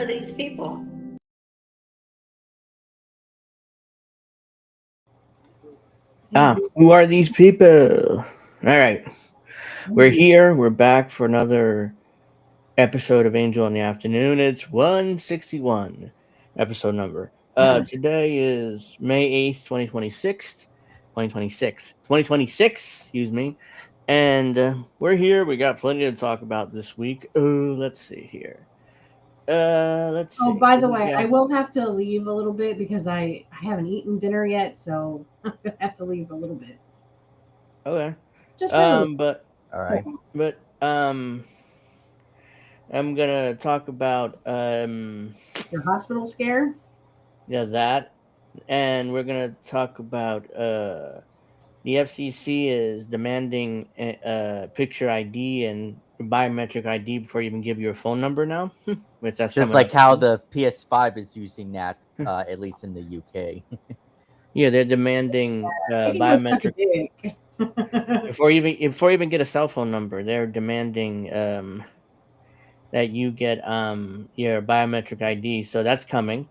are these people? Who are these people? All right. We're here. We're back for another episode of Angel in the Afternoon. It's 161 episode number. Today is May 8th, 2026, excuse me. And we're here. We got plenty to talk about this week. Let's see here. Let's Oh, see. by What the do we way, I got? will have to leave a little bit because I haven't eaten dinner yet, so I'm gonna have to leave a little bit. Okay. Just for a little But All right. but I'm gonna talk about your hospital scare. yeah, that, and we're gonna talk about the FCC is demanding a picture ID and biometric ID before you even give your phone number now, which that's Just coming like up how soon. the PS5 is using that, at least in the UK. Yeah, they're demanding I can go suck a biometric dick. before you even get a cell phone number. They're demanding that you get your biometric ID. So that's coming.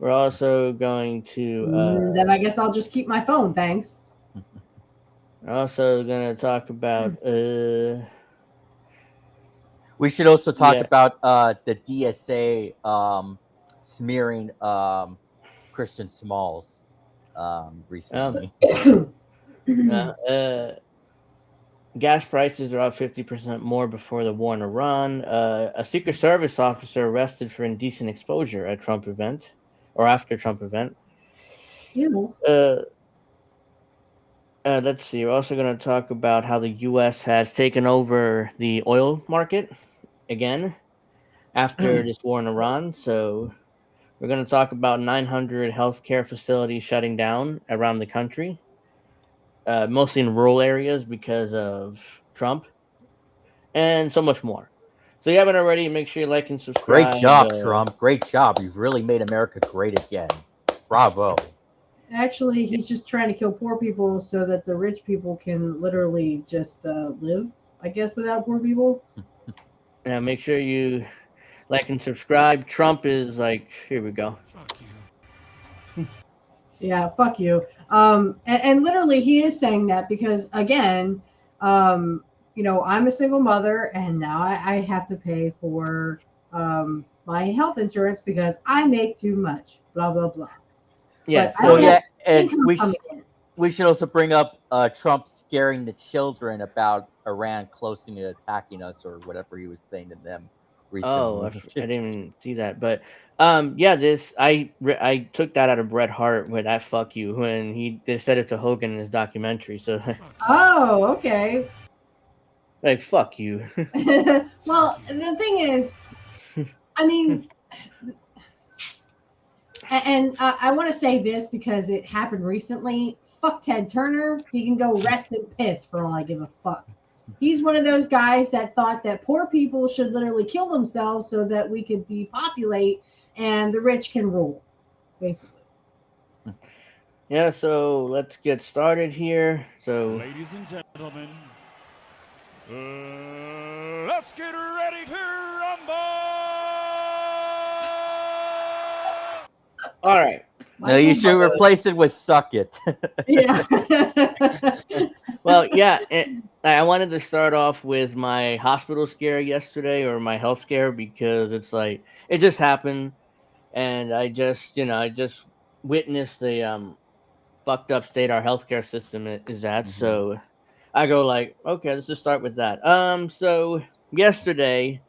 We're also going to Then I guess I'll just keep my phone, thanks. talk about We should also talk yeah about the DSA smearing Christian Smalls recently. uh, gas prices are up 50% more before the war in Iran. A Secret Service officer arrested for indecent exposure at Trump event or after Trump event. You know. Uh, let's see. We're also going to talk about how the U.S. has taken over the oil market again after this war in Iran. So we're going to talk about 900 healthcare facilities shutting down around the country, mostly in rural areas because of Trump, and so much more. So if you haven't already, make sure you like and Great subscribe. job, Trump. Great job. You've really made America great again. Bravo. Actually, he's just trying to kill poor people so that the rich people can literally just live, I guess, without poor people. Make sure you like and subscribe. Trump is like, here we go. Yeah, fuck you. And literally, he is saying that because, again, I'm a single mother, and now I have to pay for my health insurance because I make too much. Blah blah blah. Yes. But I So don't have yeah, and income coming in. we should also bring up Trump scaring the children about Iran closely attacking us or whatever he was saying to them Oh, recently. I didn't even see that, but yeah, this I took that out of Bret Hart with that "fuck you" when they said it to Hogan in his documentary. So Oh, okay. like "fuck you." Well, the thing is, I mean, and I want to say this because it happened recently. Fuck Ted Turner. He can go rest in piss for all I give a fuck. He's one of those guys that thought that poor people should literally kill themselves so that we could depopulate and the rich can rule, basically. Yeah, so let's get started here. So Ladies and gentlemen, let's get ready to rumble! all right. No, you should replace it with "suck it." Yeah. Well, yeah, I wanted to start off with my hospital scare yesterday or my health scare because it's like it just happened, and I just witnessed the fucked up state our healthcare system is at. So I go like, okay, let's just start with that. So yesterday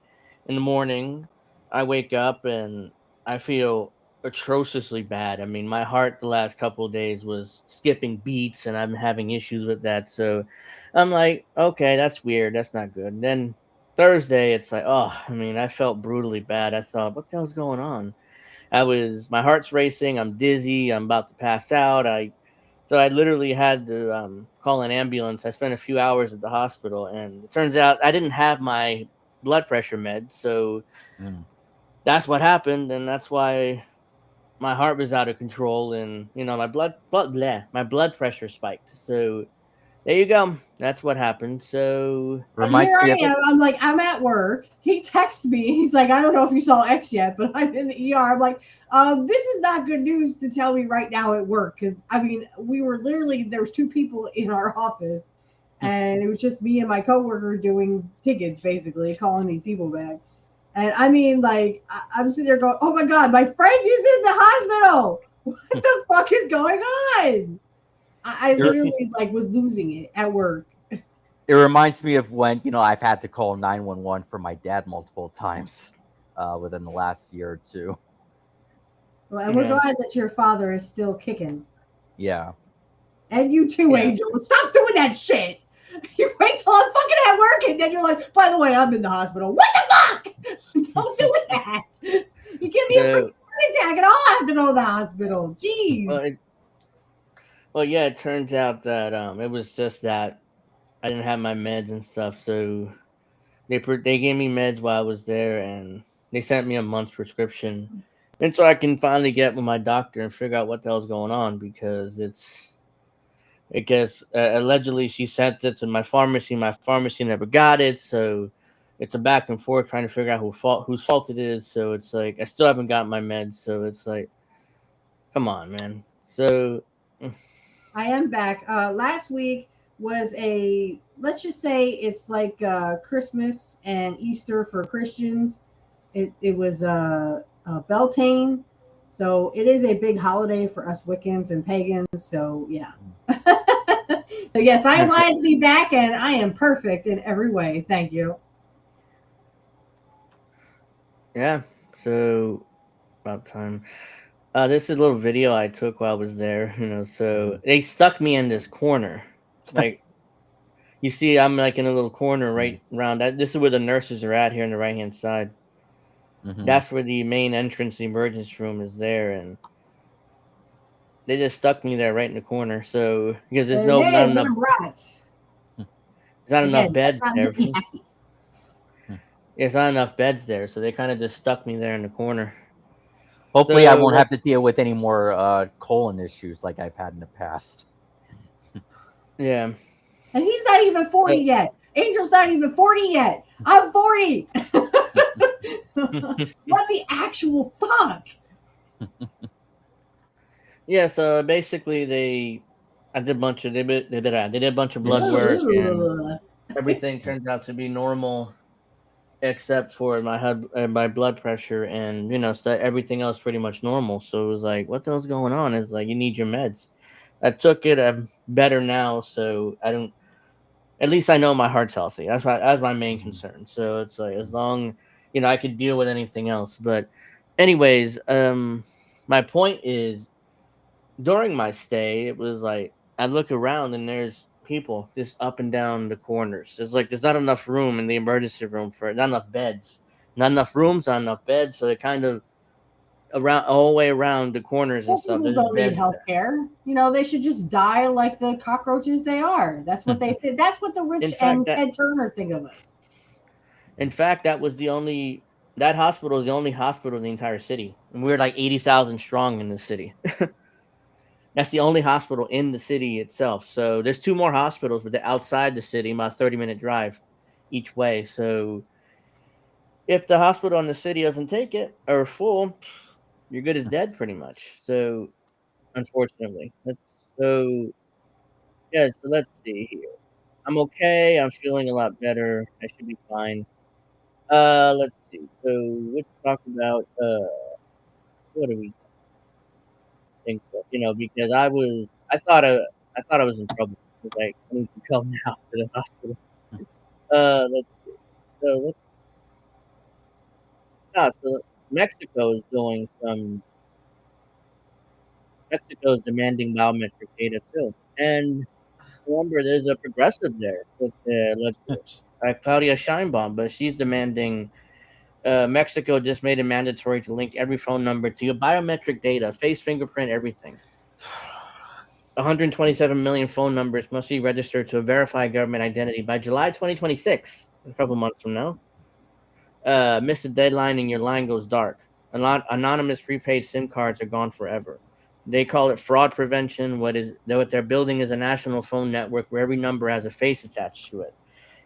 in the morning, I wake up and I feel atrociously bad. I mean, my heart the last couple of days was skipping beats, and I'm having issues with that. So I'm like, okay, that's weird. That's not good. And then Thursday, it's like, oh, I mean, I felt brutally bad. I thought, what the hell's going on? My heart's racing. I'm dizzy. I'm about to pass out. I literally had to call an ambulance. I spent a few hours at the hospital, and it turns out I didn't have my blood pressure med. So that's what happened, and that's why my heart was out of control, and my blood pressure spiked. So there you go. That's what happened. So And Reminds here me I of am. I'm like, I'm at work. He texts me. He's like, I don't know if you saw X yet, but I'm in the ER. I'm like, this is not good news to tell me right now at work. Because, I mean, we were literally, there was two people in our office. And it was just me and my coworker doing tickets, basically, calling these people back. And I mean, like, I'm sitting there going, oh my God, my friend is in the hospital. What the fuck is going on? I it, literally, like, was losing it at work. it reminds me of when I've had to call 911 for my dad multiple times within the last year or two. Well, and we're yeah, glad that your father is still kicking. Yeah. And you too, yeah. Angel. Stop doing that shit. You wait till I'm fucking at work and then you're like, by the way, I'm in the hospital. What the fuck? Don't do that. You give me a freaking So heart attack and I'll have to go to the hospital. well, Jeez. yeah. It turns out that it was just that I didn't have my meds and stuff. So they gave me meds while I was there, and they sent me a month's prescription, and so I can finally get with my doctor and figure out what the hell's going on because allegedly she sent it to my pharmacy. My pharmacy never got it, so it's a back and forth trying to figure out whose fault it is. So it's like I still haven't gotten my meds. So it's like, come on, man. So I am back. Last week was let's just say it's like Christmas and Easter for Christians. It was Beltane. So it is a big holiday for us Wiccans and pagans. So yeah. So yes, I'm glad to be back and I am perfect in every way. Thank you. yeah, so about time. This is a little video I took while I was there. So they stuck me in this corner, like you see, I'm like in a little corner right around that. This is where the nurses are at here on the right hand side. Hmm. That's where the main entrance, the emergency room is there, and they just stuck me there right in the corner. So because there's And no not hey, let enough, him rot. there's not enough Again, that's beds not there. make me happy. There's not enough beds there, so they kind of just stuck me there in the corner. Hopefully, I So won't have to deal with any more colon issues like I've had in the past. yeah, And he's not even 40 so, yet. Angel's not even 40 yet. I'm 40. What the actual fuck? yeah. So basically, I did a bunch of they did a bunch of blood work, and Ugh. everything turned out to be normal except for my blood pressure, and so everything else pretty much normal. So it was like, what the hell's going on? It's like you need your meds. I took it. I'm better now, so I don't. At least I know my heart's healthy. That's my main concern. So it's like as long I could deal with anything else. But anyways, my point is during my stay, it was like I look around and there's people just up and down the corners. There's not enough room in the emergency room for it, not enough beds, not enough rooms, not enough beds. So they're kind of around all the way around the corners and Well, stuff. people There's don't need beds health there. care. They should just die like the cockroaches they are. That's what they think. That's what the In rich fact, and Ted Turner think of us. that was the only that hospital is the only hospital in the entire city, and we're like 80,000 strong in the city. That's the only hospital in the city itself. So there's two more hospitals, but they're outside the city, about 30-minute drive each way. So if the hospital in the city doesn't take it or full, you're good as dead pretty much. So unfortunately. So yeah, so let's see here. I'm okay. I'm feeling a lot better. I should be fine. Let's see. So let's talk about what do we think of? Because I thought I was in trouble. I was like, I need to come now to the hospital. Let's see. So let's so Mexico is doing some Mexico is demanding biometric data too. And remember there's a progressive there with Claudia Scheinbaum, but she's demanding Mexico just made it mandatory to link every phone number to your biometric data, face, fingerprint, everything. 127 million phone numbers must be registered to a verified government identity by July 2026, a couple months from now. Miss the deadline and your line goes dark. Anonymous prepaid SIM cards are gone forever. They call it fraud prevention. What they're building is a national phone network where every number has a face attached to it.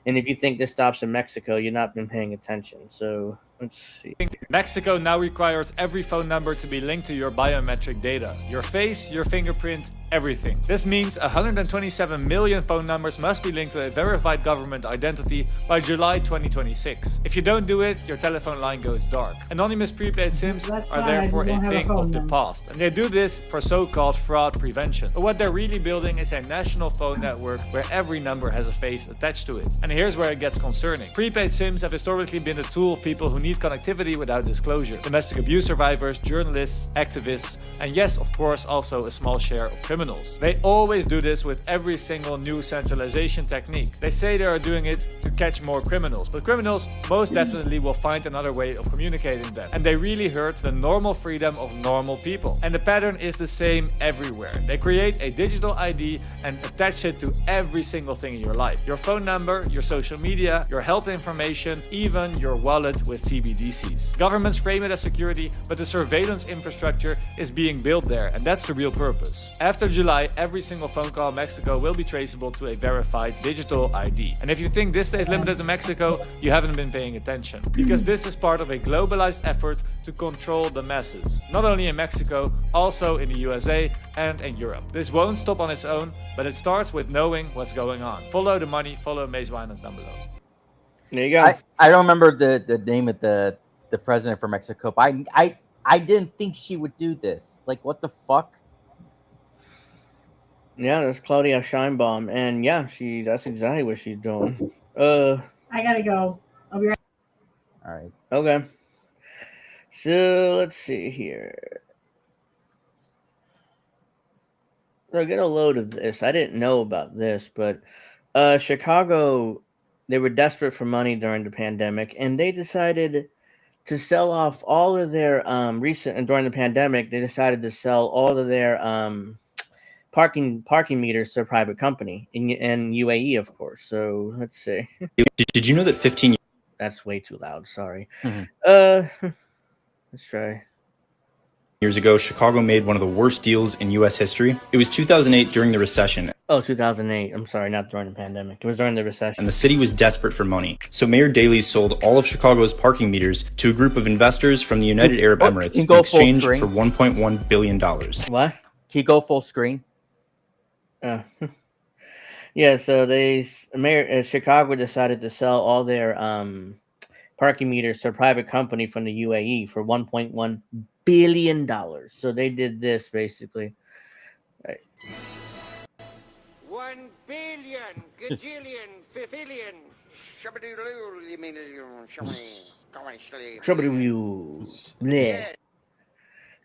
And if you think this stops in Mexico, you've not been paying attention. So let's see. Mexico now requires every phone number to be linked to your biometric data. Your face, your fingerprint, everything. This means 127 million phone numbers must be linked to a verified government identity by July 2026. If you don't do it, your telephone line goes dark. Anonymous prepaid SIMs are therefore a thing of the past, and they do this for so-called fraud prevention. But what they're really building is a national phone network where every number has a face attached to it. And here's where it gets concerning. Prepaid SIMs have historically been a tool of people who need connectivity without disclosure. Domestic abuse survivors, journalists, activists, and yes, of course, also a small share of criminals. They always do this with every single new centralization technique. They say they are doing it to catch more criminals, but criminals most definitely will find another way of communicating them. And they really hurt the normal freedom of normal people. And the pattern is the same everywhere. They create a digital ID and attach it to every single thing in your life. Your phone number, your social media, your health information, even your wallet with CBDCs. Governments frame it as security, but the surveillance infrastructure is being built there, and that's the real purpose. After July, every single phone call in Mexico will be traceable to a verified digital ID. And if you think this stays limited to Mexico, you haven't been paying attention. Because this is part of a globalized effort to control the masses. Not only in Mexico, also in the USA and in Europe. This won't stop on its own, but it starts with knowing what's going on. Follow the money, follow Maze Winans down below. There you go. I don't remember the name of the president for Mexico, but I didn't think she would do this. Like, what the fuck? Yeah, that's Claudia Scheinbaum, and yeah, that's exactly what she's doing. I gotta go. I'll be right. All right. Okay. So let's see here. So get a load of this. I didn't know about this, but Chicago, they were desperate for money during the pandemic, and they decided to sell off all of their during the pandemic. They decided to sell all of their parking meters to a private company in UAE, of course. So let's see. Did you know that 15 That's way too loud. Sorry. Mm-hmm. Let's try. years ago, Chicago made one of the worst deals in U.S. history? It was 2008 during the recession. Oh, 2008. I'm sorry, not during the pandemic. It was during the recession. And the city was desperate for money. So Mayor Daley sold all of Chicago's parking meters to a group of investors from the United Arab Emirates in exchange for $1.1 billion. What? Can you go full screen? Yeah, so Chicago decided to sell all their parking meters to a private company from the UAE for $1.1 billion. So they did this basically. Right. 1 billion, gajillion, fifillion. Yeah.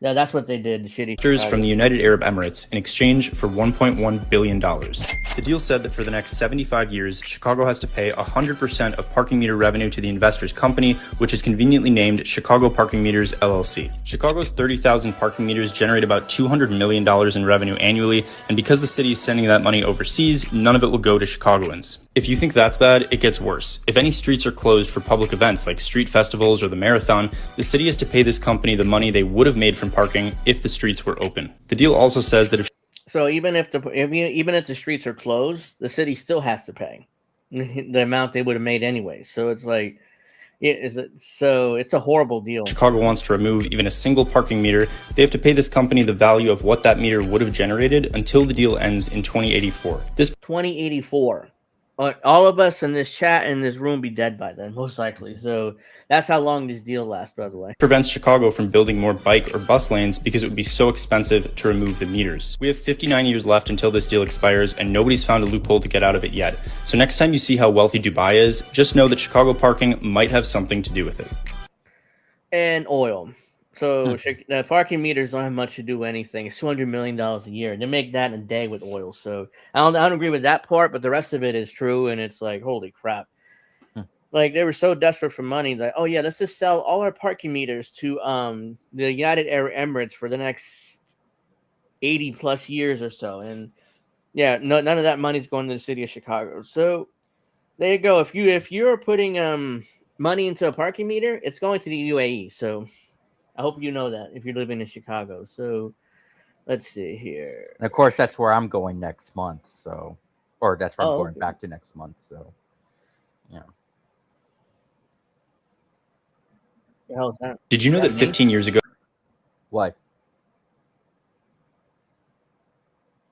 Yeah, that's what they did. Shitty Investors from the United Arab Emirates in exchange for $1.1 billion. The deal said that for the next 75 years, Chicago has to pay 100% of parking meter revenue to the investor's company, which is conveniently named Chicago Parking Meters, LLC. Chicago's 30,000 parking meters generate about $200 million in revenue annually, and because the city is sending that money overseas, none of it will go to Chicagoans. If you think that's bad, it gets worse. If any streets are closed for public events like street festivals or the marathon, the city has to pay this company the money they would have made from parking if the streets were open. The deal also says that even if the streets are closed, the city still has to pay the amount they would have made anyway. So it's like, it's a horrible deal. Chicago wants to remove even a single parking meter, they have to pay this company the value of what that meter would have generated until the deal ends in 2084. 2084. All of us in this chat in this room be dead by then, most likely. So that's how long this deal lasts, by the way. Prevents Chicago from building more bike or bus lanes because it would be so expensive to remove the meters. We have 59 years left until this deal expires, and nobody's found a loophole to get out of it yet. So next time you see how wealthy Dubai is, just know that Chicago parking might have something to do with it. And oil. So the parking meters don't have much to do with anything. It's $200 million a year. They make that in a day with oil. So I don't agree with that part, but the rest of it is true. And it's like, holy crap. Like they were so desperate for money that, oh yeah, let's just sell all our parking meters to the United Arab Emirates for the next 80 plus years or so. And yeah, none of that money is going to the city of Chicago. So there you go. If you're putting money into a parking meter, it's going to the UAE. So I hope you know that if you're living in Chicago. So Let's see here. And of course, that's where I'm going next month. So, or that's where I'm going Okay. back to next month. So, yeah. The hell is that? Did you know Is that me? 15 years ago? What?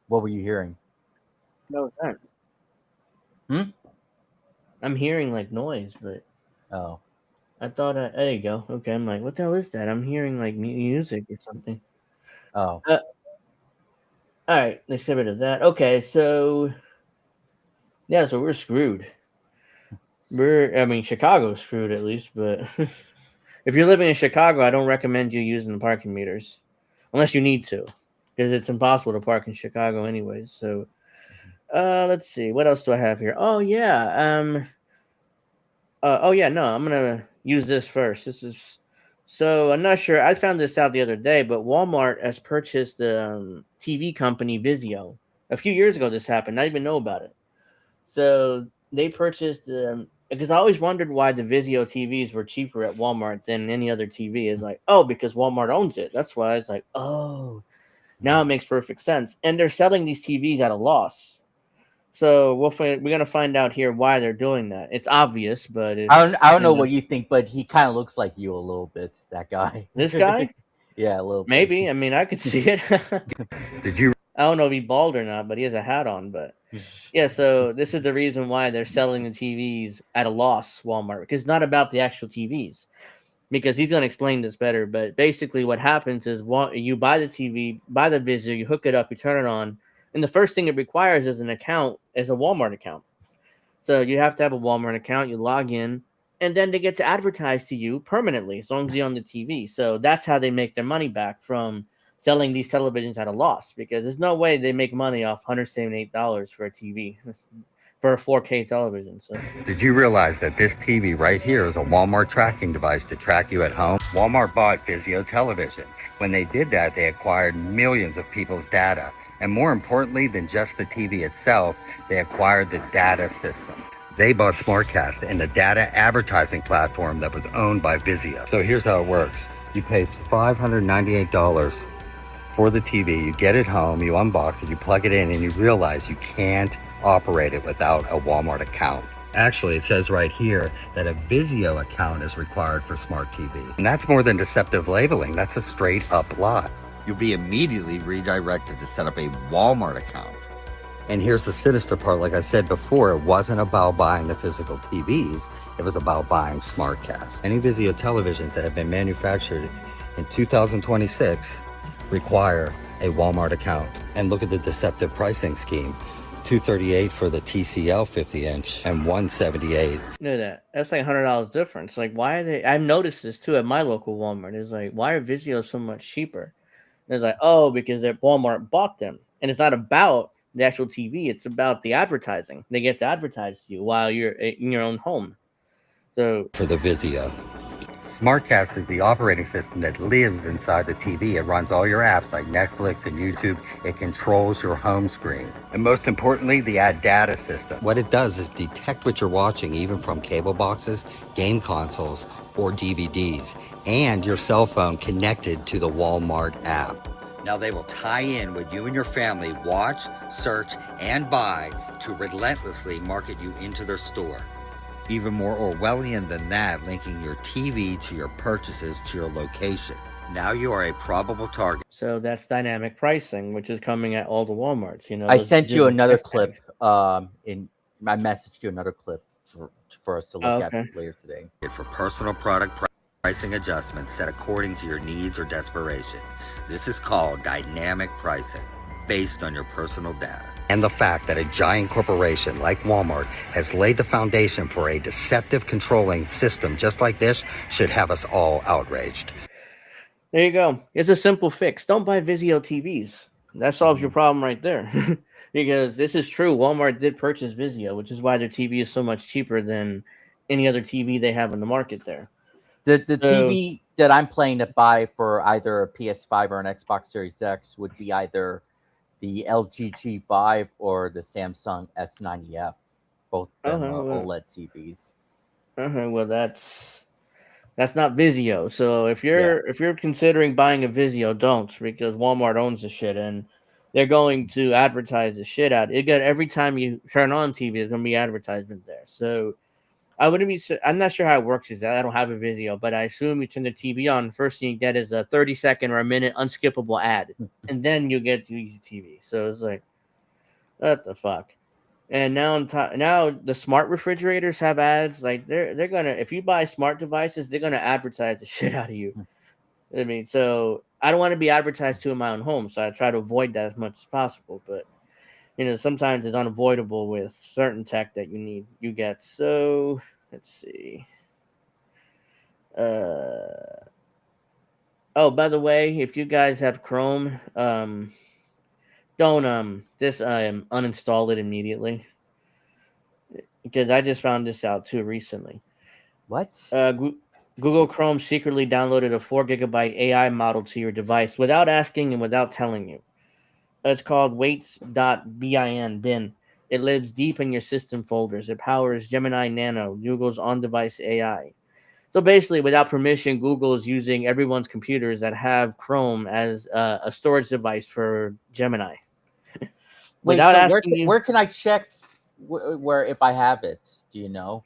What were you hearing? No, it's not. I'm hearing like noise, but Oh, I thought there you go. Okay, I'm like, what the hell is that? I'm hearing like music or something. oh. All right, let's get rid of that. Okay, so yeah, so we're screwed. I mean, Chicago's screwed at least, but if you're living in Chicago, I don't recommend you using the parking meters unless you need to, because it's impossible to park in Chicago anyways. So, let's see, what else do I have here? Oh yeah, no, I'm gonna use this first. This is so I'm not sure. I found this out the other day, but Walmart has purchased the TV company Vizio. A few years ago, this happened. I didn't even know about it. So they purchased because I always wondered why the Vizio TVs were cheaper at Walmart than any other TV. Is like, oh, because Walmart owns it. That's why it's like, oh, now it makes perfect sense. And they're selling these TVs at a loss. So we're gonna find out here why they're doing that. It's obvious, but it's, I don't know what you think, but he kind of looks like you a little bit. That guy. This guy, Yeah, a little bit. maybe. I mean, I could see it. Did you I don't know if he's bald or not, but he has a hat on. But yeah, so this is the reason why they're selling the TVs at a loss, Walmart, because it's not about the actual TVs. Because he's going to explain this better. But basically, what happens is you buy the TV, buy the Vizio, you hook it up, you turn it on, and the first thing it requires is an account, is a Walmart account. So you have to have a Walmart account, you log in, and then they get to advertise to you permanently as long as you're on the TV. So that's how they make their money back from selling these televisions at a loss, because there's no way they make money off $178 for a TV, for a 4K television. So did you realize that this TV right here is a Walmart tracking device to track you at home? Walmart bought Vizio Television. When they did that, they acquired millions of people's data. And more importantly than just the TV itself, they acquired the data system. They bought SmartCast and the data advertising platform that was owned by Vizio. So here's how it works. You pay $598 for the TV, you get it home, you unbox it, you plug it in, and you realize you can't operate it without a Walmart account. Actually, it says right here that a Vizio account is required for smart TV. And that's more than deceptive labeling, that's a straight up lie. You'll be immediately redirected to set up a Walmart account. And here's the sinister part, like I said before, it wasn't about buying the physical TVs, it was about buying SmartCast. Any Vizio televisions that have been manufactured in 2026 require a Walmart account. And look at the deceptive pricing scheme. $238 for the TCL 50-inch and $178. know that. That's like $100 difference. Like, why are they? I've noticed this too at my local Walmart. It's like, why are Vizio so much cheaper? And it's like, oh, because Walmart bought them. And it's not about the actual TV. It's about the advertising. They get to advertise to you while you're in your own home. So For the Vizio. SmartCast is the operating system that lives inside the TV. It runs all your apps like Netflix and YouTube. It controls your home screen. And most importantly, the ad data system. What it does is detect what you're watching, even from cable boxes, game consoles, or DVDs, and your cell phone connected to the Walmart app. Now they will tie in what you and your family watch, search, and buy to relentlessly market you into their store. Even more Orwellian than that, linking your TV to your purchases to your location. Now you are a probable target. So that's dynamic pricing, which is coming at all the Walmarts. You know, I those sent you digital another price clip. tags. I messaged you another clip for us to look okay. at later today. For personal product pricing adjustments set according to your needs or desperation. This is called dynamic pricing, based on your personal data. And the fact that a giant corporation like Walmart has laid the foundation for a deceptive controlling system just like this should have us all outraged. There you go. It's a simple fix. Don't buy Vizio TVs. That solves your problem right there. Because this is true. Walmart did purchase Vizio, which is why their TV is so much cheaper than any other TV they have in the market there. The TV that I'm planning to buy for either a PS5 or an Xbox Series X would be either the LG G5 or the Samsung S90F. Both of them are OLED TVs. Well, that's That's not Vizio. So if you're considering buying a Vizio, don't, because Walmart owns the shit and they're going to advertise the shit out. It got every time you turn on TV, there's gonna be advertisement there. So I wouldn't be. I'm not sure how it works. Is that I don't have a Vizio, but I assume you turn the TV on. First thing you get is a 30-second or a minute unskippable ad, and then you get to use the TV. So it's like, what the fuck? And now now the smart refrigerators have ads. Like they're gonna, if you buy smart devices, they're gonna advertise the shit out of you. I mean, so I don't want to be advertised to in my own home, so I try to avoid that as much as possible. But sometimes it's unavoidable with certain tech that you get. So let's see. Oh, by the way, if you guys have Chrome, don't uninstall it immediately, because I just found this out too recently. What? Google Chrome secretly downloaded a 4 gigabyte AI model to your device without asking and without telling you. It's called Weights.bin. It lives deep in your system folders. It powers Gemini Nano, Google's on-device AI. So basically, without permission, Google is using everyone's computers that have Chrome as a storage device for Gemini. Wait, Without so asking you, where can I check where if I have it? Do you know?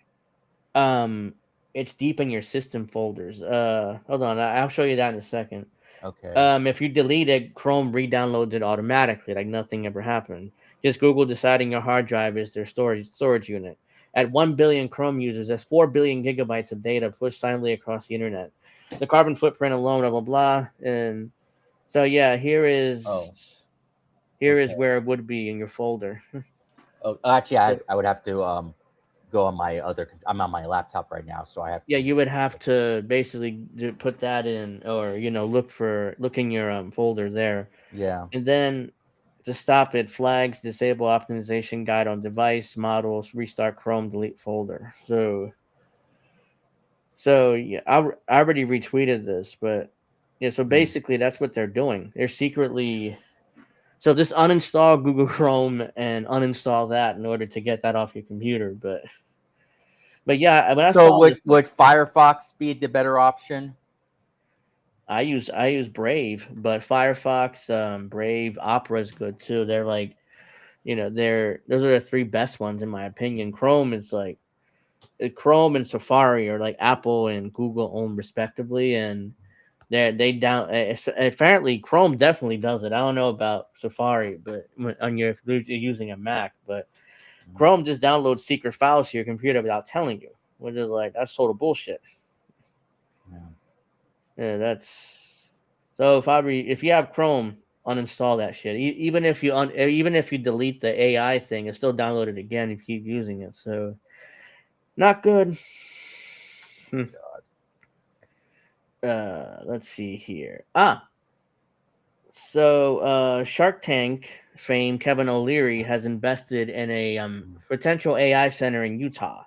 it's deep in your system folders. Hold on, I'll show you that in a second. Okay. If you delete it, Chrome re-downloads it automatically, like nothing ever happened. Just Google deciding your hard drive is their storage unit. At 1 billion Chrome users, that's 4 billion gigabytes of data pushed silently across the internet. The carbon footprint alone, blah blah blah. And so yeah, here is where it would be in your folder. Oh, actually, I would have to go on my other. I'm on my laptop right now, so I have. Yeah, you would have to basically put that in, or look in your folder there. Yeah. And then to stop it, flags disable optimization guide on device models, restart Chrome, delete folder. So yeah, I already retweeted this, but yeah, so basically that's what they're doing. They're secretly, so just uninstall Google Chrome and uninstall that in order to get that off your computer. But yeah, when I saw would this, would Firefox be the better option? I use Brave, but Firefox, Brave, Opera is good too. They're like, those are the three best ones in my opinion. Chrome is like, Chrome and Safari are like Apple and Google own respectively, and apparently Chrome definitely does it. I don't know about Safari, but if you're using a Mac, but Chrome just downloads secret files to your computer without telling you, which is like, that's total bullshit. Yeah, that's so. If you have Chrome, uninstall that shit. Even if you delete the AI thing, it's still downloaded again if you keep using it. So not good. Let's see here. So Shark Tank fame Kevin O'Leary has invested in a potential AI center in Utah.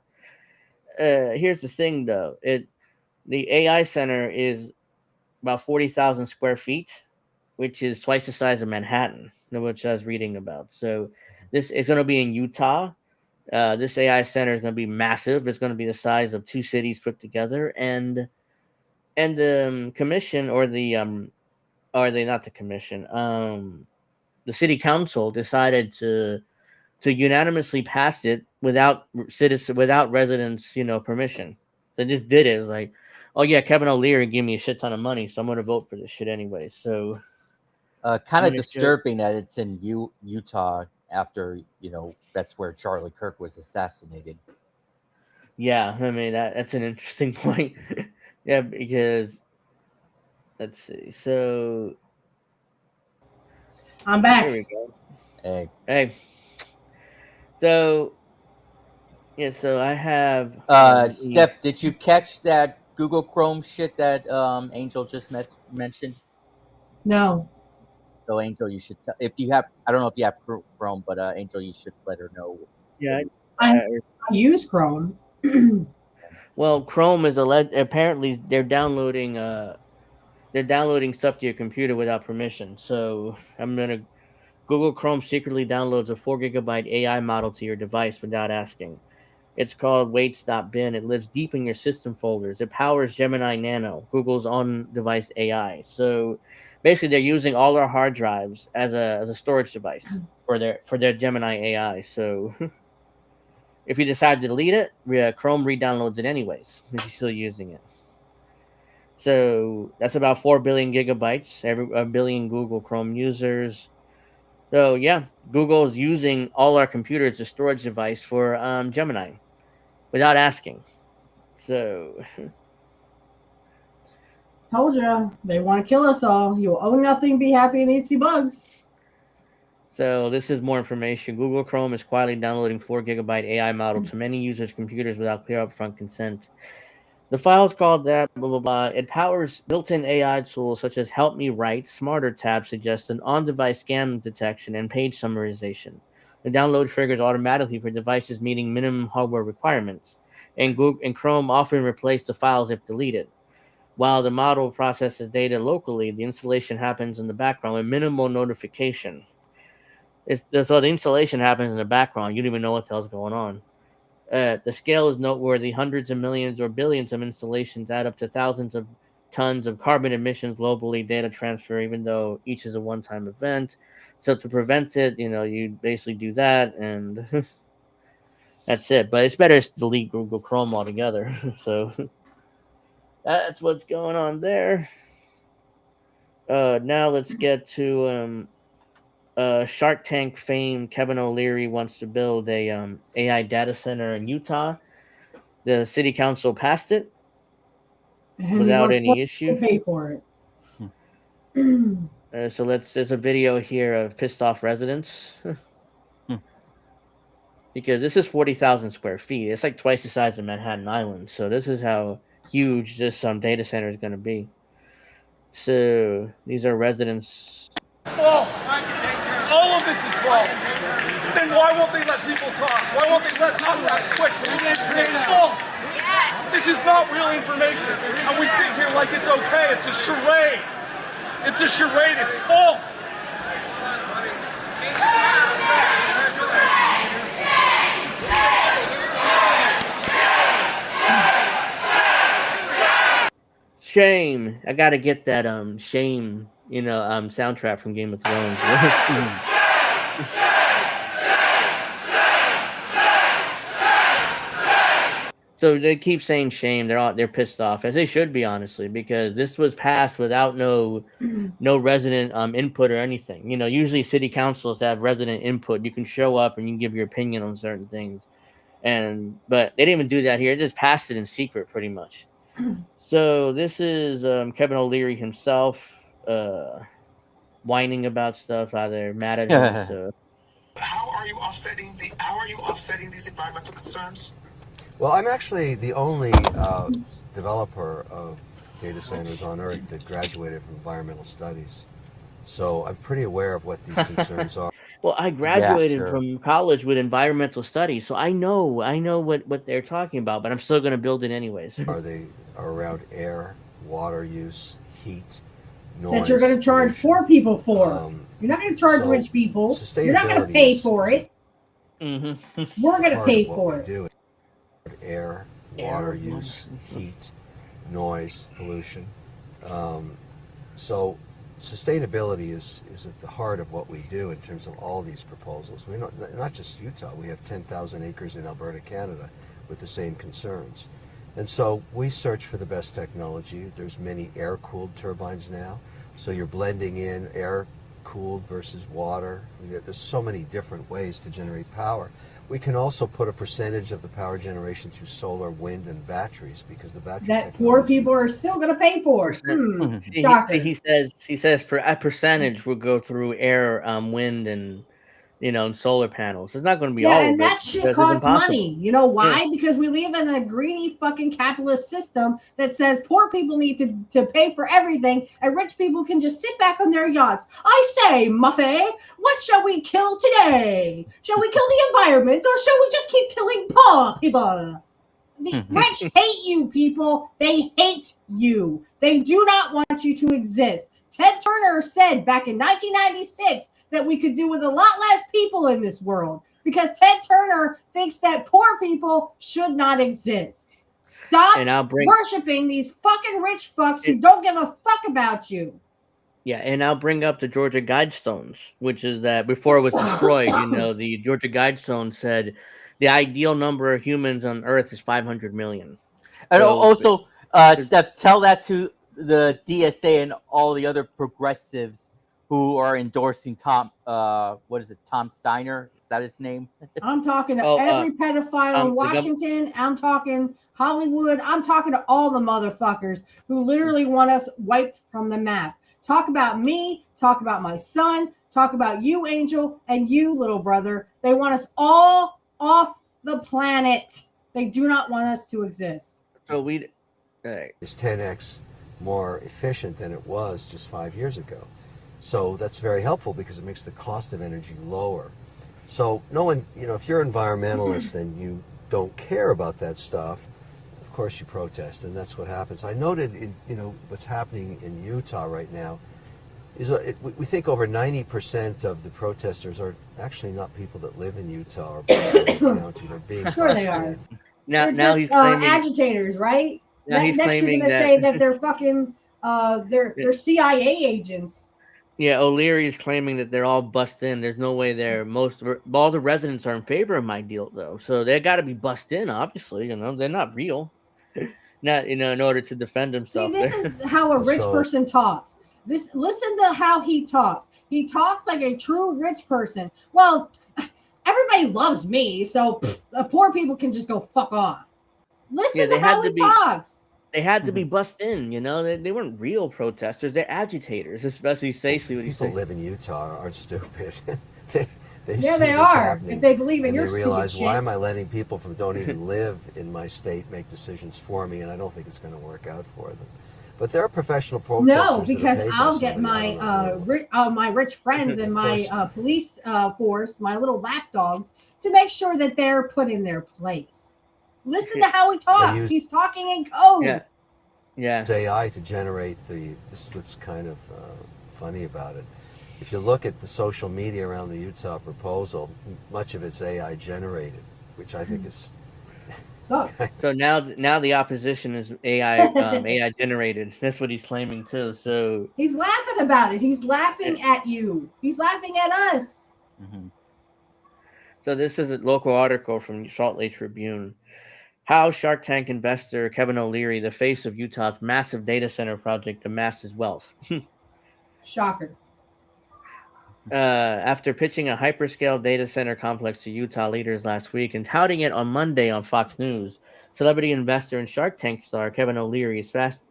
Here's the thing, though. The AI center is about 40,000 square feet, which is twice the size of Manhattan, which I was reading about. So this is going to be in Utah. This AI center is going to be massive. It's going to be the size of 2 cities put together, and the commission, or not the commission, the city council decided to unanimously pass it without residents, permission. They just did it. It's like, oh yeah, Kevin O'Leary gave me a shit ton of money, so I'm gonna vote for this shit anyway. So kind of disturbing that it's in Utah after that's where Charlie Kirk was assassinated. Yeah, I mean that's an interesting point. Yeah, because let's see. So I'm back. Here we go. Hey. So yeah, so I have Steph, did you catch that Google Chrome shit that Angel just mentioned? No. So Angel, you should if you have. I don't know if you have Chrome, but Angel, you should let her know. Yeah, I use Chrome. Well, Chrome is apparently they're downloading stuff to your computer without permission. So Google Chrome secretly downloads a 4 gigabyte AI model to your device without asking. It's called Wait.bin. It lives deep in your system folders. It powers Gemini Nano, Google's on-device AI. So basically, they're using all our hard drives as a storage device for their Gemini AI. So if you decide to delete it, Chrome re-downloads it anyways if you're still using it. So that's about 4 billion gigabytes. A billion Google Chrome users. So yeah, Google's using all our computers as a storage device for Gemini without asking. So Told you, they want to kill us all. You will own nothing, be happy, and eat see bugs. So this is more information. Google Chrome is quietly downloading 4 gigabyte AI model to many users' computers without clear upfront consent. The file is called that, blah, blah, blah. It powers built-in AI tools such as Help Me Write, Smarter Tab Suggestion, on-device scam detection, and page summarization. The download triggers automatically for devices meeting minimum hardware requirements, and Google and Chrome often replace the files if deleted. While the model processes data locally, the installation happens in the background with minimal notification. So the installation happens in the background. You don't even know what the hell's going on. The scale is noteworthy. Hundreds of millions or billions of installations add up to thousands of tons of carbon emissions globally, data transfer, even though each is a one-time event. So to prevent it, you basically do that, and that's it. But it's better to delete Google Chrome altogether. So that's what's going on there. Now let's get to Shark Tank fame. Kevin O'Leary wants to build a AI data center in Utah. The city council passed it And without any issue. Pay for it. So there's a video here of pissed off residents. Because this is 40,000 square feet. It's like twice the size of Manhattan Island. So this is how huge this data center is going to be. So these are residents. False. All of this is false. Then why won't they let people talk? Why won't they let us ask questions? It's false. This is not real information. And we sit here like it's okay. It's a charade. It's a charade. It's false. Shame. I gotta get that shame, soundtrack from Game of Thrones. So they keep saying shame. They're pissed off, as they should be, honestly, because this was passed without no resident input or anything. Usually city councils have resident input. You can show up and you can give your opinion on certain things, but they didn't even do that here. They just passed it in secret, pretty much. So this is Kevin O'Leary himself whining about stuff. How they're mad at him. So. How are you offsetting these environmental concerns? Well, I'm actually the only developer of data centers on Earth that graduated from environmental studies. So I'm pretty aware of what these concerns are. Well, I graduated from college with environmental studies, so I know what they're talking about, but I'm still going to build it anyways. They are around air, water use, heat, noise. That you're going to charge poor people for. You're not going to charge rich people. You're not going to pay for it. Mm-hmm. We're going to pay for it. Air, water use, heat, noise, pollution. So sustainability is at the heart of what we do in terms of all these proposals. We're not just Utah. We have 10,000 acres in Alberta, Canada, with the same concerns. And so we search for the best technology. There's many air-cooled turbines now. So you're blending in air-cooled versus water. There's so many different ways to generate power. We can also put a percentage of the power generation through solar, wind, and batteries, because the battery that poor people are still going to pay for. He says a percentage will go through air, wind, and and solar panels. It's not going to be all of it. And that shit costs money. You know why? Yeah. Because we live in a greedy fucking capitalist system that says poor people need to pay for everything, and rich people can just sit back on their yachts. I say, Muffet, what shall we kill today? Shall we kill the environment, or shall we just keep killing poor people? The rich hate you, people. They hate you. They do not want you to exist. Ted Turner said back in 1996 that we could do with a lot less people in this world, because Ted Turner thinks that poor people should not exist. Stop worshiping these fucking rich fucks who don't give a fuck about you. Yeah, and I'll bring up the Georgia Guidestones, which is that before it was destroyed, the Georgia Guidestones said the ideal number of humans on Earth is 500 million. And So, also, Steph, tell that to the DSA and all the other progressives who are endorsing Tom. What is it? Tom Steiner? Is that his name? I'm talking to every pedophile in Washington. I'm talking Hollywood. I'm talking to all the motherfuckers who literally want us wiped from the map. Talk about me. Talk about my son. Talk about you, Angel, and you, little brother. They want us all off the planet. They do not want us to exist. So is 10x more efficient than it was just 5 years ago. So that's very helpful because it makes the cost of energy lower. So no one, if you're an environmentalist and you don't care about that stuff, of course you protest, and that's what happens. I noted, what's happening in Utah right now is we think over 90% of the protesters are actually not people that live in Utah or County. They're being sure they are. Now he's he's claiming, agitators, right? Now he's Next claiming you're gonna say that they're fucking they're CIA agents. Yeah, O'Leary is claiming that they're all bussed in. There's no way all the residents are in favor of my deal, though. So they got to be bussed in, obviously. They're not real. Not in order to defend himself. See, this is how a rich person talks. Listen to how he talks. He talks like a true rich person. Well, everybody loves me, so poor people can just go fuck off. Listen to how he talks. They had to be bussed in, They weren't real protesters. They're agitators, especially Stacey. What People live in Utah aren't stupid. They are. If they believe in your stupid shit. They realize, why shit. am I letting people from don't even live in my state make decisions for me? And I don't think it's going to work out for them. But there are professional protesters. No, because I'll get my my rich friends and my police force, my little lapdogs, to make sure that they're put in their place. Listen to how he talks. He's talking in code. Yeah. AI to generate this is what's kind of funny about it. If you look at the social media around the Utah proposal, much of it's AI generated, which I think is sucks. So now the opposition is AI generated. That's what he's claiming too. So he's laughing about it. He's laughing at you. He's laughing at us. Mm-hmm. So this is a local article from Salt Lake Tribune. How Shark Tank investor Kevin O'Leary, the face of Utah's massive data center project, amassed his wealth. Shocker. After pitching a hyperscale data center complex to Utah leaders last week and touting it on Monday on Fox News, celebrity investor and Shark Tank star Kevin O'Leary is fast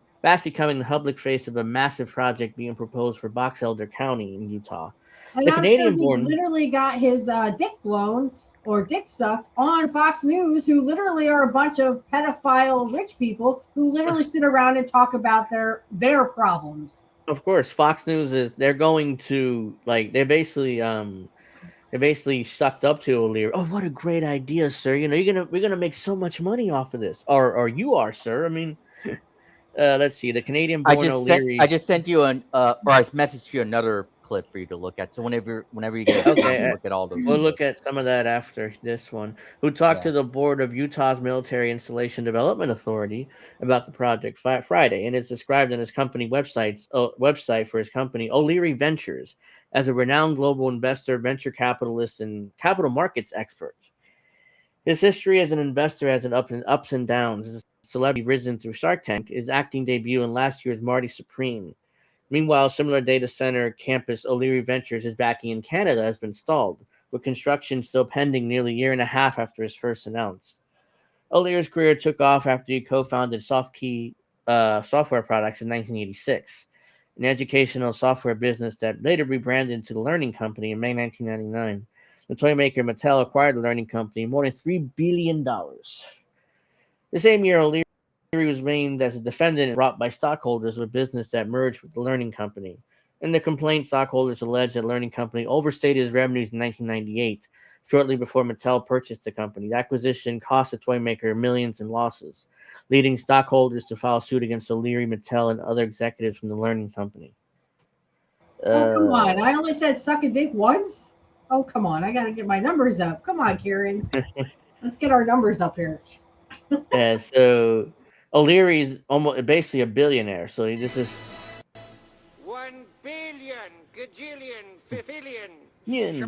becoming the public face of a massive project being proposed for Box Elder County in Utah. And I'm sure he literally got his dick blown or dick sucked on Fox News, who literally are a bunch of pedophile rich people who literally sit around and talk about their problems. Of course, Fox News they're going to they're basically sucked up to O'Leary. Oh, what a great idea, sir! We're gonna make so much money off of this, or you are, sir. I mean, let's see, the Canadian-born O'Leary. I just sent you or I messaged you another clip for you to look at. So whenever you get a look at all those. We'll look at some of that after this one. Who talked to the board of Utah's Military Installation Development Authority about the project Friday, and it's described on his company website for his company O'Leary Ventures as a renowned global investor, venture capitalist, and capital markets expert. His history as an investor has an ups and downs. As a celebrity risen through Shark Tank, his acting debut in last year's Marty Supreme. Meanwhile, similar data center campus O'Leary Ventures is backing in Canada has been stalled, with construction still pending nearly a year and a half after his first announced. O'Leary's career took off after he co-founded SoftKey software products in 1986, an educational software business that later rebranded to the Learning Company in May 1999. The toy maker Mattel acquired the Learning Company more than $3 billion. The same year, O'Leary was named as a defendant brought by stockholders of a business that merged with the Learning Company. In the complaint, stockholders alleged that Learning Company overstated its revenues in 1998, shortly before Mattel purchased the company. The acquisition cost the toy maker millions in losses, leading stockholders to file suit against O'Leary, Mattel, and other executives from the Learning Company. Oh, come on. I only said suck a dick once. Oh, come on. I got to get my numbers up. Come on, Karen. Let's get our numbers up here. Yeah, so O'Leary's almost basically a billionaire. So this is 1 billion, gajillion, fifillion. yeah.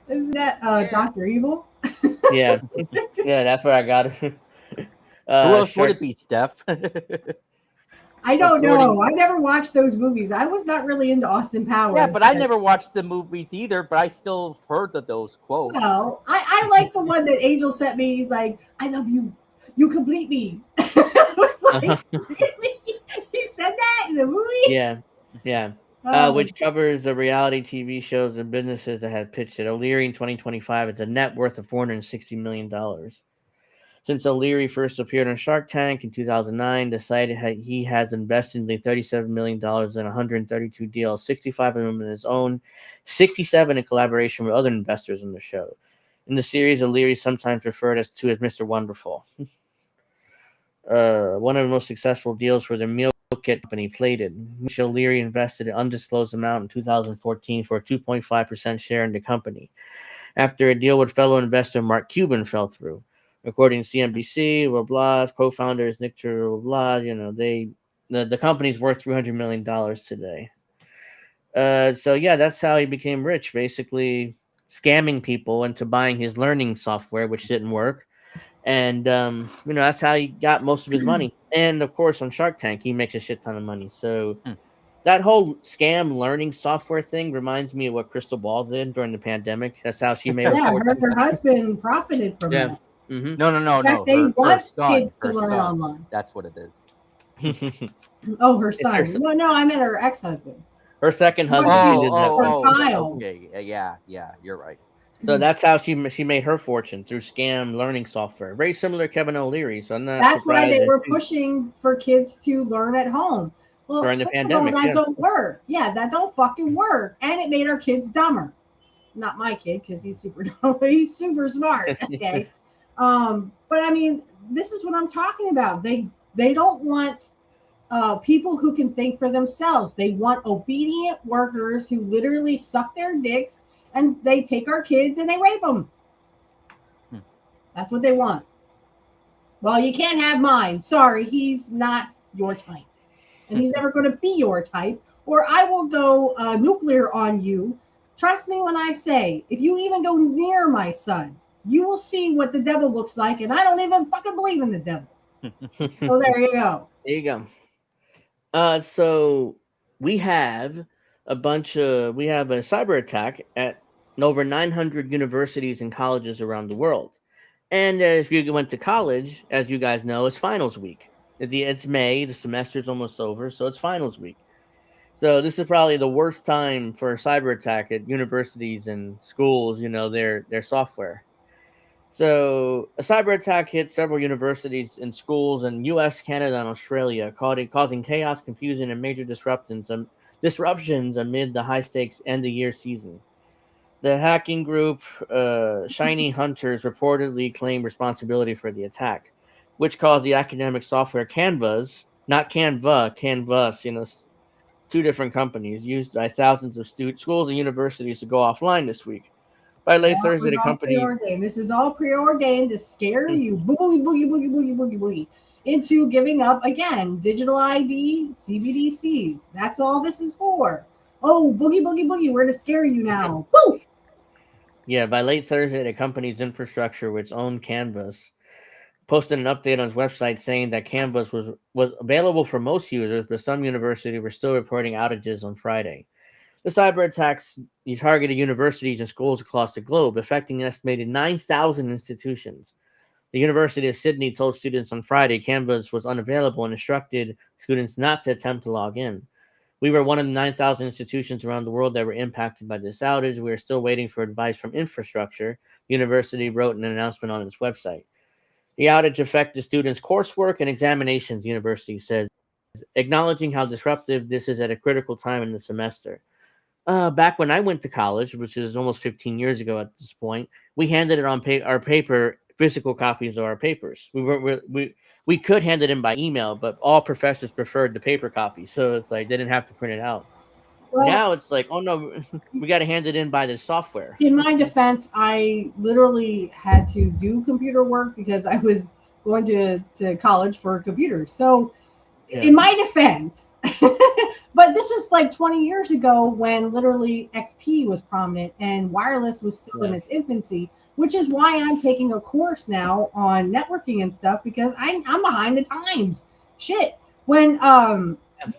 Isn't that Dr. Evil? Yeah, yeah, that's where I got it. Who else would Shark- it be, Steph? I don't According- know. I never watched those movies. I was not really into Austin Powers. Yeah, but I never watched the movies either, but I still heard of those quotes. Well, I like the one that Angel sent me. He's like, I love you. You complete me. I was like, really? He said that in the movie? Yeah, yeah. Oh. Which covers the reality TV shows and businesses that had pitched it. O'Leary in 2025 it's a net worth of $460 million. Since O'Leary first appeared on Shark Tank in 2009, the site he has invested in $37 million in 132 deals, 65 of them in his own, 67 in collaboration with other investors in the show. In the series, O'Leary is sometimes referred to as Mr. Wonderful. One of the most successful deals for the meal kit company Plated. Michelle O'Leary invested an undisclosed amount in 2014 for a 2.5% share in the company, after a deal with fellow investor Mark Cuban fell through. According to CNBC, blah, co-founders Nick Tur, blah, the company's worth $300 million today. So yeah, that's how he became rich, basically scamming people into buying his learning software, which didn't work. And that's how he got most of his money. And of course, on Shark Tank, he makes a shit ton of money. So that whole scam learning software thing reminds me of what Crystal Ball did during the pandemic. That's how she made Yeah, her her husband profited from that. Mm-hmm. No. In fact, they want kids to her learn son. online. That's what it is. Oh, her son. her son. No, I meant her ex-husband. Her second husband. she did that. Kyle. Okay, yeah, you're right. So that's how she made her fortune, through scam learning software. Very similar to Kevin O'Leary. So I'm not That's why surprised they that were pushing for kids to learn at home. Well, during the first of pandemic, all, that yeah. don't work. Yeah, that don't fucking work. And it made our kids dumber. Not my kid, because he's super dumb, but he's super smart. Okay. But I mean, this is what I'm talking about. They don't want people who can think for themselves. They want obedient workers who literally suck their dicks, and they take our kids and they rape them. That's what they want. Well, you can't have mine. Sorry, he's not your type. And he's never going to be your type, or I will go nuclear on you. Trust me when I say, if you even go near my son, you will see what the devil looks like, and I don't even fucking believe in the devil. So there you go. There you go. So we have a cyber attack at over 900 universities and colleges around the world. And if you went to college, as you guys know, it's finals week. It's May, the semester's almost over, so it's finals week. So this is probably the worst time for a cyber attack at universities and schools, their software. So a cyber attack hit several universities and schools in US, Canada, and Australia, causing chaos, confusion, and major disruptions amid the high-stakes end-of-year season. The hacking group, Shiny Hunters, reportedly claimed responsibility for the attack, which caused the academic software Canvas, not Canva, Canvas, two different companies, used by thousands of schools and universities to go offline this week. By late Thursday, the company... This is all preordained to scare you, boogie, into giving up, again, digital ID, CBDCs. That's all this is for. Oh, boogie, we're going to scare you now. Woo! Yeah, by late Thursday, the company's infrastructure, which owned Canvas, posted an update on its website saying that Canvas was available for most users, but some universities were still reporting outages on Friday. The cyber attacks targeted universities and schools across the globe, affecting an estimated 9,000 institutions. The University of Sydney told students on Friday Canvas was unavailable and instructed students not to attempt to log in. We were one of the 9,000 institutions around the world that were impacted by this outage. We are still waiting for advice from infrastructure, the university wrote in an announcement on its website. The outage affected students' coursework and examinations, the university says, acknowledging how disruptive this is at a critical time in the semester. Back when I went to college, which is almost 15 years ago at this point, we handed it on our paper, physical copies of our papers. We could hand it in by email, but all professors preferred the paper copy, so it's like they didn't have to print it out. Well, now it's like, oh no, we got to hand it in by the software. in my defense, I literally had to do computer work because I was going to college for computers. So, in my defense, but this is like 20 years ago when literally XP was prominent and wireless was still in its infancy, which is why I'm taking a course now on networking and stuff because I'm behind the times. Shit. When we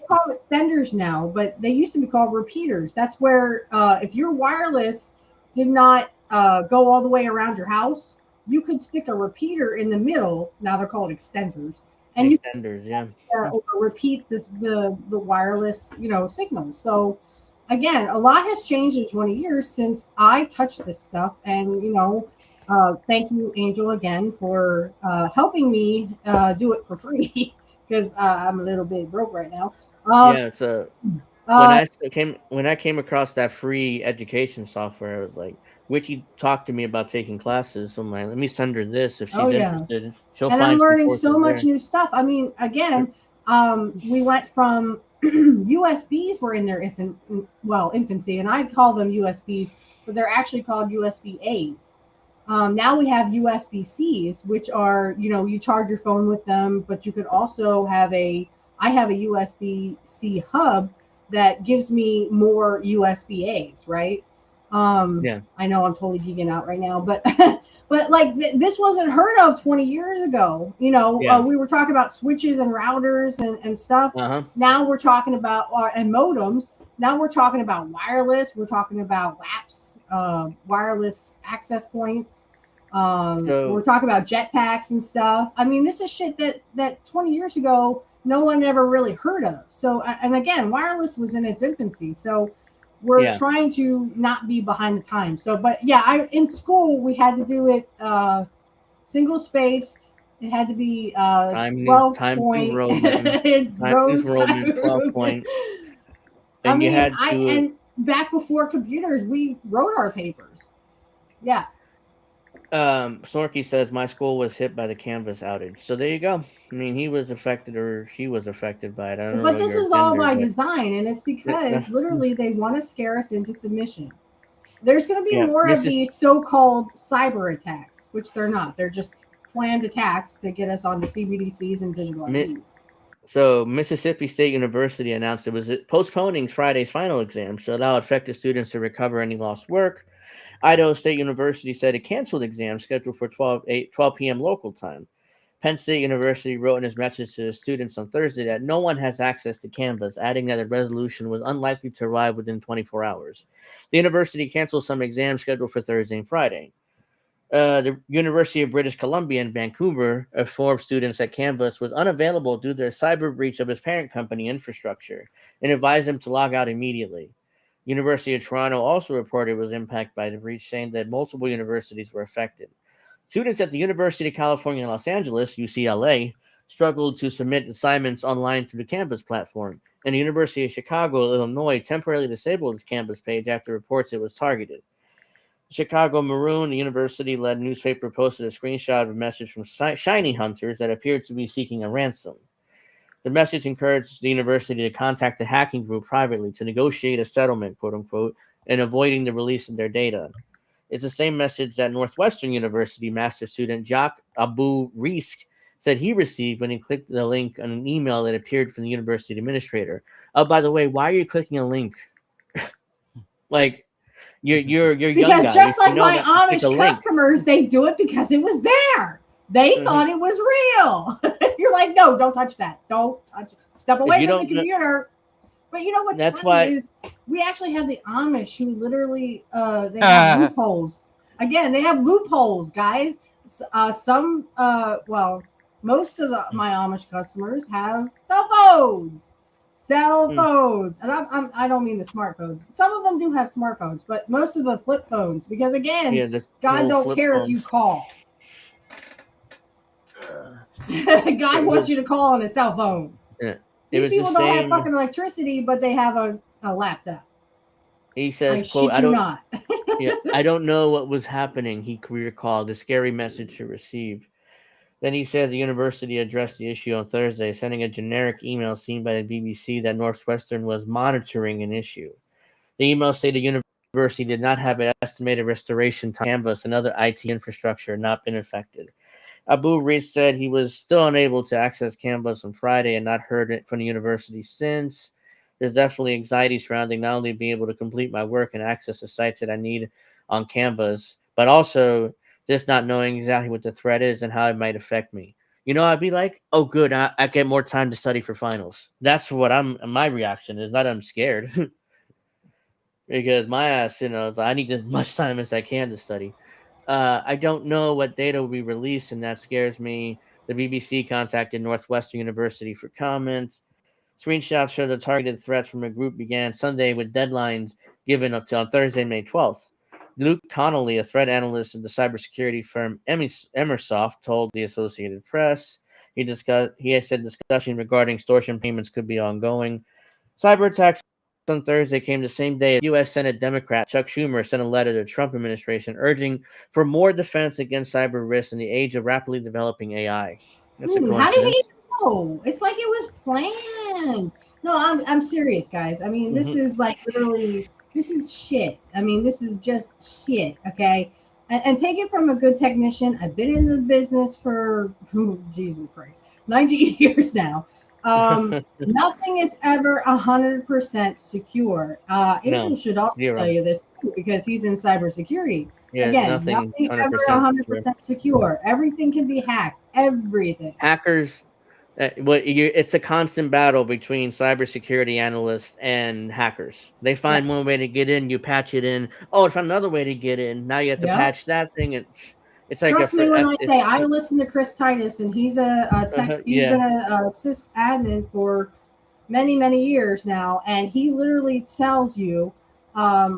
call them extenders now, but they used to be called repeaters. That's where if your wireless did not go all the way around your house, you could stick a repeater in the middle. Now they're called extenders, and Extenders, or repeat the wireless signals. So again, a lot has changed in 20 years since I touched this stuff, and thank you, Angel, again for helping me do it for free. Because I'm a little bit broke right now. So when I came across that free education software, I was like, Witchy talked to me about taking classes. So I'm like, let me send her this if she's interested. She'll and find I'm some learning courses so much there. new stuff. I mean, again, we went from USBs were in their infancy, and I call them USBs, but they're actually called USB A's. Now we have USB C's, which are, you charge your phone with them, but you could also have I have a USB C hub that gives me more USB A's, right? I know I'm totally geeking out right now, but but like this wasn't heard of 20 years ago. We were talking about switches and routers and stuff. Now we're talking about and modems. Now we're talking about wireless. We're talking about WAPs, wireless access points. We're talking about jetpacks and stuff. I mean, this is shit that 20 years ago no one ever really heard of. So, and again, wireless was in its infancy. So we're trying to not be behind the times. So, but yeah, in school we had to do it single spaced. It had to be 12 point. Enrollment 12 point. And and back before computers, we wrote our papers. Yeah. Snorky says my school was hit by the Canvas outage. So there you go. I mean, he was affected or she was affected by it. I don't know. But this is all by design, and it's because literally they want to scare us into submission. There's going to be more of these so-called cyber attacks, which they're not. They're just planned attacks to get us onto CBDCs and digital IDs. So Mississippi State University announced it was postponing Friday's final exam to allow affected students to recover any lost work. Idaho State University said it canceled exams scheduled for 12 p.m. local time. Penn State University wrote in its message to the students on Thursday that no one has access to Canvas, adding that a resolution was unlikely to arrive within 24 hours. The university canceled some exams scheduled for Thursday and Friday. The University of British Columbia in Vancouver informed students that Canvas was unavailable due to a cyber breach of its parent company infrastructure and advised them to log out immediately. University of Toronto also reported it was impacted by the breach, saying that multiple universities were affected. Students at the University of California, Los Angeles, UCLA, struggled to submit assignments online through the Canvas platform, and the University of Chicago, Illinois, temporarily disabled its Canvas page after reports it was targeted. Chicago Maroon, the university-led newspaper, posted a screenshot of a message from shiny hunters that appeared to be seeking a ransom. The message encouraged the university to contact the hacking group privately to negotiate a settlement, quote unquote, and avoiding the release of their data. It's the same message that Northwestern University master student Jacques Abu Risk said he received when he clicked the link on an email that appeared from the university administrator. Oh, by the way, why are you clicking a link? Like, you're young guy. Because just like my Amish customers, they do it because it was there. They thought it was real. You're like, no, don't touch that. Don't touch it. Step away from the computer. But you know what's funny is we actually have the Amish who literally they have loopholes. Again, they have loopholes, guys. Most of my Amish customers have cell phones. And I don't mean the smartphones. Some of them do have smartphones, but most of the flip phones, because again, God don't care if you call. God wants you to call on a cell phone. Yeah. These people don't have fucking electricity, but they have a laptop. He says, quote, I don't know what was happening, he recalled, a scary message to receive. Then he said the university addressed the issue on Thursday, sending a generic email seen by the BBC that Northwestern was monitoring an issue. The email stated the university did not have an estimated restoration time. Canvas and other IT infrastructure had not been affected. Abu Reis said he was still unable to access Canvas on Friday and not heard it from the university since. There's definitely anxiety surrounding not only being able to complete my work and access the sites that I need on Canvas, but also just not knowing exactly what the threat is and how it might affect me. I'd be like, oh, good, I get more time to study for finals. That's what my reaction is. Not I'm scared because my ass, I need as much time as I can to study. I don't know what data will be released, and that scares me. The BBC contacted Northwestern University for comment. Screenshots show the targeted threats from a group began Sunday with deadlines given up to on Thursday, May 12th. Luke Connolly, a threat analyst of the cybersecurity firm Emersoft, told the Associated Press. He has said discussion regarding extortion payments could be ongoing. Cyber attacks on Thursday came the same day as U.S. Senate Democrat Chuck Schumer sent a letter to the Trump administration urging for more defense against cyber risks in the age of rapidly developing AI. That's a Dude, how did coincidence. he know? It's like it was planned. No, I'm serious, guys. I mean, this is like literally, this is shit. I mean, this is just shit. Okay, and take it from a good technician. I've been in the business for Jesus Christ, 19 years now. Nothing is ever 100% secure. Angel No, should also zero. tell you this too, because he's in cybersecurity. Yeah, Again, nothing ever 100% 100% secure. Everything can be hacked. Everything. Hackers, it's a constant battle between cybersecurity analysts and hackers. They find one Yes. way to get in, you patch it in. Oh, it's another way to get in. Now you have to Yep. patch that thing. It's like Trust me when I say I listen to Chris Titus, and he's a tech. He's been a sys admin for many, many years now, and he literally tells you,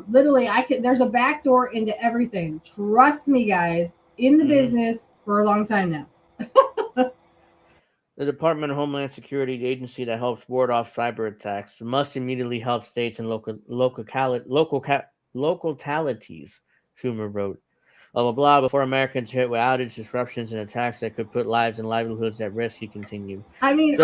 literally, there's a backdoor into everything. Trust me, guys, in the business for a long time now. The Department of Homeland Security, the agency that helps ward off cyber attacks, must immediately help states and localities. Schumer wrote. Blah, before Americans hit with outage, disruptions, and attacks that could put lives and livelihoods at risk, he continued. I mean,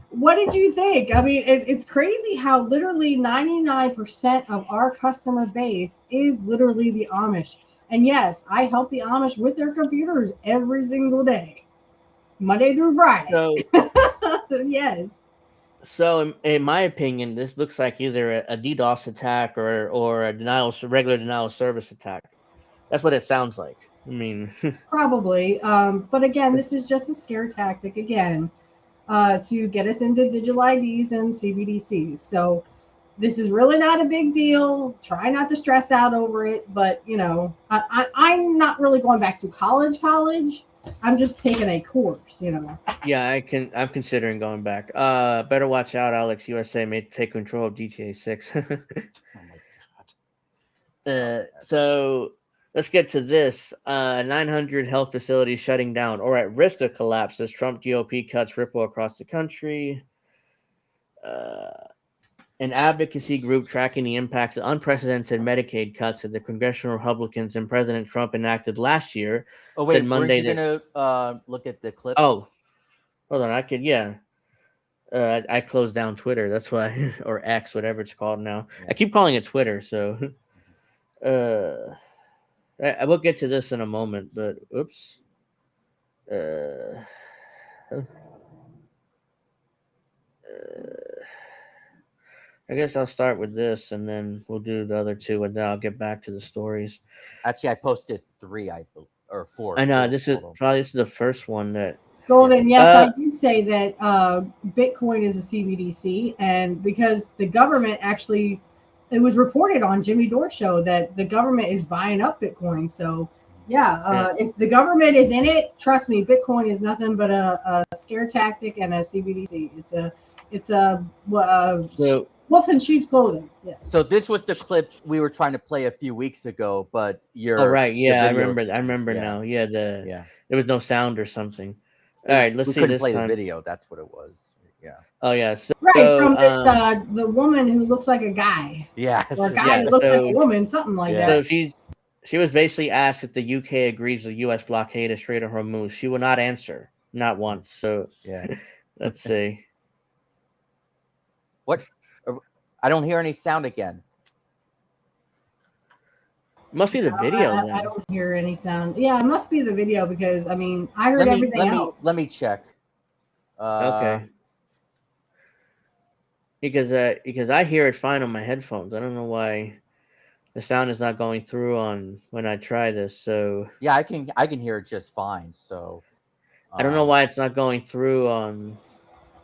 what did you think? I mean, it's crazy how literally 99% of our customer base is literally the Amish. And yes, I help the Amish with their computers every single day, Monday through Friday. So, yes. So, in my opinion, this looks like either a DDoS attack or a regular denial of service attack. That's what it sounds like. I mean, probably. But again, this is just a scare tactic again to get us into digital IDs and CBDCs. So this is really not a big deal. Try not to stress out over it. But I'm not really going back to college. I'm just taking a course. Yeah, I'm considering going back. Better watch out, Alex. USA may take control of GTA 6. Oh my god. So. Let's get to this. 900 health facilities shutting down or at risk of collapse as Trump GOP cuts ripple across the country. An advocacy group tracking the impacts of unprecedented Medicaid cuts that the congressional Republicans and President Trump enacted last year. Oh, wait, said Monday weren't you going to look at the clips? Oh, hold on. I closed down Twitter. That's why, or X, whatever it's called now. Yeah. I keep calling it Twitter. So, I will get to this in a moment, but oops. I guess I'll start with this, and then we'll do the other two, and then I'll get back to the stories. Actually, I posted 3, or 4. I know this is the first one that. Golden, yes, I did say that Bitcoin is a CBDC, and because the government actually. It was reported on Jimmy Dore show that the government is buying up Bitcoin. So, if the government is in it, trust me, Bitcoin is nothing but a scare tactic and a CBDC. It's a wolf in sheep's clothing. Yeah. So this was the clip we were trying to play a few weeks ago, but I remember now. Yeah, there was no sound or something. All right, let's see this play time. The video. That's what it was. Yeah. Oh yeah. So, from this the woman who looks like a guy. Yeah. Or a guy that looks like a woman, something like that. So she was basically asked if the UK agrees with U.S. blockade of Strait of Hormuz. She will not answer, not once. So let's see. What? I don't hear any sound again. Must be the video. I don't hear any sound. Yeah, it must be the video because I mean I heard everything else. Let me check. Okay. Because I hear it fine on my headphones. I don't know why the sound is not going through on when I try this. So yeah, I can hear it just fine. So I don't know why it's not going through on.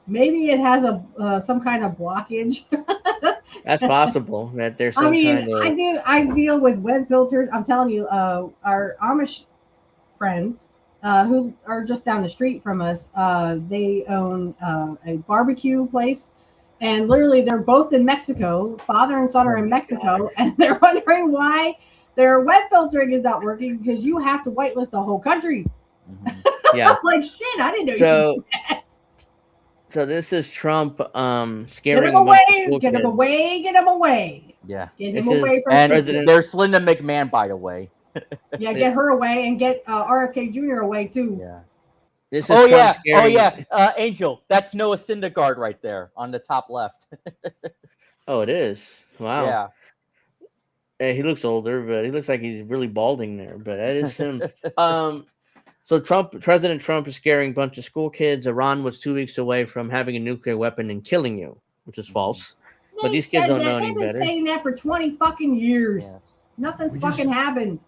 Maybe it has a some kind of blockage. That's possible. That there's some I mean, kind of. I deal with web filters. I'm telling you, our Amish friends who are just down the street from us, they own a barbecue place, and literally they're both in Mexico. Father and son are in Mexico, and they're wondering why their web filtering is not working because you have to whitelist the whole country. Yeah. Like shit, I didn't know you could do that. So this is Trump scaring Get him away! Get him away! Get him away! Yeah. Get him away from President. There's Linda McMahon, by the way. Yeah, get her away and get RFK Jr. away too. Yeah. This is oh scaring... yeah, Angel. That's Noah Syndergaard right there on the top left. Oh, it is. Wow. Yeah. He looks older, but he looks like he's really balding there. But that is him. So President Trump is scaring a bunch of school kids. Iran was 2 weeks away from having a nuclear weapon and killing you, which is false. But these kids don't know any better. They've been saying that for 20 fucking years. Yeah. Nothing's fucking happened.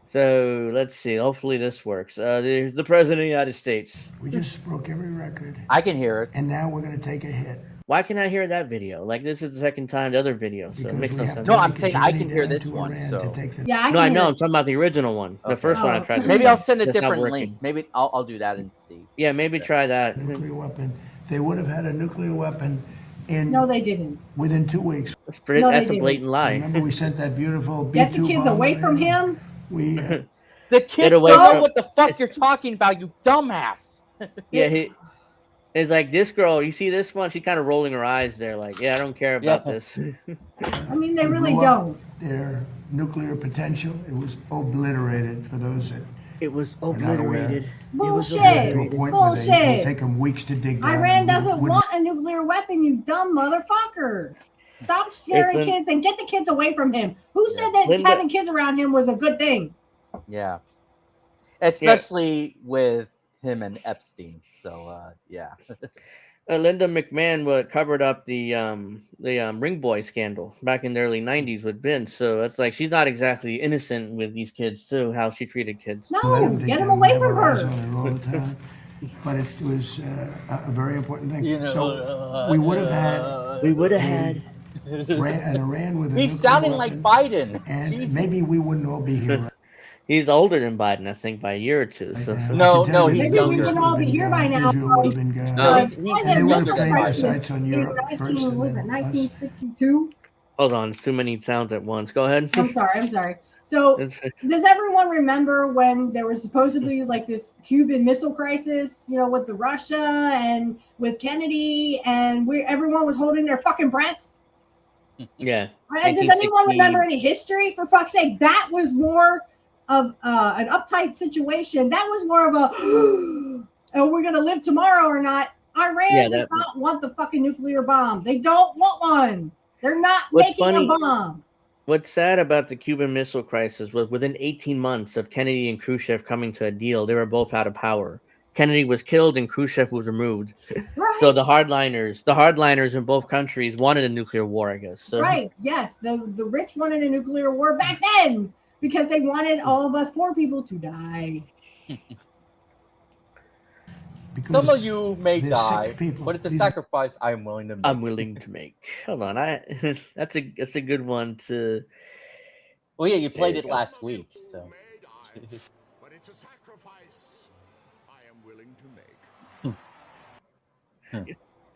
So let's see. Hopefully this works. The President of the United States. We just broke every record. I can hear it. And now we're going to take a hit. Why can I hear that video? Like this is the second time the other video. So it makes no sense. No, I'm saying I can hear this one. So. Yeah, I know. I'm talking about the original one. Okay. The first one I tried. Maybe I'll send a different link. Maybe I'll do that and see. Yeah, maybe try that. Nuclear weapon. They would have had a nuclear weapon in. No, they didn't. Within 2 weeks. That's a blatant lie. Remember, we sent that beautiful B-2 Get the kids away from him. We. The kids know what the fuck you're talking about, you dumbass. Yeah, it's like this girl. You see this one? She's kind of rolling her eyes there, like, yeah, I don't care about this. I mean, they really don't. Their nuclear potential, it was obliterated for those that. It was obliterated. Bullshit. To a point Bullshit. where it'll take them weeks to dig down. Iran doesn't want a nuclear weapon, you dumb motherfucker. Stop scaring kids and get the kids away from him. Who said that having kids around him was a good thing? Yeah. Especially with him and Epstein. So, yeah. Linda McMahon covered up the Ring Boy scandal back in the early 90s with Vince. So it's like she's not exactly innocent with these kids, too, how she treated kids. No, get them away from her. But it was a very important thing. So we would have had Iran with a He's sounding like Biden. And Jesus. maybe we wouldn't all be here. He's older than Biden, I think, by a year or two. So no, Maybe he's we wouldn't all be here by now. They would have claimed the sites on Europe first. 1962. Hold on, it's too many sounds at once. Go ahead. I'm sorry. So, does everyone remember when there was supposedly like this Cuban Missile Crisis, with the Russia and with Kennedy, and everyone was holding their fucking breaths? Yeah. Does anyone remember any history? For fuck's sake, that was more of an uptight situation. That was more of a, we're going to live tomorrow or not. Iran does not want the fucking nuclear bomb. They don't want one. They're not making a bomb. What's sad about the Cuban Missile Crisis was within 18 months of Kennedy and Khrushchev coming to a deal, they were both out of power. Kennedy was killed and Khrushchev was removed. Right. So the hardliners in both countries wanted a nuclear war, I guess. So. Right. Yes. The rich wanted a nuclear war back then because they wanted all of us poor people to die. Some of you may die, but it's a sacrifice I'm willing to make. I'm willing to make. Hold on, that's a good one to. Well, yeah, you played it last week, so. But it's a sacrifice I am willing to make. All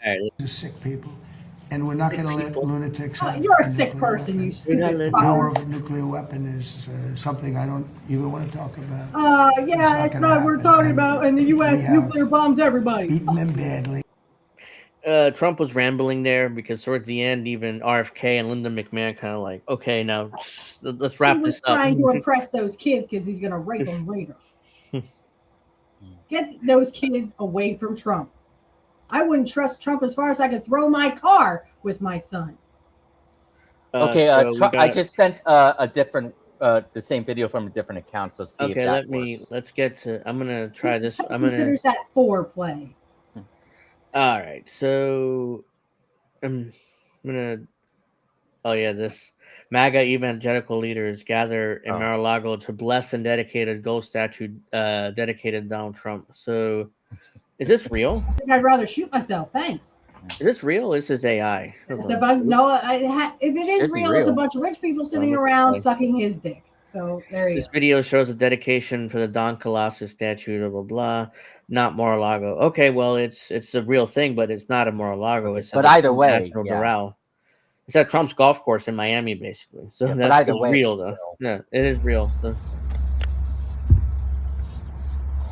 right. The sick people, and we're not going to let lunatics. You're a sick person, you stupid. The power of a nuclear weapon is something I don't even want to talk about. It's not we're talking about, and the U.S. nuclear bombs everybody. Beating them badly. Trump was rambling there because towards the end, even RFK and Linda McMahon kind of like, okay, now let's wrap this up. He was trying to impress those kids because he's going to rape them later. Get those kids away from Trump. I wouldn't trust Trump as far as I could throw my car with my son. Okay, I just sent a different the same video from a different account. So see if Okay, that works. let's get to. I'm gonna try this. Who considers that foreplay? All right, so I'm gonna. Oh yeah, this MAGA evangelical leaders gather in Mar-a-Lago to bless and dedicate a gold statue dedicated to Donald Trump. So, is this real? I think I'd rather shoot myself. Thanks. Is this real? This is AI. It's a bunch. No, if it is real, it's a bunch of rich people sitting around sucking his dick. So there you go. This video shows a dedication for the Don Colossus statue, blah blah blah. Not Mar-a-Lago. Okay, well it's a real thing, but it's not a Mar-a-Lago. It's but either way, National Doral. It's at Trump's golf course in Miami, basically. So yeah, that's but either way, real, though. Yeah, it is real. So.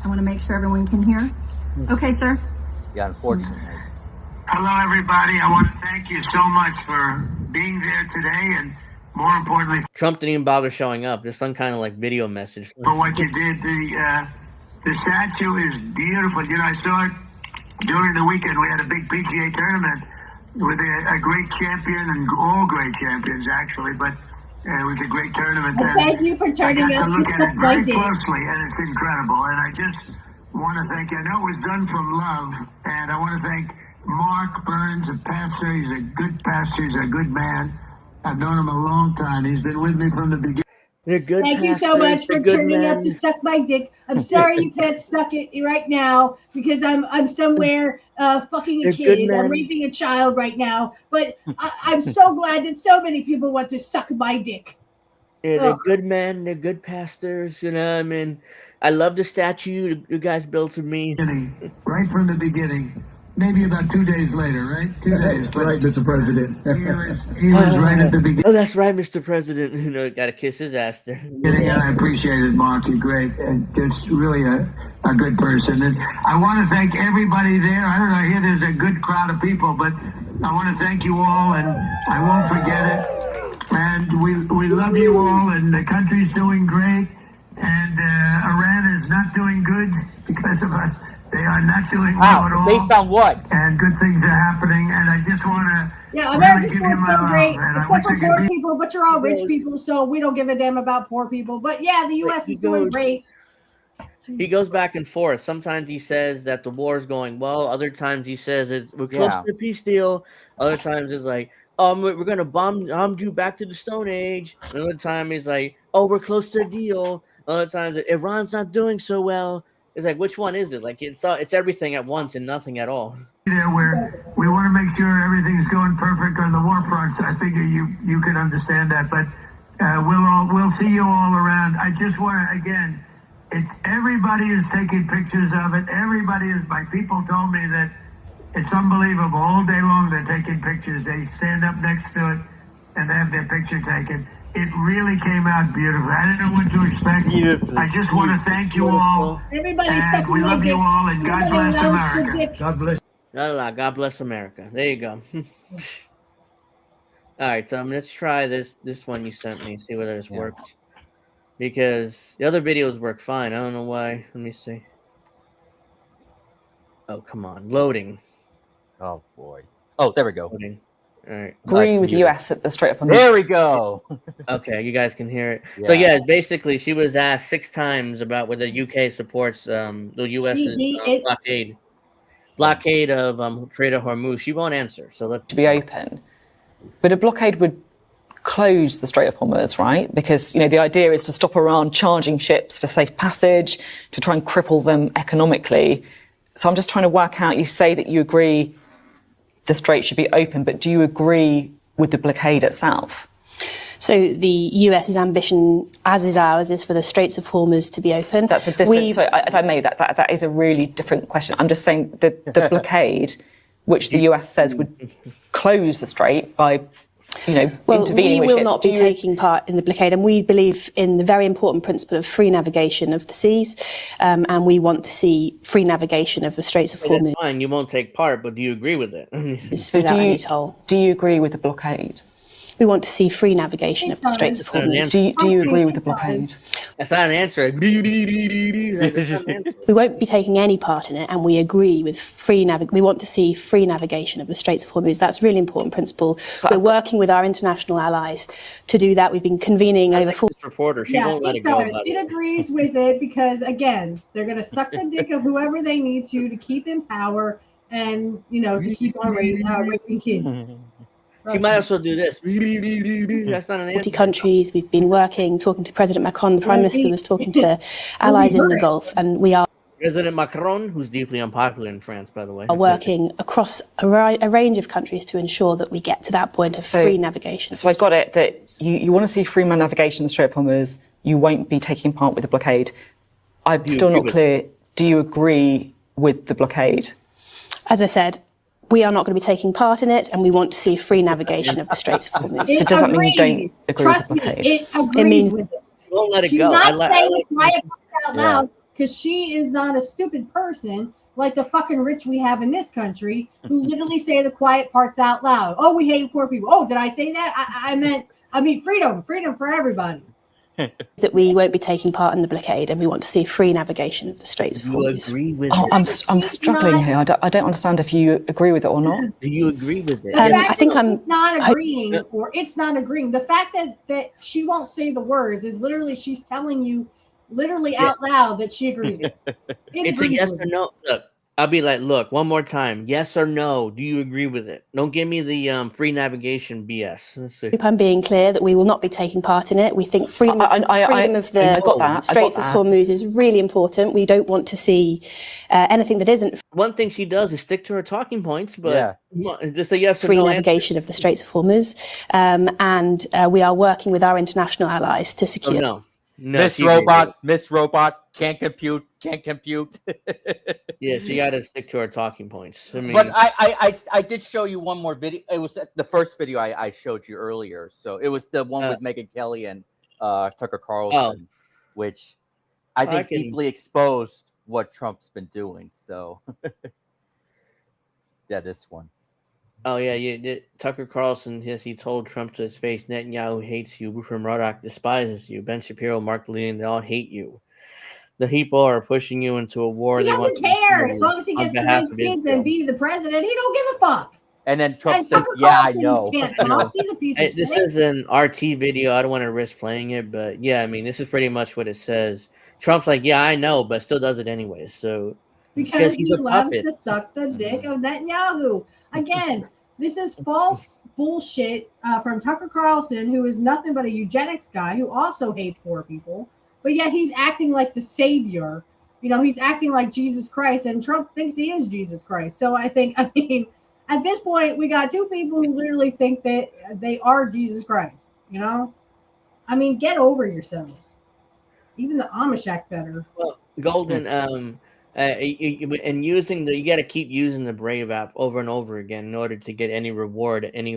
I want to make sure everyone can hear. Okay, sir. Yeah, unfortunately. Hello, everybody. I want to thank you so much for being there today, and more importantly, Trump didn't even bother showing up. Just some kind of like video message. for what you did. The statue is beautiful. You know, I saw it during the weekend. We had a big PGA tournament with a great champion and all great champions, actually, but it was a great tournament. Well, thank you for turning I got up to look the at stuff it very I did. closely, and it's incredible. And I just want to thank you. I know it was done from love, and I want to thank Mark Burns, a pastor. He's a good pastor. He's a good man. I've known him a long time. He's been with me from the beginning. They're good. Thank you so much for turning up to suck my dick. I'm sorry you can't suck it right now because I'm somewhere fucking a kid. I'm raping a child right now. But I'm so glad that so many people want to suck my dick. Yeah, they're good men. They're good pastors. You know, I mean, I love the statue you guys built of me. Right from the beginning. Maybe about 2 days later, right? 2 days. But Right, Mr. President. he was right at the beginning. Oh, that's right, Mr. President. You know, got to kiss his ass there. And I appreciate it, Mark. You're great. And just really a good person. And I want to thank everybody there. I don't know, here there's a good crowd of people, but I want to thank you all, and I won't forget it. And we love you all, and the country's doing great. And Iran is not doing good because of us. They are not doing well at all. Based on what? And good things are happening. And I just want to America's really give you doing my so love. great, And I except wish for I poor could be. people, but you're all rich people, so we don't give a damn about poor people. But yeah, the U.S. is doing great. He goes back and forth. Sometimes he says that the war is going well. Other times he says we're close to a peace deal. Other times it's like, we're going to bomb you back to the Stone Age. Another time he's like, we're close to a deal. Other times Iran's not doing so well. It's like, which one is it? Like, it's everything at once and nothing at all. There where we want to make sure everything's going perfect on the war front. So I figure you can understand that. But we'll see you all around. I just want to, again, everybody is taking pictures of it. My people told me that it's unbelievable. All day long they're taking pictures. They stand up next to it and they have their picture taken. It really came out beautiful. I didn't know what to expect. I just want to thank you all. And we love you all, and God bless America. God bless. God bless America. There you go. All right, let's try this one you sent me. See whether this works. Because the other videos work fine. I don't know why. Let me see. Oh, come on. Loading. Oh, boy. Oh, there we go. Loading. All right. Agreeing with US at the Strait of Hormuz. There we go. Okay, you guys can hear it. So yeah, basically, she was asked 6 times about whether UK supports the US's blockade of Strait of Hormuz. She won't answer. So let's to be open, but a blockade would close the Strait of Hormuz, right? Because the idea is to stop Iran charging ships for safe passage, to try and cripple them economically. So I'm just trying to work out. You say that you agree the strait should be open, but do you agree with the blockade itself? So the US's ambition, as is ours, is for the Straits of Hormuz to be open. That's a different. Sorry, if I may, that is a really different question. I'm just saying the blockade, which the US says would close the strait by, intervening with we will ships. not be taking part in the blockade, and we believe in the very important principle of free navigation of the seas, and we want to see free navigation of the Straits of Hormuz. Fine, you won't take part, but do you agree with it? So do you agree with the blockade? We want to see free navigation of the Straits of Hormuz. Do you agree with the blockade? That's not an answer. That's not an answer. We won't be taking any part in it, and we agree with we want to see free navigation of the Straits of Hormuz. That's a really important principle. We're working with our international allies to do that. We've been convening over this reporter. She won't let it go. It agrees with it because, again, they're going to suck the dick of whoever they need to keep in power and, to keep on raping kids. She might also do this. That's not an answer. 40 countries. We've been talking to President Macron. The Prime Minister was talking to allies in the Gulf, and we are. President Macron, who's deeply unpopular in France, by the way, are working across a range of countries to ensure that we get to that point of free navigation. So I got it that you want to see free navigation in the Strait of Hormuz. You won't be taking part with the blockade. I'm still not clear. Do you agree with the blockade? As I said, we are not going to be taking part in it, and we want to see free navigation of the Straits of Hormuz. So does that mean you don't agree with the blockade? It means with it. Won't let it She's go. not saying it quiet out loud because she is not a stupid person like the fucking rich we have in this country who literally say the quiet parts out loud. Oh, we hate poor people. Oh, did I say that? I mean freedom for everybody. That we won't be taking part in the blockade, and we want to see free navigation of the Straits of Hormuz. Agree with I'm struggling here. I don't understand if you agree with it or not. Do you agree with it? I think it's not agreeing, or it's not agreeing. The fact that she won't say the words is literally she's telling you, literally out loud, that she agrees. It's a yes or no. Look, I'll be like, look, one more time, yes or no. Do you agree with it? Don't give me the free navigation BS. Let's see. I'm being clear that we will not be taking part in it. We think freedom of the Straits of Hormuz is really important. We don't want to see anything that isn't. One thing she does is stick to her talking points, but just a yes or free no navigation of the Straits of Hormuz, and we are working with our international allies to secure. No. Miss Robot can't compute. Yeah, she got to stick to her talking points. I mean, but I did show you one more video. It was the first video I showed you earlier. So it was the one with Megyn Kelly and Tucker Carlson, which I think deeply exposed what Trump's been doing. So this one. Oh yeah, Tucker Carlson. Yes, he told Trump to his face, "Netanyahu hates you. Rupert Murdoch despises you. Ben Shapiro, Mark Levine, they all hate you. The people are pushing you into a war." He doesn't care as long as he gets to make kids and be the president. He don't give a fuck. And then Trump says, "Yeah, I know." Can't talk. He's a piece of This is an RT video. I don't want to risk playing it, but yeah, I mean, this is pretty much what it says. Trump's like, "Yeah, I know," but still does it anyway. So because he's he a loves puppet. to suck the dick of Netanyahu. Again, this is false bullshit from Tucker Carlson, who is nothing but a eugenics guy who also hates poor people, but yet he's acting like the savior. He's acting like Jesus Christ, and Trump thinks he is Jesus Christ. So I mean, at this point, we got two people who literally think that they are Jesus Christ. I mean, get over yourselves. Even the Amish act better. Well, Golden, and you got to keep using the Brave app over and over again in order to get any reward, any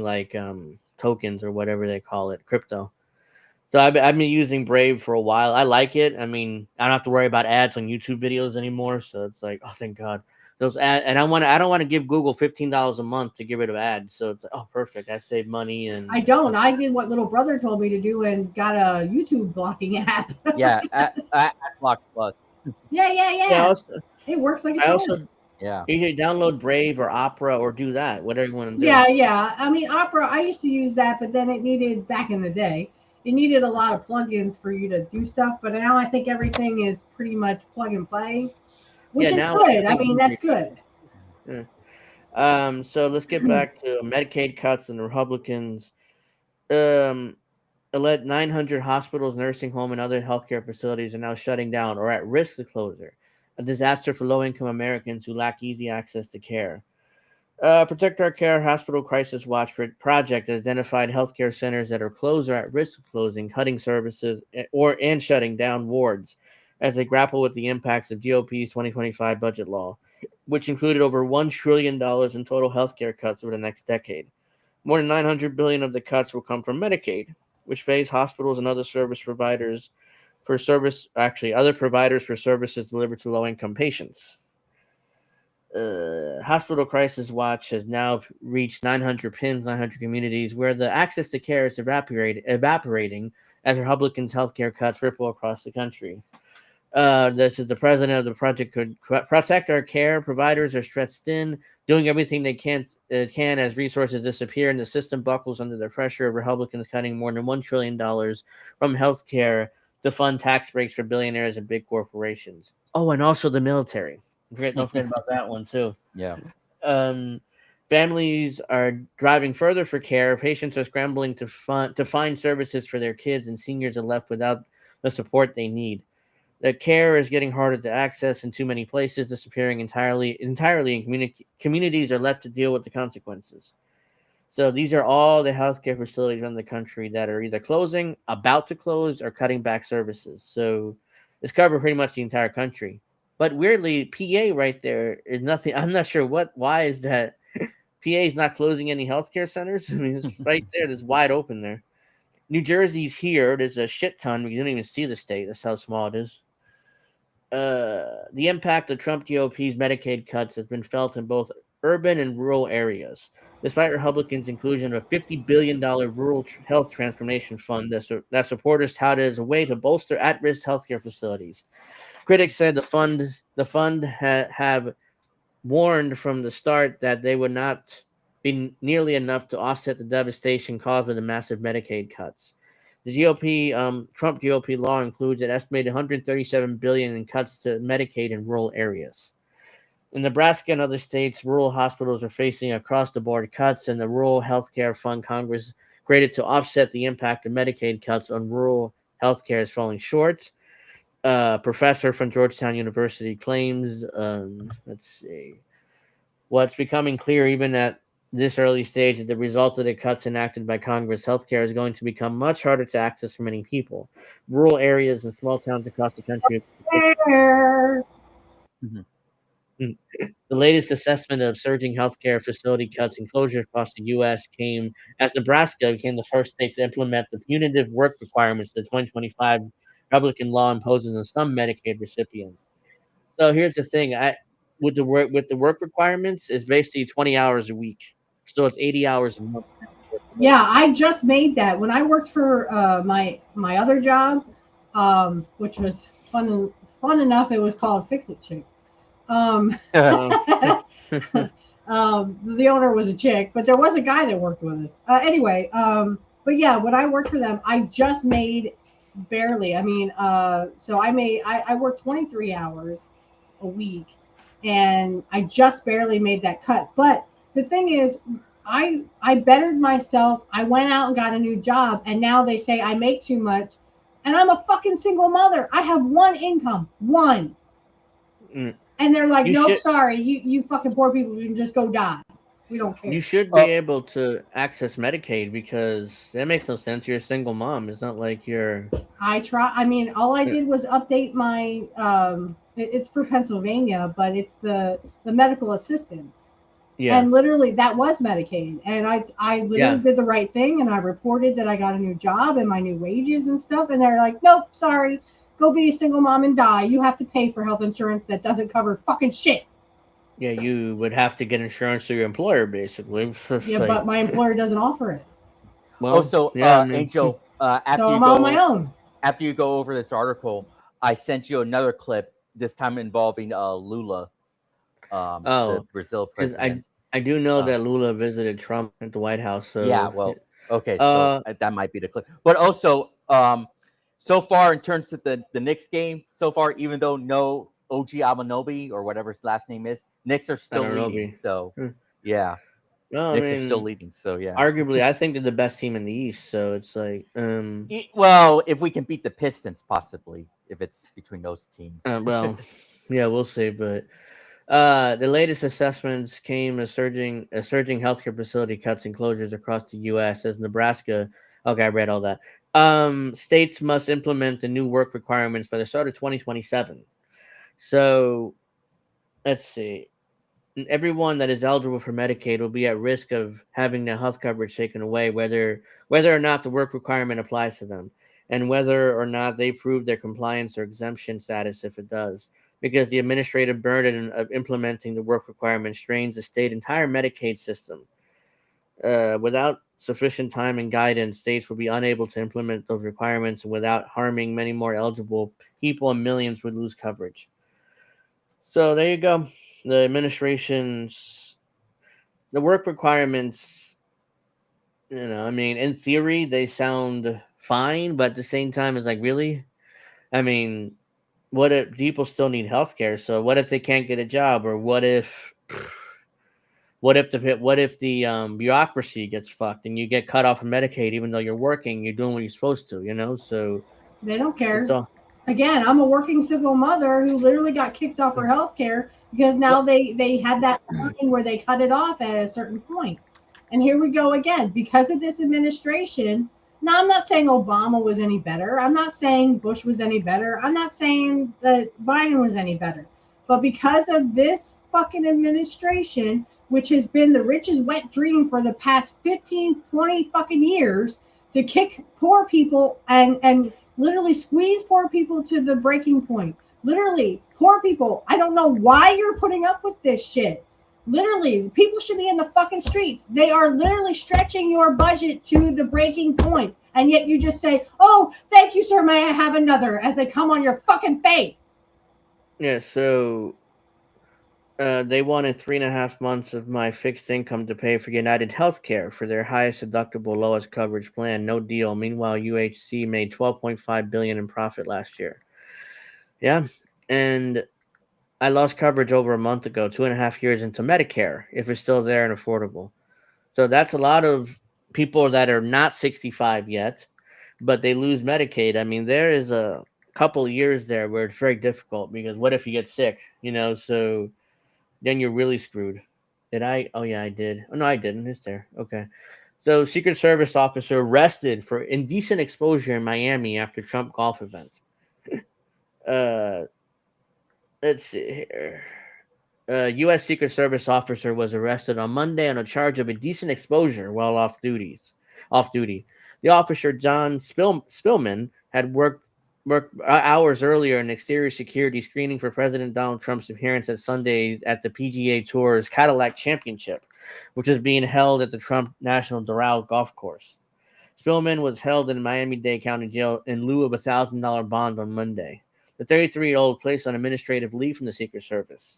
tokens or whatever they call it, crypto. So I've been using Brave for a while. I like it. I mean, I don't have to worry about ads on YouTube videos anymore. So it's like, oh, thank God. Those ads, and I don't want to give Google $15 a month to get rid of ads. So it's like, oh, perfect. I save money. And I don't. I did what little brother told me to do and got a YouTube blocking app. Yeah, Block Plus. Yeah. It works like a you can download Brave or Opera or do that, whatever you want to do. Yeah. I mean, Opera, I used to use that, but then it needed, back in the day, it needed a lot of plugins for you to do stuff. But now I think everything is pretty much plug and play, which is good. I mean, that's good. Yeah. So let's get back to Medicaid cuts and the Republicans. 900 hospitals, nursing home, and other healthcare facilities are now shutting down or at risk of closure. A disaster for low-income Americans who lack easy access to care. Protect Our Care Hospital Crisis Watch Project has identified healthcare centers that are closed or at risk of closing, cutting services, and shutting down wards as they grapple with the impacts of GOP's 2025 budget law, which included over $1 trillion in total healthcare cuts over the next decade. More than $900 billion of the cuts will come from Medicaid, which pays hospitals and other providers for services delivered to low-income patients. Hospital Crisis Watch has now reached 900 pins, 900 communities where the access to care is evaporating as Republicans' healthcare cuts ripple across the country. This is the president of the project could protect our care. Providers are stretched thin, doing everything they can as resources disappear and the system buckles under the pressure of Republicans cutting more than $1 trillion from healthcare to fund tax breaks for billionaires and big corporations. Oh, and also the military. Don't forget about that one too. Yeah. Families are driving further for care. Patients are scrambling to find services for their kids, and seniors are left without the support they need. The care is getting harder to access in too many places, disappearing entirely, and communities are left to deal with the consequences. So these are all the healthcare facilities around the country that are either closing, about to close, or cutting back services. So it's covered pretty much the entire country. But weirdly, PA right there is nothing. I'm not sure why is that. PA is not closing any healthcare centers. I mean, it's right there. It's wide open there. New Jersey's here. There's a shit ton. We don't even see the state. That's how small it is. The impact of Trump GOP's Medicaid cuts has been felt in both urban and rural areas. Despite Republicans' inclusion of a $50 billion rural health transformation fund that supporters touted as a way to bolster at-risk healthcare facilities. Critics said the fund have warned from the start that they would not be nearly enough to offset the devastation caused by the massive Medicaid cuts. The Trump GOP law includes an estimated $137 billion in cuts to Medicaid in rural areas. In Nebraska and other states, rural hospitals are facing across-the-board cuts, and the Rural Healthcare Fund Congress created to offset the impact of Medicaid cuts on rural healthcare is falling short. Professor from Georgetown University claims, let's see, what's becoming clear even at this early stage is the result of the cuts enacted by Congress. Healthcare is going to become much harder to access for many people. Rural areas and small towns across the country. The latest assessment of surging healthcare facility cuts and closures across the U.S. came as Nebraska became the first state to implement the punitive work requirements the 2025 Republican law imposes on some Medicaid recipients. So here's the thing: with the work requirements, is basically 20 hours a week. So it's 80 hours a month. Yeah, I just made that when I worked for my other job, which was fun enough. It was called Fix It Chicks. The owner was a chick, but there was a guy that worked with us. Anyway, but yeah, when I worked for them, I just made barely. I mean, so I worked 23 hours a week, and I just barely made that cut. But the thing is, I bettered myself. I went out and got a new job, and now they say I make too much, and I'm a fucking single mother. I have one income, one. And they're like, nope, sorry, you fucking poor people, you can just go die. We don't care. You should be able to access Medicaid because that makes no sense. You're a single mom. It's not like you're. I mean, all I did was update my. It's for Pennsylvania, but it's the medical assistance. Yeah. And literally, that was Medicaid, and I literally did the right thing, and I reported that I got a new job and my new wages and stuff, and they're like, nope, sorry. Go be a single mom and die. You have to pay for health insurance that doesn't cover fucking shit. Yeah, you would have to get insurance through your employer, basically. Yeah, but my employer doesn't offer it. Well, Angel, after so I'm on my own. After you go over this article, I sent you another clip. This time involving Lula, the Brazil president. I do know that Lula visited Trump at the White House. So yeah, well, okay, so that might be the clip. But also, so far, in terms of the Knicks game, so far, even though no OG Anunoby or whatever his last name is, Knicks are still leading. So, yeah. No, Knicks are still leading. So, yeah. Arguably, I think they're the best team in the East. So, it's like... well, if we can beat the Pistons, possibly, if it's between those teams. Well, yeah, we'll see. But the latest assessments came as surging healthcare facility cuts and closures across the U.S. as Nebraska... Okay, I read all that. States must implement the new work requirements by the start of 2027. So, let's see. Everyone that is eligible for Medicaid will be at risk of having their health coverage taken away, whether or not the work requirement applies to them, and whether or not they prove their compliance or exemption status if it does. because the administrative burden of implementing the work requirement strains the state entire Medicaid system. Without sufficient time and guidance, states will be unable to implement those requirements, and without harming many more eligible people, and millions would lose coverage. So there you go. The administration's the work requirements, I mean, in theory, they sound fine, but at the same time, it's like, really? I mean, what if people still need healthcare? So what if they can't get a job, or what if the bureaucracy gets fucked and you get cut off from Medicaid even though you're working, you're doing what you're supposed to, So they don't care. So, again, I'm a working single mother who literally got kicked off her health care because now they had that line where they cut it off at a certain point. And here we go again. Because of this administration, now I'm not saying Obama was any better. I'm not saying Bush was any better. I'm not saying that Biden was any better. But because of this fucking administration, which has been the richest wet dream for the past 15, 20 fucking years, to kick poor people and literally squeeze poor people to the breaking point. Literally, poor people, I don't know why you're putting up with this shit. Literally, people should be in the fucking streets. They are literally stretching your budget to the breaking point. And yet you just say, oh, thank you, sir, may I have another, as they come on your fucking face. Yeah, so they wanted 3.5 months of my fixed income to pay for United Healthcare for their highest deductible, lowest coverage plan. No deal. Meanwhile, UHC made $12.5 billion in profit last year. Yeah, and I lost coverage over a month ago, 2.5 years into Medicare, if it's still there and affordable. So that's a lot of people that are not 65 yet, but they lose Medicaid. I mean, there is a couple of years there where it's very difficult because what if you get sick, so then you're really screwed. Did I? Oh, yeah, I did. Oh, no, I didn't. It's there. Okay. So Secret Service officer arrested for indecent exposure in Miami after Trump golf event. Let's see here. U.S. Secret Service officer was arrested on Monday on a charge of indecent exposure while off duty. The officer, John Spillman, had worked hours earlier in exterior security screening for President Donald Trump's appearance at Sundays at the PGA Tour's Cadillac Championship, which is being held at the Trump National Doral Golf Course. Spillman was held in Miami-Dade County Jail in lieu of a $1,000 bond on Monday. The 33-year-old placed on administrative leave from the Secret Service.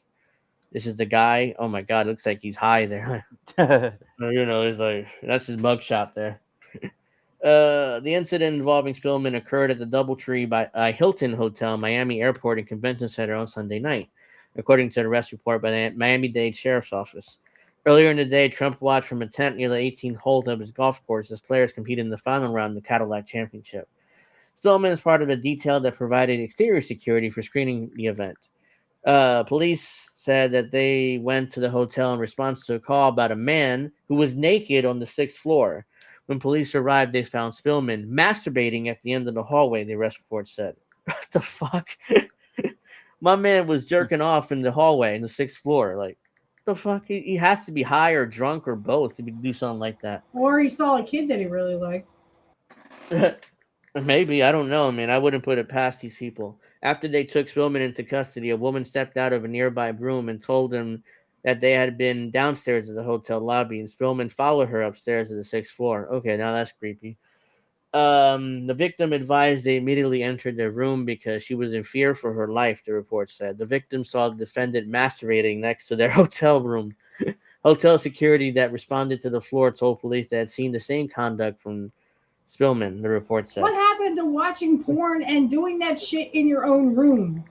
This is the guy. Oh my God, looks like he's high there. He's like, that's his mugshot there. The incident involving Spillman occurred at the DoubleTree by Hilton Hotel, Miami Airport and Convention Center on Sunday night, according to the arrest report by the Miami-Dade Sheriff's Office. Earlier in the day, Trump watched from a tent near the 18th hole of his golf course as players competed in the final round of the Cadillac Championship. Spillman is part of a detail that provided exterior security for screening the event. Police said that they went to the hotel in response to a call about a man who was naked on the 6th floor. When police arrived, they found Spillman masturbating at the end of the hallway, the arrest report said. What the fuck? My man was jerking off in the hallway in the 6th floor. Like, the fuck? He has to be high or drunk or both to do something like that. Or he saw a kid that he really liked. Maybe. I don't know, man. I wouldn't put it past these people. After they took Spillman into custody, a woman stepped out of a nearby room and told him that they had been downstairs at the hotel lobby, and Spillman followed her upstairs to the 6th floor. Okay, now that's creepy. The victim advised they immediately entered the room because she was in fear for her life, the report said. The victim saw the defendant masturbating next to their hotel room. Hotel security that responded to the floor told police they had seen the same conduct from Spillman, the report said. What happened to watching porn and doing that shit in your own room?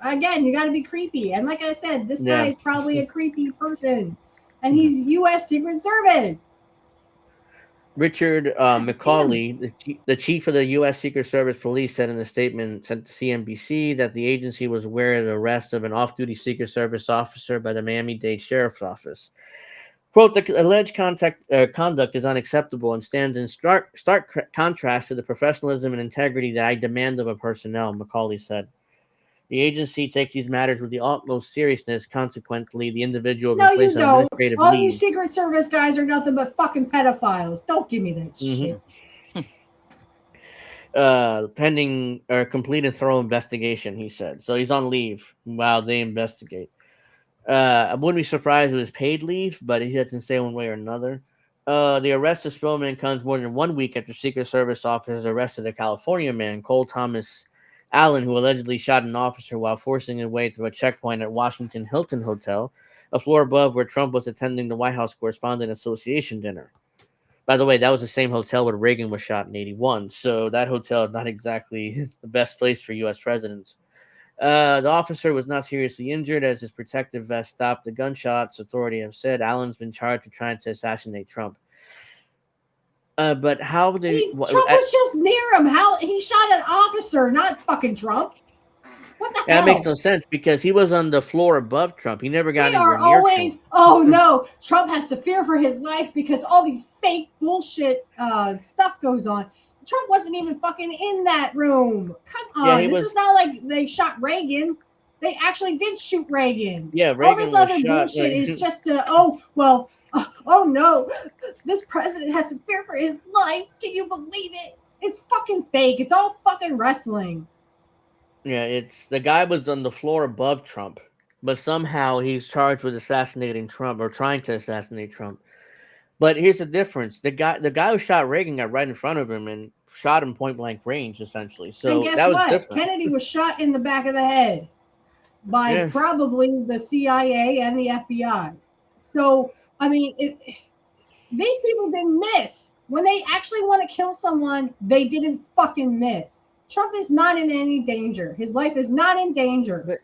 Again, you got to be creepy. And like I said, this guy is probably a creepy person. And he's U.S. Secret Service. Richard McCauley, the chief of the U.S. Secret Service Police, said in a statement sent to CNBC that the agency was aware of the arrest of an off-duty Secret Service officer by the Miami-Dade Sheriff's Office. Quote, the alleged conduct is unacceptable and stands in stark contrast to the professionalism and integrity that I demand of a personnel, McCauley said. The agency takes these matters with the utmost seriousness. Consequently, the individual no, placed you on don't. administrative All leave. you Secret Service guys are nothing but fucking pedophiles. Don't give me that shit. pending or complete and thorough investigation, he said. So he's on leave while they investigate. I wouldn't be surprised if it was paid leave, but he doesn't say one way or another. The arrest of Spillman comes more than 1 week after Secret Service officers arrested a California man, Cole Thomas Allen, who allegedly shot an officer while forcing his way through a checkpoint at Washington Hilton Hotel, a floor above where Trump was attending the White House Correspondent Association dinner. By the way, that was the same hotel where Reagan was shot in 1981, so that hotel is not exactly the best place for U.S. presidents. The officer was not seriously injured as his protective vest stopped the gunshots. Authorities have said Allen's been charged with trying to assassinate Trump. But how did Trump was just near him? How he shot an officer, not fucking Trump? What the hell? That makes no sense because he was on the floor above Trump. He never got anywhere near always. Trump. Oh no, Trump has to fear for his life because all these fake bullshit stuff goes on. Trump wasn't even fucking in that room. Come on, this is not like they shot Reagan. They actually did shoot Reagan. Yeah, Reagan all this other shot, bullshit is just oh no, this president has to fear for his life. Can you believe it? It's fucking fake. It's all fucking wrestling. Yeah, it's the guy was on the floor above Trump, but somehow he's charged with assassinating Trump or trying to assassinate Trump. But here's the difference: the guy who shot Reagan got right in front of him and shot him point blank range, essentially. So and guess that was what? different. Kennedy was shot in the back of the head by probably the CIA and the FBI. So I mean, these people didn't miss when they actually want to kill someone. They didn't fucking miss. Trump is not in any danger. His life is not in danger. But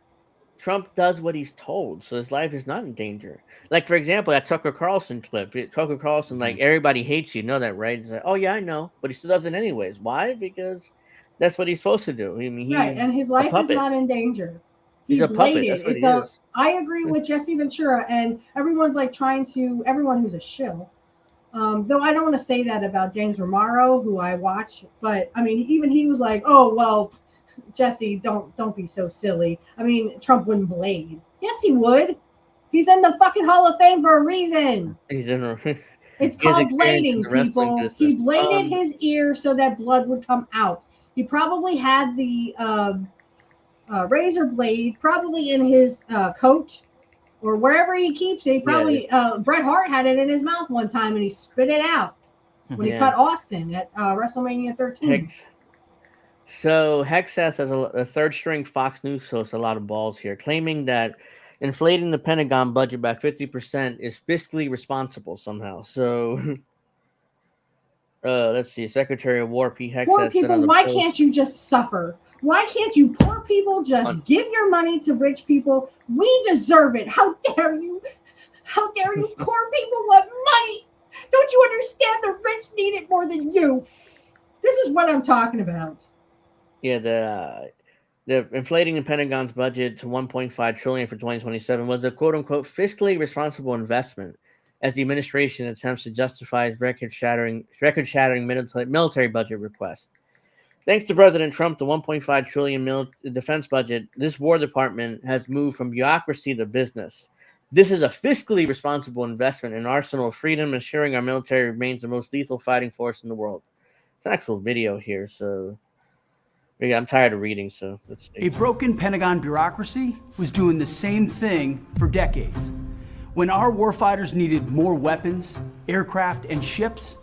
Trump does what he's told, so his life is not in danger. Like, for example, that Tucker Carlson clip. Tucker Carlson, like, everybody hates you. Know that, right? He's like, oh, yeah, I know. But he still does it anyways. Why? Because that's what he's supposed to do. I mean, right, and his life is not in danger. He's a puppet. That's what he is. I agree with Jesse Ventura, and everyone's like everyone who's a shill. Though I don't want to say that about James Romero, who I watch, but I mean, even he was like, "Oh well, Jesse, don't be so silly." I mean, Trump wouldn't blade. Yes, he would. He's in the fucking Hall of Fame for a reason. He's in. It's called blading, people. He bladed his ear so that blood would come out. He probably had the razor blade probably in his coat. Or wherever he keeps it, he probably Bret Hart had it in his mouth one time and he spit it out when he cut Austin at WrestleMania 13. So Hexeth, as a third string Fox News host, a lot of balls here, claiming that inflating the Pentagon budget by 50% is fiscally responsible somehow. So let's see, Secretary of War Pete Hexeth. Poor people, why can't you just suffer? Why can't you poor people just give your money to rich people? We deserve it. How dare you? How dare you? Poor people want money. Don't you understand? The rich need it more than you. This is what I'm talking about. Yeah, the inflating the Pentagon's budget to $1.5 trillion for 2027 was a quote-unquote fiscally responsible investment, as the administration attempts to justify its record-shattering military budget request. Thanks to President Trump, the $1.5 trillion defense budget, this War Department has moved from bureaucracy to business. This is a fiscally responsible investment in arsenal of freedom, ensuring our military remains the most lethal fighting force in the world. It's an actual video here, so I'm tired of reading, so let's see. A broken Pentagon bureaucracy was doing the same thing for decades. When our warfighters needed more weapons, aircraft, and ships,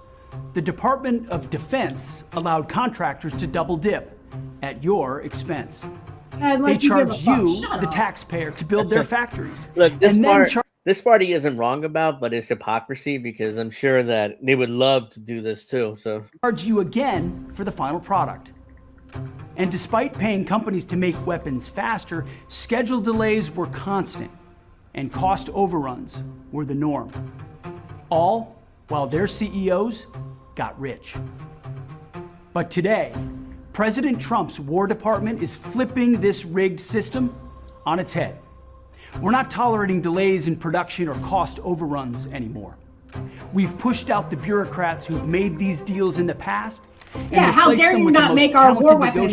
the Department of Defense allowed contractors to double dip at your expense. They charged you, the taxpayer, to build their factories. Look, this party isn't wrong about, but it's hypocrisy because I'm sure that they would love to do this too. So charge you again for the final product. And despite paying companies to make weapons faster, schedule delays were constant and cost overruns were the norm. All while their CEOs got rich. But today, President Trump's War Department is flipping this rigged system on its head. We're not tolerating delays in production or cost overruns anymore. We've pushed out the bureaucrats who've made these deals in the past. Yeah, how dare you not make our war weapons?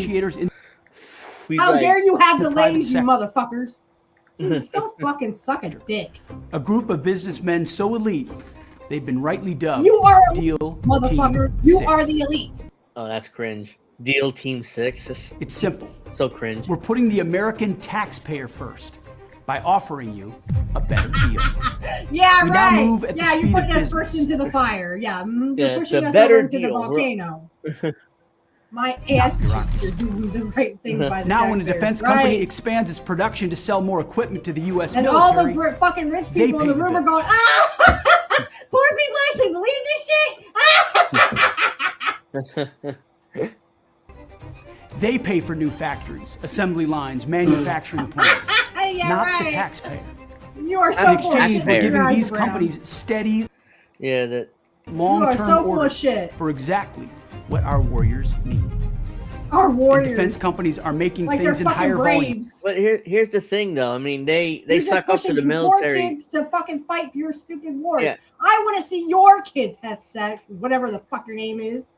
How dare you have delays, you motherfuckers? Jesus, don't fucking suck a dick. A group of businessmen so elite, they've been rightly dubbed. You are elite, motherfucker. You are the elite. Oh, that's cringe. Deal Team 6. It's simple. So cringe. We're putting the American taxpayer first by offering you a better deal. Yeah, we right. now move at the you're speed putting of us business. first into the fire. Yeah, Yeah, you're pushing it's a us better over into the deal. volcano. My ass cheeks are doing the right thing by the Now, when a taxpayer. defense company expands its production to sell more equipment to the U.S. and military, all the fucking rich they people in pay the the room are bill. going, poor people actually believe this shit. They pay for new factories, assembly lines, manufacturing plants, Yeah, not right. the taxpayer. You are In so full of exchange, shit. we're giving Mr. these Brown. companies steady, that long-term so full of orders shit. for exactly what our warriors need. Our warriors. And defense companies are making Like things they're in higher volume. braves. But here's the thing, though. I mean, they You're suck just up to the pushing military. Poor kids to fucking fight your stupid wars. Yeah. I want to see your kids have sex, whatever the fuck your name is.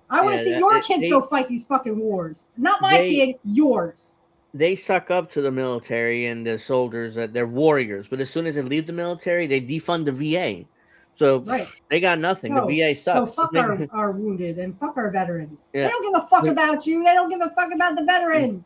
I want to see your kids go fight these fucking wars. Not my kid, yours. They suck up to the military and the soldiers that they're warriors, but as soon as they leave the military, they defund the VA. So they got nothing. No. The VA sucks. So fuck our wounded and fuck our veterans. Yeah. They don't give a fuck about you. They don't give a fuck about the veterans.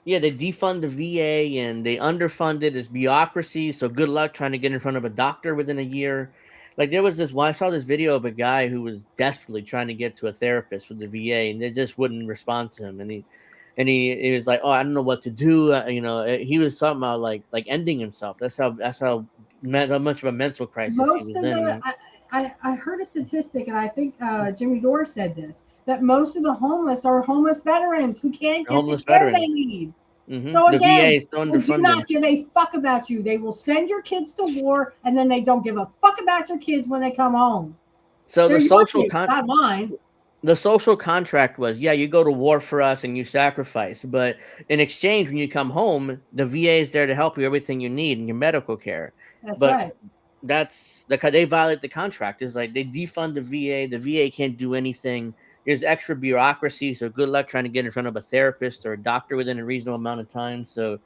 Yeah, they defund the VA and they underfunded its bureaucracy. So good luck trying to get in front of a doctor within a year. Like there was this one, I saw this video of a guy who was desperately trying to get to a therapist with the VA, and they just wouldn't respond to him. And he was like, "Oh, I don't know what to do." He was talking about like ending himself. That's how much of a mental crisis Most he of was in. the, I heard a statistic, and I think Jimmy Dore said this, that most of the homeless are homeless veterans who can't get Homeless the care veterans. they need. Mm-hmm. So The again, VA is so they do underfunded. not give a fuck about you. They will send your kids to war, and then they don't give a fuck about your kids when they come home. So They're the your social kids, not mine. The social contract was, yeah, you go to war for us and you sacrifice, but in exchange, when you come home, the VA is there to help you everything you need in your medical care. That's but right. That's they violate the contract. It's like they defund the VA. The VA can't do anything. There's extra bureaucracy, so good luck trying to get in front of a therapist or a doctor within a reasonable amount of time. So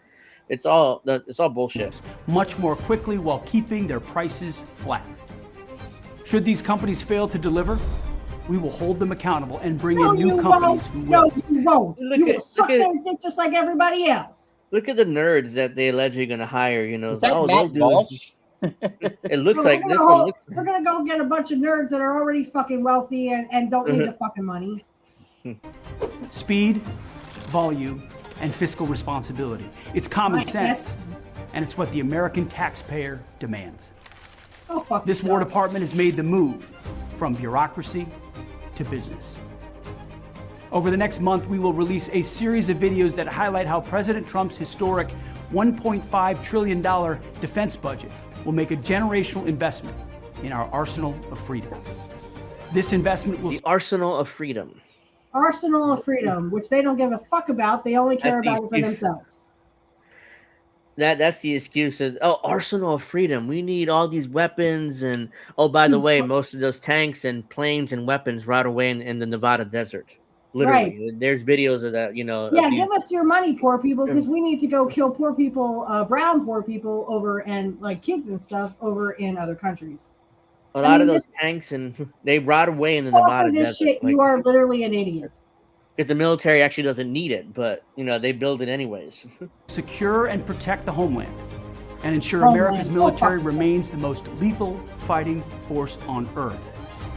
it's all bullshit. Much more quickly while keeping their prices flat. Should these companies fail to deliver, we will hold them accountable and bring in new companies who will. No, you won't. You will suck their dick just like everybody else. Look at the nerds that they allegedly going to hire. Is that they'll Matt do Walsh? It looks So like this one. We're gonna go get a bunch of nerds that are already fucking wealthy and don't need the fucking money. Speed, volume, and fiscal responsibility. It's common Right, sense, yes. and it's what the American taxpayer demands. Oh, fuck This yourself. War Department has made the move from bureaucracy to business. Over the next month, we will release a series of videos that highlight how President Trump's historic $1.5 trillion defense budget will make a generational investment in our arsenal of freedom. This investment will... The arsenal of freedom. Arsenal of freedom, which they don't give a fuck about. They only care about it for themselves. That's the excuse of, arsenal of freedom. We need all these weapons, and by the way, most of those tanks and planes and weapons right away in the Nevada desert. Literally, there's videos of that. Yeah, give us your money, poor people, because we need to go kill poor people, brown poor people over and like kids and stuff over in other countries. A lot of those tanks and they rot away in the Nevada this desert. shit, you are literally an idiot. If the military actually doesn't need it, but they build it anyways. secure and protect the homeland and ensure Homeland. America's military remains the most lethal fighting force on earth.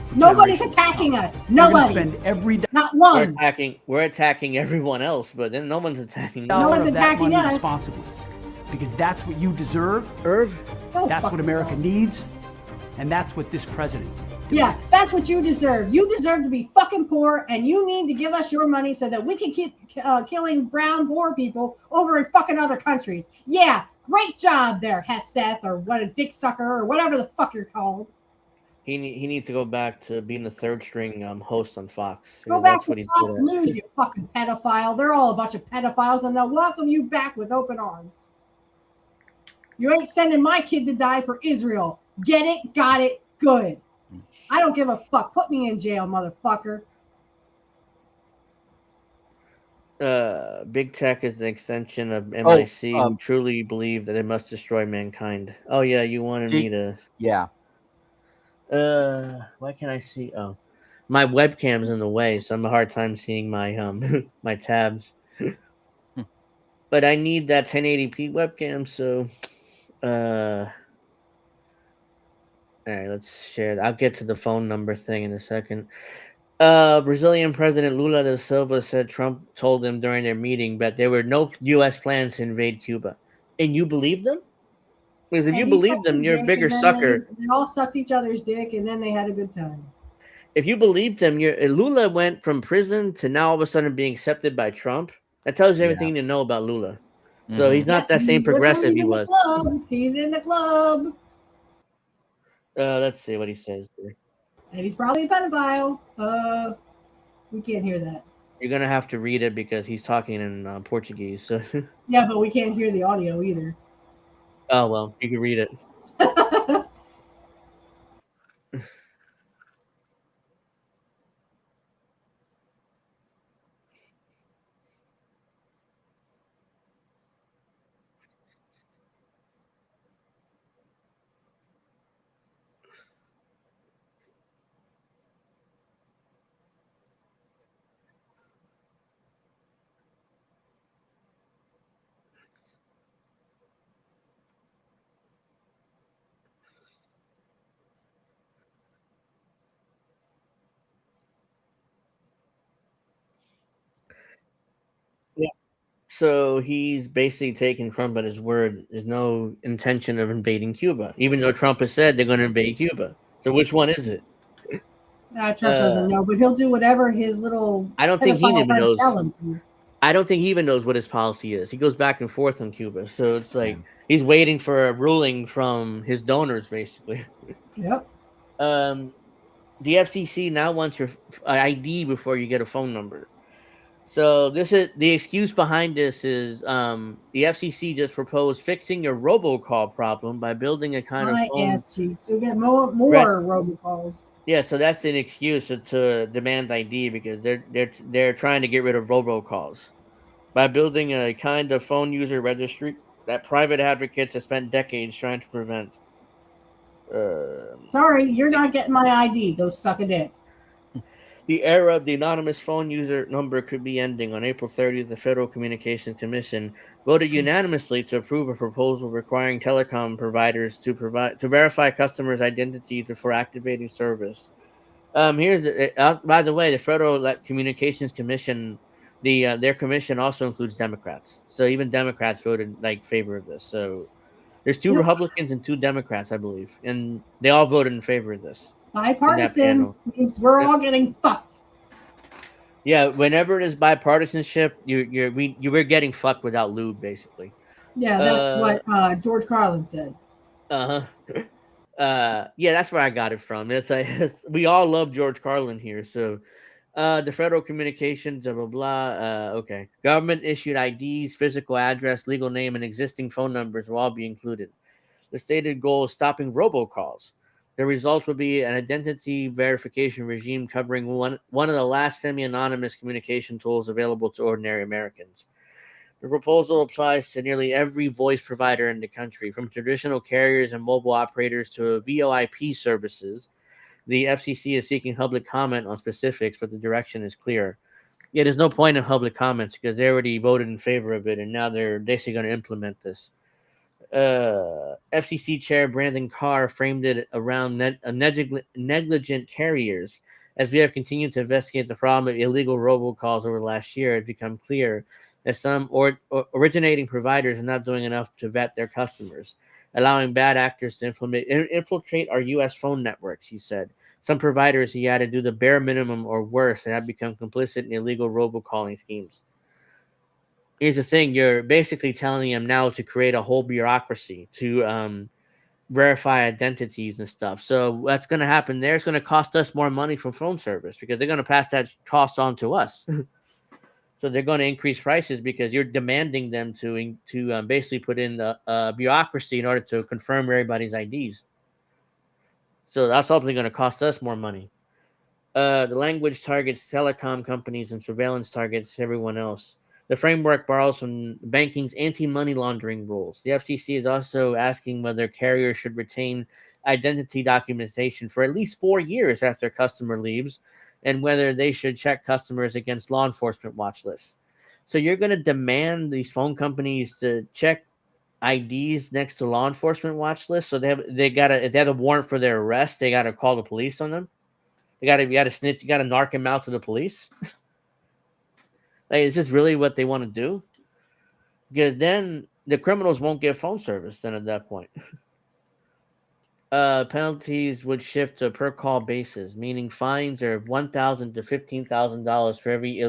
for Nobody's generations attacking to come. us. We're gonna Nobody. spend every Not one. We're attacking everyone else, but then no one's attacking. dollar one's of that attacking money us. responsibly, because that's what you deserve. Don't That's fuck what America needs, and that's what this president. Yeah, that's what you deserve. You deserve to be fucking poor, and you need to give us your money so that we can keep killing brown poor people over in fucking other countries. Yeah, great job there, Seth, or what a dick sucker, or whatever the fuck you're called. He needs to go back to being the third string host on Fox. Go That's back what to he's Fox good at. News, you fucking pedophile. They're all a bunch of pedophiles, and they'll welcome you back with open arms. You ain't sending my kid to die for Israel. Get it? Got it? Good. I don't give a fuck. Put me in jail, motherfucker. Big tech is the extension of MIC. We truly believe that they must destroy mankind. Oh yeah, you wanted me to. Yeah. Why can't I see? Oh, My webcam's in the way, so I'm a hard time seeing my my tabs. But I need that 1080p webcam, so all right, let's share. I'll get to the phone number thing in a second. Brazilian President Lula da Silva said Trump told him during their meeting that there were no U.S. plans to invade Cuba. And you believe them? Because if And you he sucked believe them, his you're a dick, bigger and then sucker. they all sucked each other's dick, and then they had a good time. If you believe them, Lula went from prison to now all of a sudden being accepted by Trump. That tells you everything you know about Lula. So he's not that same progressive he was. He's in the club. Let's see what he says here. And he's probably a pedophile. We can't hear that. You're gonna have to read it because he's talking in Portuguese. So Yeah, but we can't hear the audio either. oh well, you can read it. Yeah. So he's basically taking Trump at his word. There's no intention of invading Cuba, even though Trump has said they're going to invade Cuba. So which one is it? Trump doesn't know, but he'll do whatever his little I don't think he pedophile even friends knows. tell him to. I don't think he even knows what his policy is. He goes back and forth on Cuba, so it's like he's waiting for a ruling from his donors, basically. Yep. The FCC now wants your ID before you get a phone number. So this is the excuse behind this is the FCC just proposed fixing your robocall problem by building a kind of phone. Ass cheeks. You'll get more robocalls. Yeah, so that's an excuse to demand ID because they're trying to get rid of robocalls by building a kind of phone user registry that private advocates have spent decades trying to prevent. Sorry, you're not getting my ID. Go suck a dick. The era of the anonymous phone user number could be ending. On April 30th, the Federal Communications Commission voted unanimously to approve a proposal requiring telecom providers to verify customers' identities before activating service. Here's by the way, the Federal Communications Commission, their commission also includes Democrats. So even Democrats voted favor of this. So there's 2 Republicans and 2 Democrats, I believe, and they all voted in favor of this. Bipartisan means we're all getting fucked. Yeah, whenever it is bipartisanship, we're getting fucked without lube, basically. Yeah, that's what George Carlin said. Yeah, that's where I got it from. We all love George Carlin here. So, the Federal Communications, blah blah blah. Okay, government issued IDs, physical address, legal name, and existing phone numbers will all be included. The stated goal is stopping robocalls. The result will be an identity verification regime covering one of the last semi-anonymous communication tools available to ordinary Americans. The proposal applies to nearly every voice provider in the country, from traditional carriers and mobile operators to VoIP services. The FCC is seeking public comment on specifics, but the direction is clear. Yeah, there's no point in public comments because they already voted in favor of it, and now they're basically going to implement this. FCC Chair Brandon Carr framed it around negligent carriers. As we have continued to investigate the problem of illegal robocalls over the last year, it's become clear that some originating providers are not doing enough to vet their customers, allowing bad actors to infiltrate our U.S. phone networks, he said. Some providers, he added, do the bare minimum or worse and have become complicit in illegal robocalling schemes. Here's the thing, you're basically telling them now to create a whole bureaucracy to verify identities and stuff. So what's going to happen there is going to cost us more money from phone service because they're going to pass that cost on to us. So they're going to increase prices because you're demanding them to basically put in the bureaucracy in order to confirm everybody's IDs. So that's ultimately going to cost us more money. The language targets telecom companies and surveillance targets everyone else. The framework borrows from banking's anti-money laundering rules. The FCC is also asking whether carriers should retain identity documentation for at least 4 years after a customer leaves, and whether they should check customers against law enforcement watch lists. So you're going to demand these phone companies to check IDs next to law enforcement watch lists. So if they have a warrant for their arrest, they got to call the police on them. You got to snitch. You got to narc them out to the police. Like, is this really what they want to do? Because then the criminals won't get phone service. Then at that point, penalties would shift to a per call basis, meaning fines are $1,000 to $15,000 for every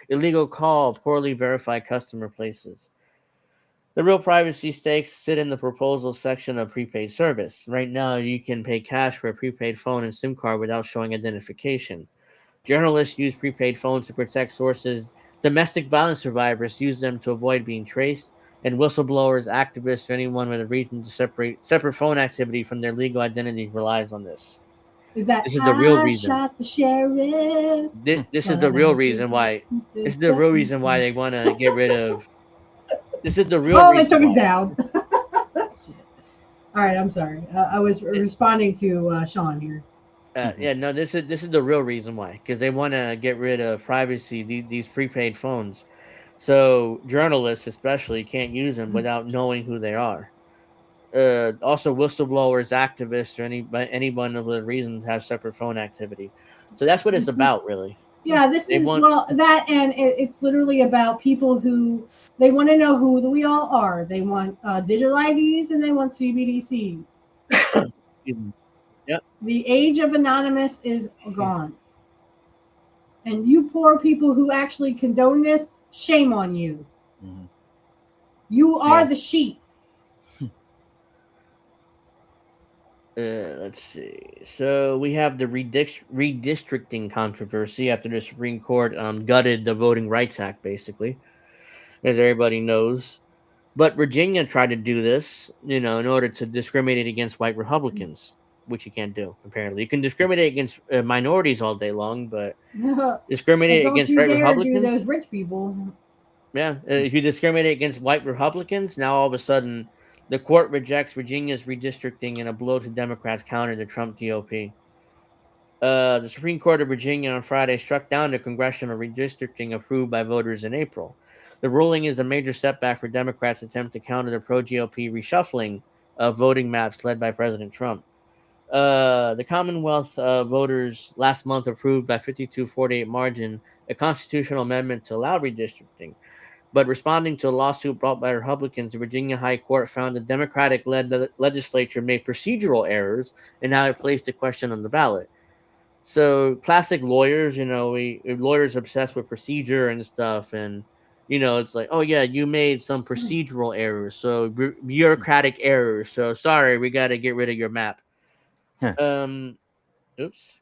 illegal call poorly verified customer places. The real privacy stakes sit in the proposal section of prepaid service. Right now, you can pay cash for a prepaid phone and SIM card without showing identification. Journalists use prepaid phones to protect sources. Domestic violence survivors use them to avoid being traced. And whistleblowers, activists, or anyone with a reason to separate phone activity from their legal identity relies on this. Is that this is the real reason? Shot the sheriff. This is the real reason why. This is the real reason why they want to get rid of. This is the real. Oh, they took us down. All right, I'm sorry. I was responding to Sean here. Yeah, no, this is the real reason why, because they want to get rid of privacy. These prepaid phones, so journalists especially can't use them without knowing who they are. Also, whistleblowers, activists, or anyone of the reasons have separate phone activity. So that's what it's about, really. Yeah, that, and it's literally about people who they want to know who we all are. They want digital IDs and they want CBDCs. Yep. The age of anonymous is gone. And you poor people who actually condone this, shame on you. Mm-hmm. You are the sheep. Let's see. So we have the redistricting controversy after the Supreme Court gutted the Voting Rights Act, basically, as everybody knows. But Virginia tried to do this, in order to discriminate against white Republicans, which you can't do, apparently. You can discriminate against minorities all day long, but discriminate against white Republicans. Do those rich people. Yeah, if you discriminate against white Republicans, now all of a sudden the court rejects Virginia's redistricting in a blow to Democrats counter the Trump GOP. The Supreme Court of Virginia on Friday struck down the congressional redistricting approved by voters in April. The ruling is a major setback for Democrats' attempt to counter the pro-GOP reshuffling of voting maps led by President Trump. The Commonwealth voters last month approved by 52-48 margin a constitutional amendment to allow redistricting. But responding to a lawsuit brought by Republicans, the Virginia High Court found the Democratic-led legislature made procedural errors in how it placed the question on the ballot. So classic lawyers, lawyers obsessed with procedure and stuff, and it's like, oh yeah, you made some procedural errors, so bureaucratic errors. So sorry, we got to get rid of your map. Get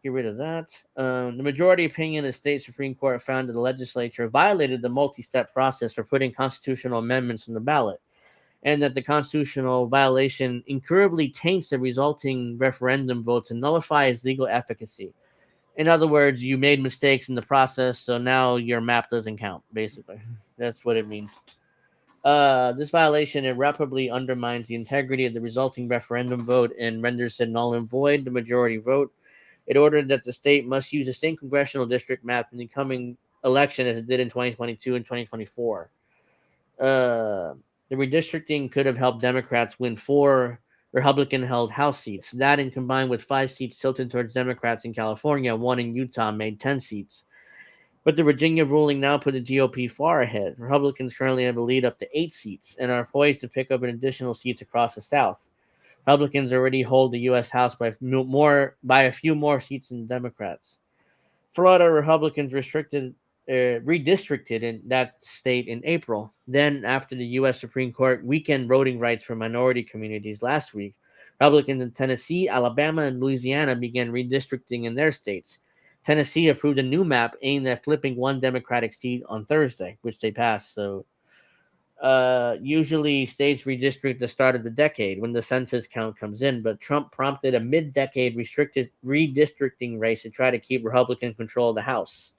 rid of that. The majority opinion of the state Supreme Court found that the legislature violated the multi-step process for putting constitutional amendments on the ballot, and that the constitutional violation incurably taints the resulting referendum vote to nullify its legal efficacy. In other words, you made mistakes in the process, so now your map doesn't count, basically. That's what it means. This violation irreparably undermines the integrity of the resulting referendum vote and renders it null and void the majority vote. It ordered that the state must use the same congressional district map in the coming election as it did in 2022 and 2024. The redistricting could have helped Democrats win 4 Republican-held House seats. That, and combined with 5 seats tilted towards Democrats in California, 1 in Utah, made 10 seats. But the Virginia ruling now put the GOP far ahead. Republicans currently have a lead up to 8 seats and are poised to pick up additional seats across the South. Republicans already hold the U.S. House by a few more seats than Democrats. Florida Republicans redistricted in that state in April. Then, after the U.S. Supreme Court weakened voting rights for minority communities last week, Republicans in Tennessee, Alabama, and Louisiana began redistricting in their states. Tennessee approved a new map aimed at flipping 1 Democratic seat on Thursday, which they passed. So, usually states redistrict at the start of the decade when the census count comes in, but Trump prompted a mid-decade restricted redistricting race to try to keep Republican control of the House.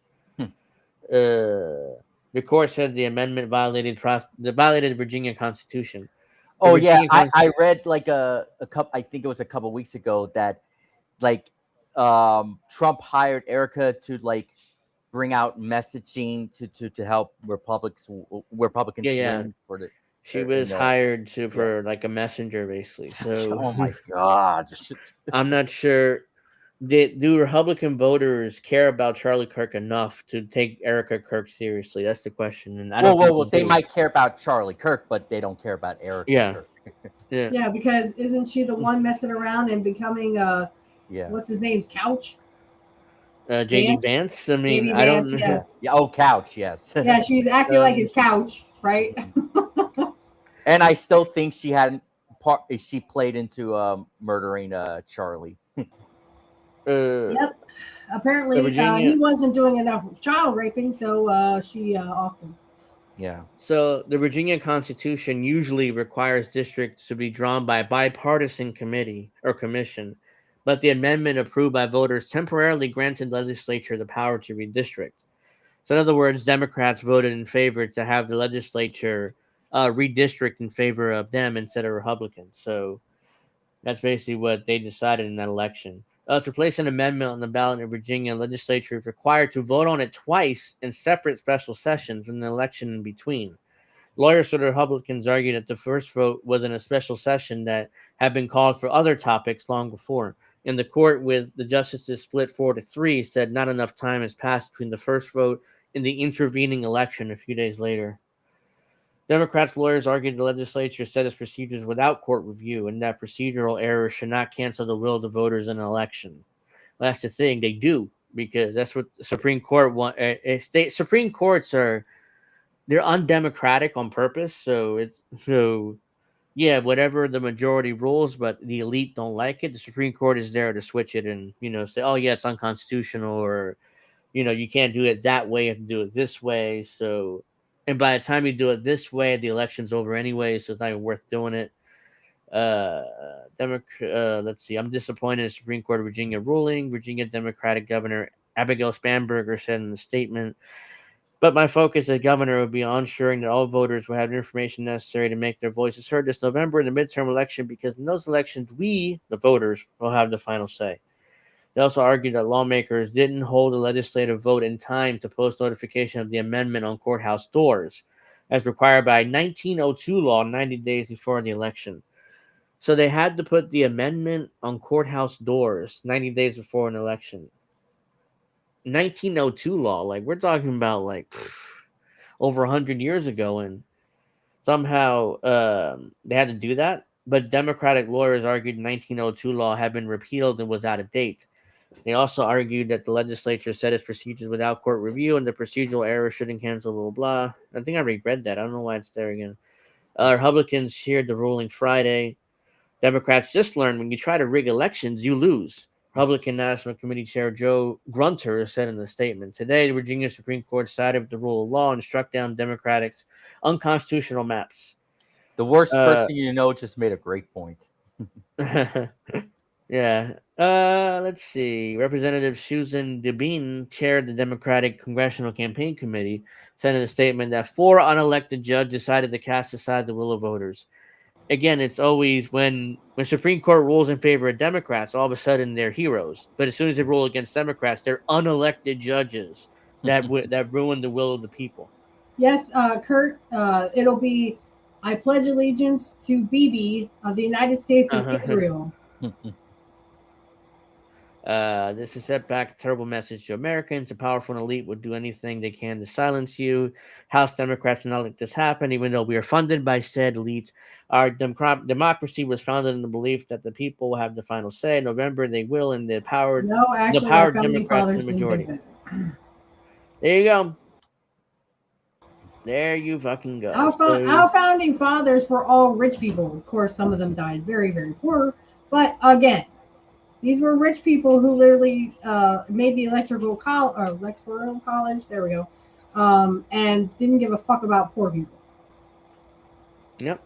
The court said the amendment violated the Virginia Constitution. I read like a couple. I think it was a couple weeks ago that, like, Trump hired Erica to like bring out messaging to help Republicans win for the. She was hired for like a messenger, basically. So, oh my god, I'm not sure. Do Republican voters care about Charlie Kirk enough to take Erica Kirk seriously? That's the question. And I don't well, they might care about Charlie Kirk, but they don't care about Erica Kirk. Yeah, because isn't she the one messing around and becoming what's his name's Couch? JD Vance. I mean, JD I don't. Vance, yeah. Oh, Couch. Yes. Yeah, she's acting like his couch, right? And I still think she hadn't. She played into murdering Charlie. Yep. Apparently, he wasn't doing enough child raping, so she often. Yeah. So the Virginia Constitution usually requires districts to be drawn by a bipartisan committee or commission, but the amendment approved by voters temporarily granted legislature the power to redistrict. So in other words, Democrats voted in favor to have the legislature redistrict in favor of them instead of Republicans. So that's basically what they decided in that election. To place an amendment on the ballot in Virginia, legislature is required to vote on it twice in separate special sessions with an election in between. Lawyers for the Republicans argued that the first vote was in a special session that had been called for other topics long before. In the court, with the justices split 4-3, said not enough time has passed between the first vote and the intervening election a few days later. Democrats' lawyers argued the legislature set its procedures without court review and that procedural errors should not cancel the will of the voters in an election. Well, that's the thing. They do, because that's what the Supreme Court want. Supreme Courts they're undemocratic on purpose. So whatever the majority rules, but the elite don't like it. The Supreme Court is there to switch it and, say, oh yeah, it's unconstitutional, or, you can't do it that way. You have to do it this way. So, and by the time you do it this way, the election's over anyway, so it's not even worth doing it. Let's see. I'm disappointed in the Supreme Court of Virginia ruling. Virginia Democratic Governor Abigail Spanberger said in the statement, but my focus as governor will be on ensuring that all voters will have the information necessary to make their voices heard this November in the midterm election, because in those elections, we, the voters, will have the final say. They also argued that lawmakers didn't hold a legislative vote in time to post notification of the amendment on courthouse doors, as required by 1902 law 90 days before the election. So they had to put the amendment on courthouse doors 90 days before an election. 1902 law, like we're talking about like over 100 years ago, and somehow they had to do that. But Democratic lawyers argued 1902 law had been repealed and was out of date. They also argued that the legislature set its procedures without court review and the procedural error shouldn't cancel, blah, blah, blah. I think I already read that. I don't know why it's there again. Republicans cheered the ruling Friday. Democrats just learned when you try to rig elections, you lose. Republican National Committee Chair Joe Grunter said in the statement, today, the Virginia Supreme Court sided with the rule of law and struck down Democrats' unconstitutional maps. The worst person just made a great point. Yeah. Let's see. Representative Susan DeBean chaired the Democratic Congressional Campaign Committee, said in a statement that 4 unelected judges decided to cast aside the will of voters. Again, it's always when Supreme Court rules in favor of Democrats, all of a sudden they're heroes. But as soon as they rule against Democrats, they're unelected judges that ruin the will of the people. Yes, Kurt, it'll be, I pledge allegiance to Bibi of the United States of Israel. This is set back a terrible message to Americans. A powerful elite would do anything they can to silence you. House Democrats will not let this happen, even though we are funded by said elite. Our democracy was founded in the belief that the people will have the final say. In November, they will, and the power Democrats in the majority. There you go. There you fucking go. Our founding fathers were all rich people. Of course, some of them died very, very poor. But again, these were rich people who literally made the electoral college. There we go. And didn't give a fuck about poor people. Yep.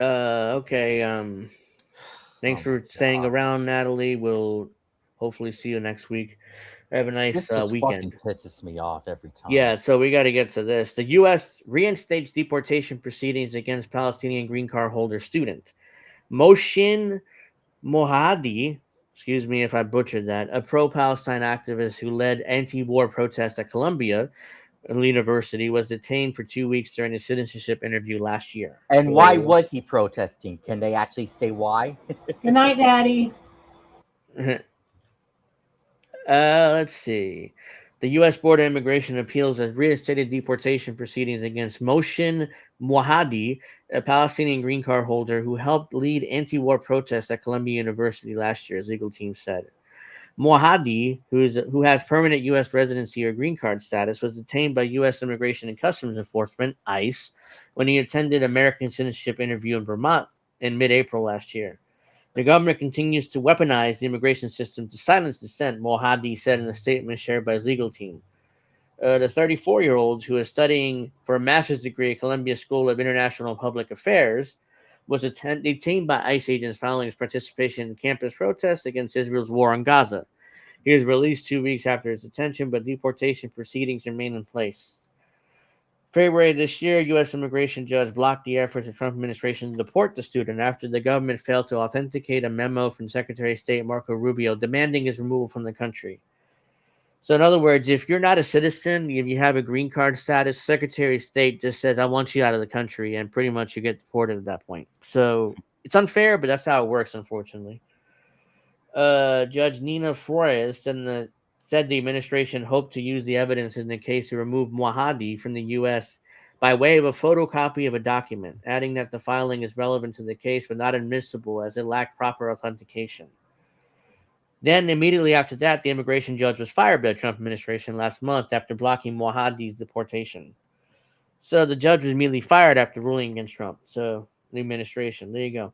Okay. Thanks for staying around, Natalie. We'll hopefully see you next week. Have a nice weekend. Fucking pisses me off every time. Yeah, so we got to get to this. The U.S. reinstates deportation proceedings against Palestinian green card holder student Moshin Mohadi excuse me if I butchered that, a pro-Palestine activist who led anti-war protests at Columbia University was detained for 2 weeks during a citizenship interview last year. And why was he protesting? Can they actually say why? Good night, Daddy. Let's see. The U.S. Board of Immigration Appeals has reinstated deportation proceedings against Mohsin Mohaadi, a Palestinian green card holder who helped lead anti-war protests at Columbia University last year, as legal team said. Mohaadi, who has permanent U.S. residency or green card status, was detained by U.S. Immigration and Customs Enforcement, ICE, when he attended an American citizenship interview in Vermont in mid-April last year. The government continues to weaponize the immigration system to silence dissent, Mohaadi said in a statement shared by his legal team. The 34-year-old, who is studying for a master's degree at Columbia School of International Public Affairs, was detained by ICE agents following his participation in campus protests against Israel's war on Gaza. He was released 2 weeks after his detention, but deportation proceedings remain in place. February this year, U.S. immigration judge blocked the efforts of the Trump administration to deport the student after the government failed to authenticate a memo from Secretary of State Marco Rubio demanding his removal from the country. So in other words, if you're not a citizen, if you have a green card status, Secretary of State just says, I want you out of the country, and pretty much you get deported at that point. So it's unfair, but that's how it works, unfortunately. Judge Nina Flores said the administration hoped to use the evidence in the case to remove Mohaadi from the U.S. by way of a photocopy of a document, adding that the filing is relevant to the case but not admissible as it lacked proper authentication. Then, immediately after that, the immigration judge was fired by the Trump administration last month after blocking Mohaadi's deportation. So the judge was immediately fired after ruling against Trump. So the administration, there you go.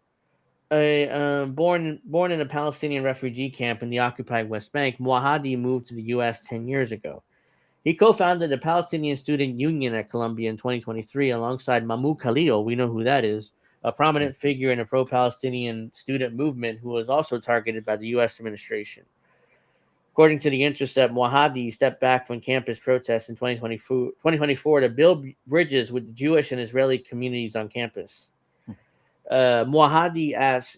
Born in a Palestinian refugee camp in the occupied West Bank, Mohaadi moved to the U.S. 10 years ago. He co-founded the Palestinian Student Union at Columbia in 2023 alongside Mahmoud Khalil, we know who that is, a prominent figure in a pro-Palestinian student movement who was also targeted by the U.S. administration. According to The Intercept, Mohaadi stepped back from campus protests in 2024 to build bridges with the Jewish and Israeli communities on campus. Mohaadi asked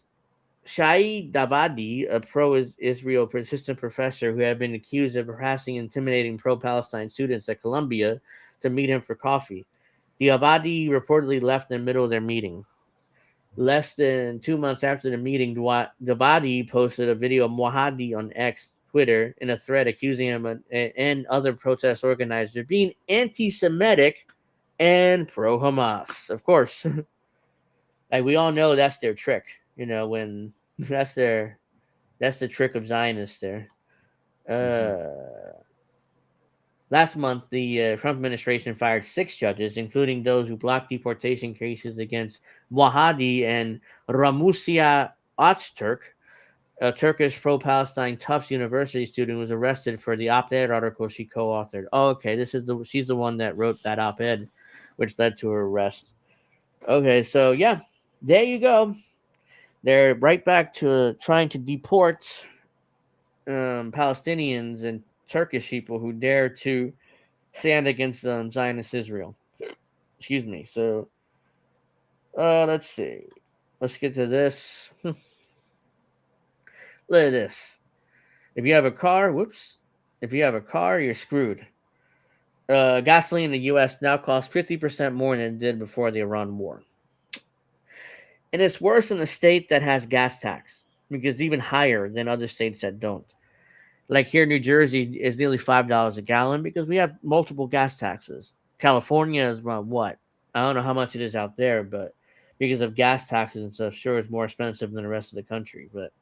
Shai Davadi, a pro-Israel assistant professor who had been accused of harassing and intimidating pro-Palestine students at Columbia, to meet him for coffee. Davadi reportedly left in the middle of their meeting. Less than 2 months after the meeting, Davadi posted a video of Mohaadi on X, Twitter, in a thread accusing him and other protest organizers of being anti-Semitic and pro-Hamas. Of course. Like, we all know that's their trick, when that's the trick of Zionists there. Last month, the Trump administration fired 6 judges, including those who blocked deportation cases against Mohaadi and Ramusia Öztürk, a Turkish pro-Palestine Tufts University student who was arrested for the op-ed article she co-authored. Oh, okay, she's the one that wrote that op-ed, which led to her arrest. Okay, so yeah. There you go. They're right back to trying to deport Palestinians and Turkish people who dare to stand against Zionist Israel. Excuse me. So, let's see. Let's get to this. Look at this. If you have a car, you're screwed. Gasoline in the U.S. now costs 50% more than it did before the Iran war. And it's worse in a state that has gas tax, because it's even higher than other states that don't. Like here, New Jersey is nearly $5 a gallon because we have multiple gas taxes. California is around what? I don't know how much it is out there, but because of gas taxes and stuff, sure, it's more expensive than the rest of the country. But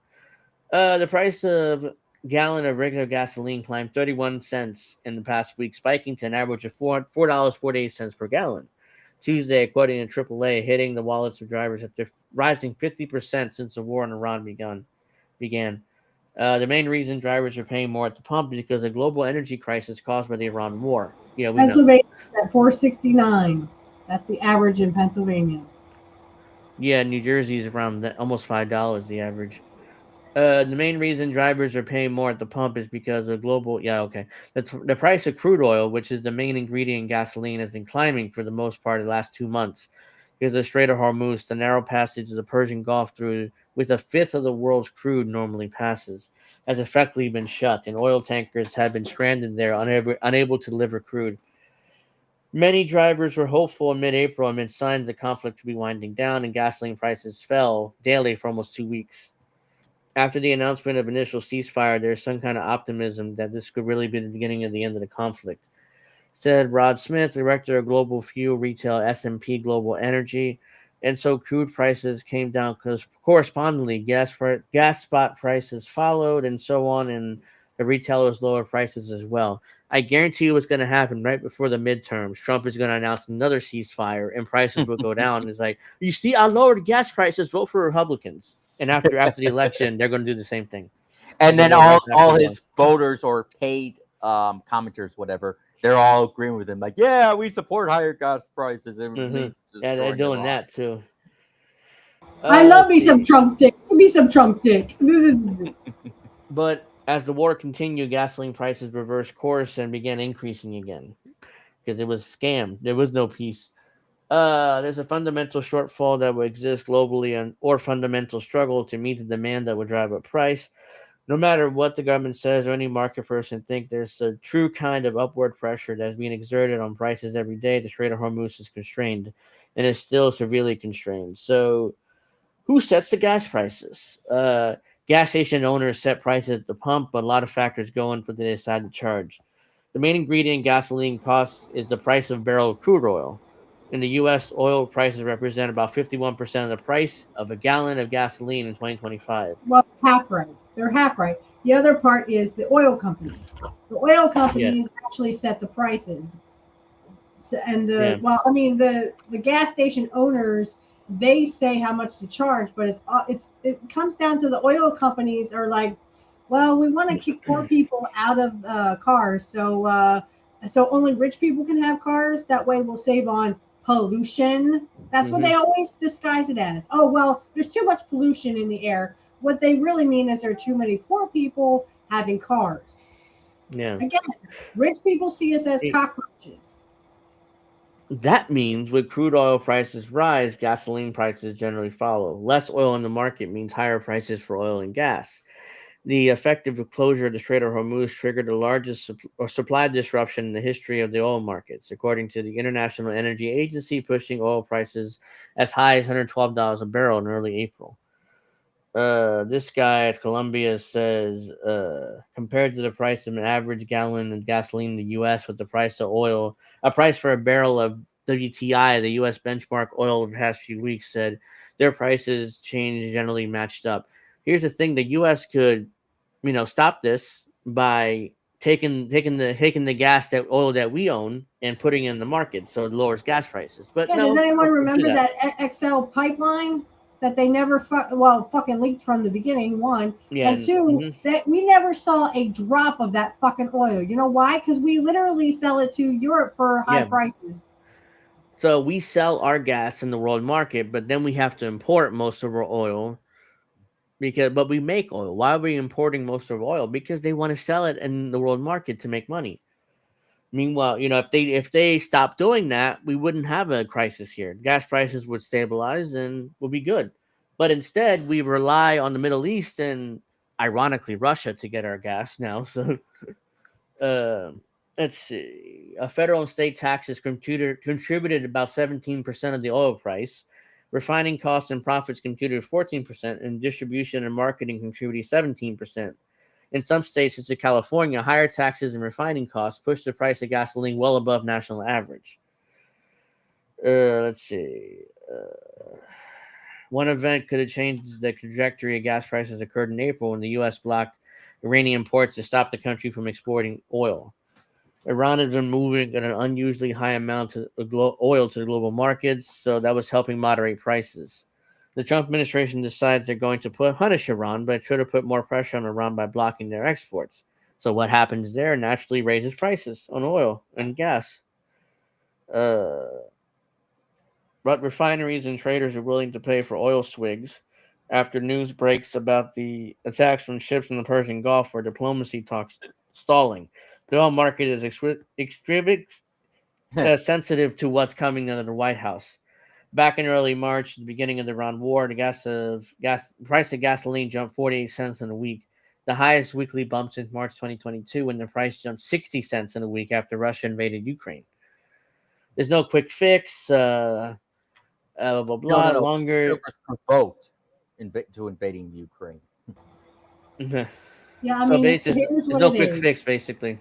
the price of a gallon of regular gasoline climbed 31 cents in the past week, spiking to an average of $4.48 per gallon. Tuesday, according to AAA, hitting the wallets of drivers after rising 50% since the war in Iran began. The main reason drivers are paying more at the pump is because of the global energy crisis caused by the Iran war. Yeah, we Pennsylvania at $4.69. That's the average in Pennsylvania. Yeah, New Jersey is around almost $5, the average. The main reason drivers are paying more at the pump is because of global. Yeah, okay. The price of crude oil, which is the main ingredient in gasoline, has been climbing for the most part of the last 2 months. because the Strait of Hormuz, the narrow passage of the Persian Gulf through with a fifth of the world's crude normally passes, has effectively been shut, and oil tankers have been stranded there, unable to deliver crude. Many drivers were hopeful in mid-April amid signs of the conflict to be winding down, and gasoline prices fell daily for almost 2 weeks. After the announcement of initial ceasefire, there is some kind of optimism that this could really be the beginning of the end of the conflict, said Rod Smith, director of global fuel retail S&P Global Energy. And so crude prices came down because correspondingly gas spot prices followed, and so on, and the retailers lowered prices as well. I guarantee you what's going to happen right before the midterms. Trump is going to announce another ceasefire, and prices will go down. It's like, you see, I lowered gas prices. Vote for Republicans. And after the election, they're going to do the same thing. And then all his voters or paid commenters, whatever, they're all agreeing with him. Like, yeah, we support higher gas prices. Yeah, they're doing that too. I love me some Trump dick. Give me some Trump dick. But as the war continued, gasoline prices reversed course and began increasing again because it was scammed. There was no peace. There's a fundamental shortfall that will exist globally, or fundamental struggle to meet the demand that will drive up price. No matter what the government says or any market person think, there's a true kind of upward pressure that's being exerted on prices every day. The Strait of Hormuz is constrained and is still severely constrained. So who sets the gas prices? Gas station owners set prices at the pump, but a lot of factors go into what they decide to charge. The main ingredient in gasoline costs is the price of a barrel of crude oil. In the U.S., oil prices represent about 51% of the price of a gallon of gasoline in 2025. Well, half right. They're half right. The other part is the oil companies. The oil companies actually set the prices. So, and the gas station owners, they say how much to charge, but it comes down to the oil companies are like, well, we want to kick poor people out of cars, so only rich people can have cars. That way, we'll save on pollution. That's what they always disguise it as. Oh, well, there's too much pollution in the air. What they really mean is there are too many poor people having cars. Yeah. Again, rich people see us as cockroaches. That means when crude oil prices rise, gasoline prices generally follow. Less oil in the market means higher prices for oil and gas. The effective closure of the Strait of Hormuz triggered the largest supply disruption in the history of the oil markets, according to the International Energy Agency, pushing oil prices as high as $112 a barrel in early April. This guy at Columbia says, compared to the price of an average gallon of gasoline in the U.S. with the price of oil, a price for a barrel of WTI, the U.S. benchmark oil over the past few weeks, said their prices change generally matched up. Here's the thing: the U.S. could, stop this by taking the gas oil that we own and putting it in the market, so it lowers gas prices. But no, does anyone remember that XL pipeline that they never fucking leaked from the beginning? One, and two, that we never saw a drop of that fucking oil. You know why? Because we literally sell it to Europe for high prices. So we sell our gas in the world market, but then we have to import most of our oil. But we make oil. Why are we importing most of our oil? Because they want to sell it in the world market to make money. Meanwhile, if they stop doing that, we wouldn't have a crisis here. Gas prices would stabilize and would be good. But instead, we rely on the Middle East and, ironically, Russia to get our gas now. So, let's see. Federal and state taxes contributed about 17% of the oil price. Refining costs and profits contributed 14%, and distribution and marketing contributed 17%. In some states, such as California, higher taxes and refining costs pushed the price of gasoline well above national average. Let's see. One event could have changed the trajectory of gas prices occurred in April when the U.S. blocked Iranian imports to stop the country from exporting oil. Iran has been moving at an unusually high amount of oil to the global markets, so that was helping moderate prices. The Trump administration decides they're going to punish Iran, but should have put more pressure on Iran by blocking their exports. So what happens there naturally raises prices on oil and gas. But refineries and traders are willing to pay for oil swigs after news breaks about the attacks from ships in the Persian Gulf where diplomacy talks stalling. The oil market is extremely sensitive to what's coming out of the White House. Back in early March, the beginning of the Iran war, the price of gasoline jumped 48 cents in a week, the highest weekly bump since March 2022, when the price jumped 60 cents in a week after Russia invaded Ukraine. There's no quick fix. Blah blah blah. No. Longer. It was provoked to invading Ukraine. Yeah, I So mean, basically, here's there's what no it quick is. fix. Basically,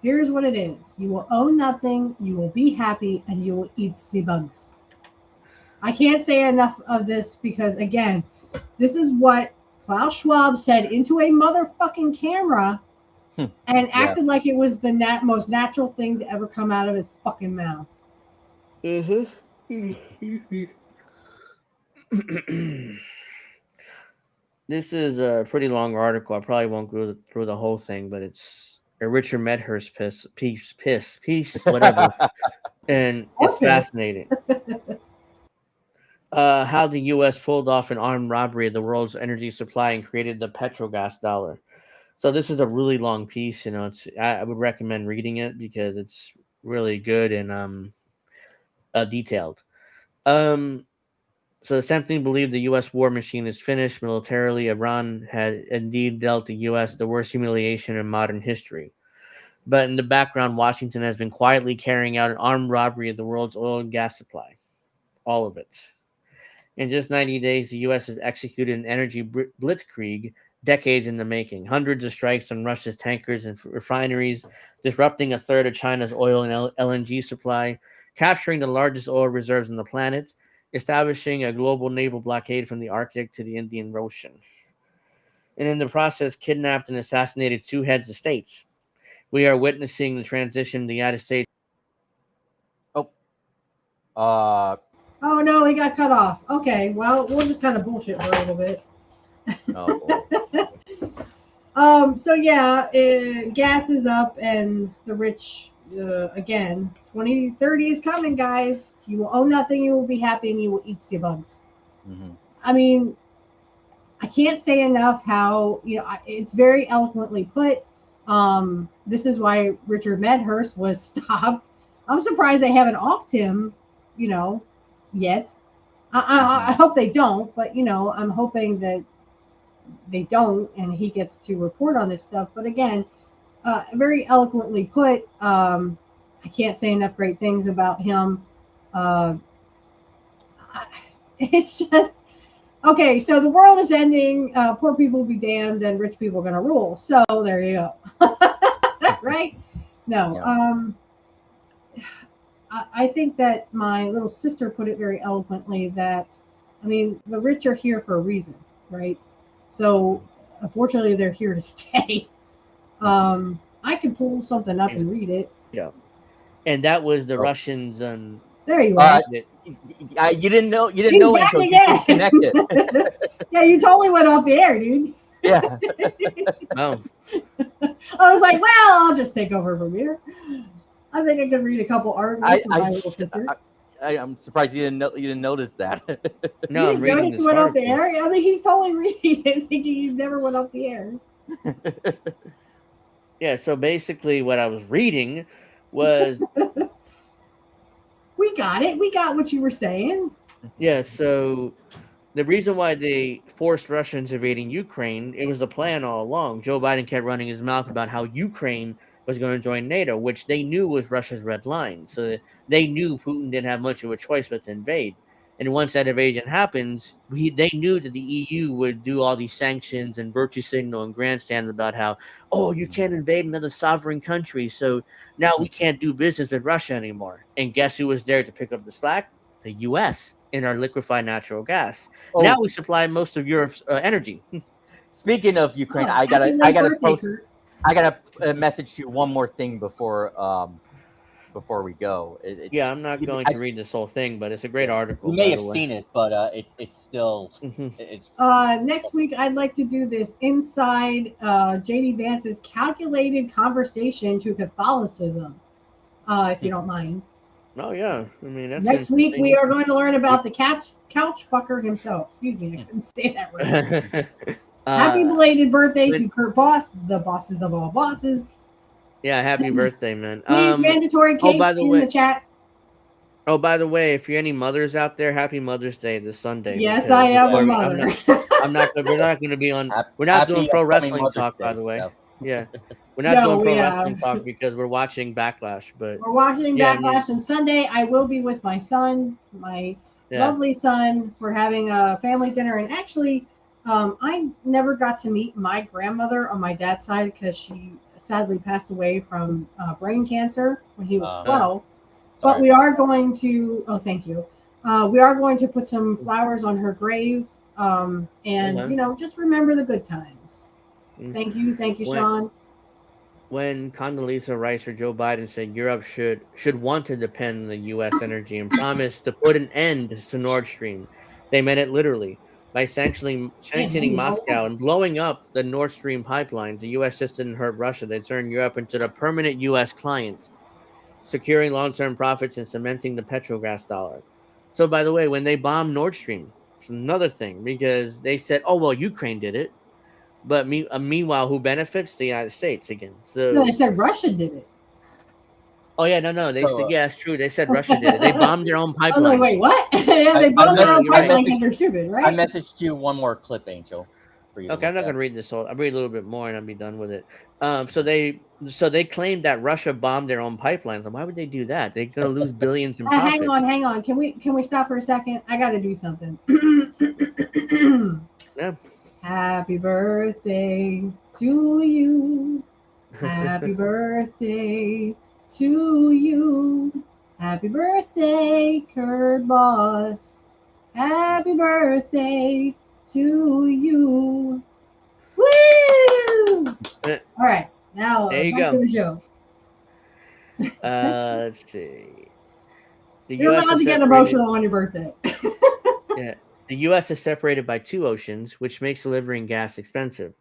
Here's what it is. You will own nothing. You will be happy, and you will eat sea bugs. I can't say enough of this because, again, this is what Klaus Schwab said into a motherfucking camera and acted like it was the most natural thing to ever come out of his fucking mouth. This is a pretty long article. I probably won't go through the whole thing, but it's a Richard Medhurst piece, whatever, and it's fascinating. How the U.S. pulled off an armed robbery of the world's energy supply and created the petrogas dollar. So this is a really long piece. I would recommend reading it because it's really good and detailed. So it's tempting to believe the U.S. war machine is finished militarily. Iran had indeed dealt the U.S. the worst humiliation in modern history. But in the background, Washington has been quietly carrying out an armed robbery of the world's oil and gas supply. All of it. In just 90 days, the U.S. has executed an energy blitzkrieg decades in the making. Hundreds of strikes on Russia's tankers and refineries, disrupting a third of China's oil and LNG supply, capturing the largest oil reserves on the planet, establishing a global naval blockade from the Arctic to the Indian Ocean. And in the process, kidnapped and assassinated 2 heads of states. We are witnessing the transition of the United States. Oh no, he got cut off. Okay, well, we'll just kind of bullshit for a little bit. So yeah, gas is up, and the rich again. 2030 is coming, guys. You will own nothing. You will be happy, and you will eat sea bugs. I mean, I can't say enough how it's very eloquently put. This is why Richard Medhurst was stopped. I'm surprised they haven't offed him, yet. I hope they don't, but I'm hoping that they don't and he gets to report on this stuff. But again, very eloquently put. I can't say enough great things about him. It's just okay. So the world is ending. Poor people will be damned, and rich people are going to rule. So there you go. Right? No. I think that my little sister put it very eloquently that, the rich are here for a reason, right? So, unfortunately, they're here to stay. I could pull something up and read it. Yeah. And that was the Russians. There you are. You didn't know until you connected. Yeah, you totally went off the air, dude. Yeah. Oh. I was like, well, I'll just take over from here. I think I could read a couple articles from my little sister. I'm surprised you didn't notice that. No, I'm reading this went off the air. He's totally reading it, thinking he never went off the air. Yeah. So basically, what I was reading was. We got it. We got what you were saying. Yeah. So the reason why they forced Russia into invading Ukraine, it was a plan all along. Joe Biden kept running his mouth about how Ukraine was going to join NATO, which they knew was Russia's red line. So they knew Putin didn't have much of a choice but to invade. And once that invasion happens, they knew that the EU would do all these sanctions and virtue signal and grandstand about how, you can't invade another sovereign country, so now we can't do business with Russia anymore. And guess who was there to pick up the slack? The U.S. in our liquefied natural gas. Now we supply most of Europe's energy. Speaking of Ukraine, I gotta message you one more thing before we go. I'm not going to read this whole thing, but it's a great article. You may have seen it, but it's still. Next week, I'd like to do this inside JD Vance's calculated conversation to Catholicism, if you don't mind. Oh yeah, that's next week we are going to learn about the couch fucker himself. Excuse me, I couldn't say that right. Happy belated birthday to Kurt Boss, the bosses of all bosses. Yeah, happy birthday, man. Please, mandatory cakes in the chat. Oh, by the way, if you're any mothers out there, happy Mother's Day this Sunday. Yes, I am a We're mother. not. We're not going to be on. We're not doing Happy pro upcoming wrestling Mother's talk, by Day, the way. Steph. Yeah, we're not No, doing pro we, wrestling talk because we're watching Backlash. But we're watching yeah, Backlash, and Sunday I will be with my son, my lovely son. We're having a family dinner, and actually, I never got to meet my grandmother on my dad's side because she sadly passed away from brain cancer when he was 12. But we are going to. Oh, thank you. We are going to put some flowers on her grave, and just remember the good times. Thank you, Sean. When Condoleezza Rice or Joe Biden said Europe should want to depend on the U.S. energy and promised to put an end to Nord Stream, they meant it literally. By sanctioning Moscow and blowing up the Nord Stream pipelines, the U.S. just didn't hurt Russia. They turned Europe into the permanent U.S. client, securing long-term profits and cementing the petrogras dollar. So, by the way, when they bombed Nord Stream, it's another thing because they said, "Oh well, Ukraine did it," but meanwhile, who benefits? The United States again. So No, they said Russia did it. Oh yeah, no. They said it's true. They said Russia did it. They bombed their own pipeline. I was like, wait, what? Yeah, they bombed their own pipeline because they're stupid, right? I messaged you one more clip, Angel. For you Okay, I'm not gonna read this whole. I'll read a little bit more and I'll be done with it. So they claimed that Russia bombed their own pipelines. And why would they do that? They're gonna lose billions in profits. Hang on. Can we stop for a second? I got to do something. Yeah. Happy birthday to you. Happy birthday to you. Happy birthday, Kurt Boss. Happy birthday to you. Woo! All right, now there you back go. to the show. Let's see. You're allowed to get emotional on your birthday. Yeah. The U.S. is separated by two oceans, which makes delivering gas expensive.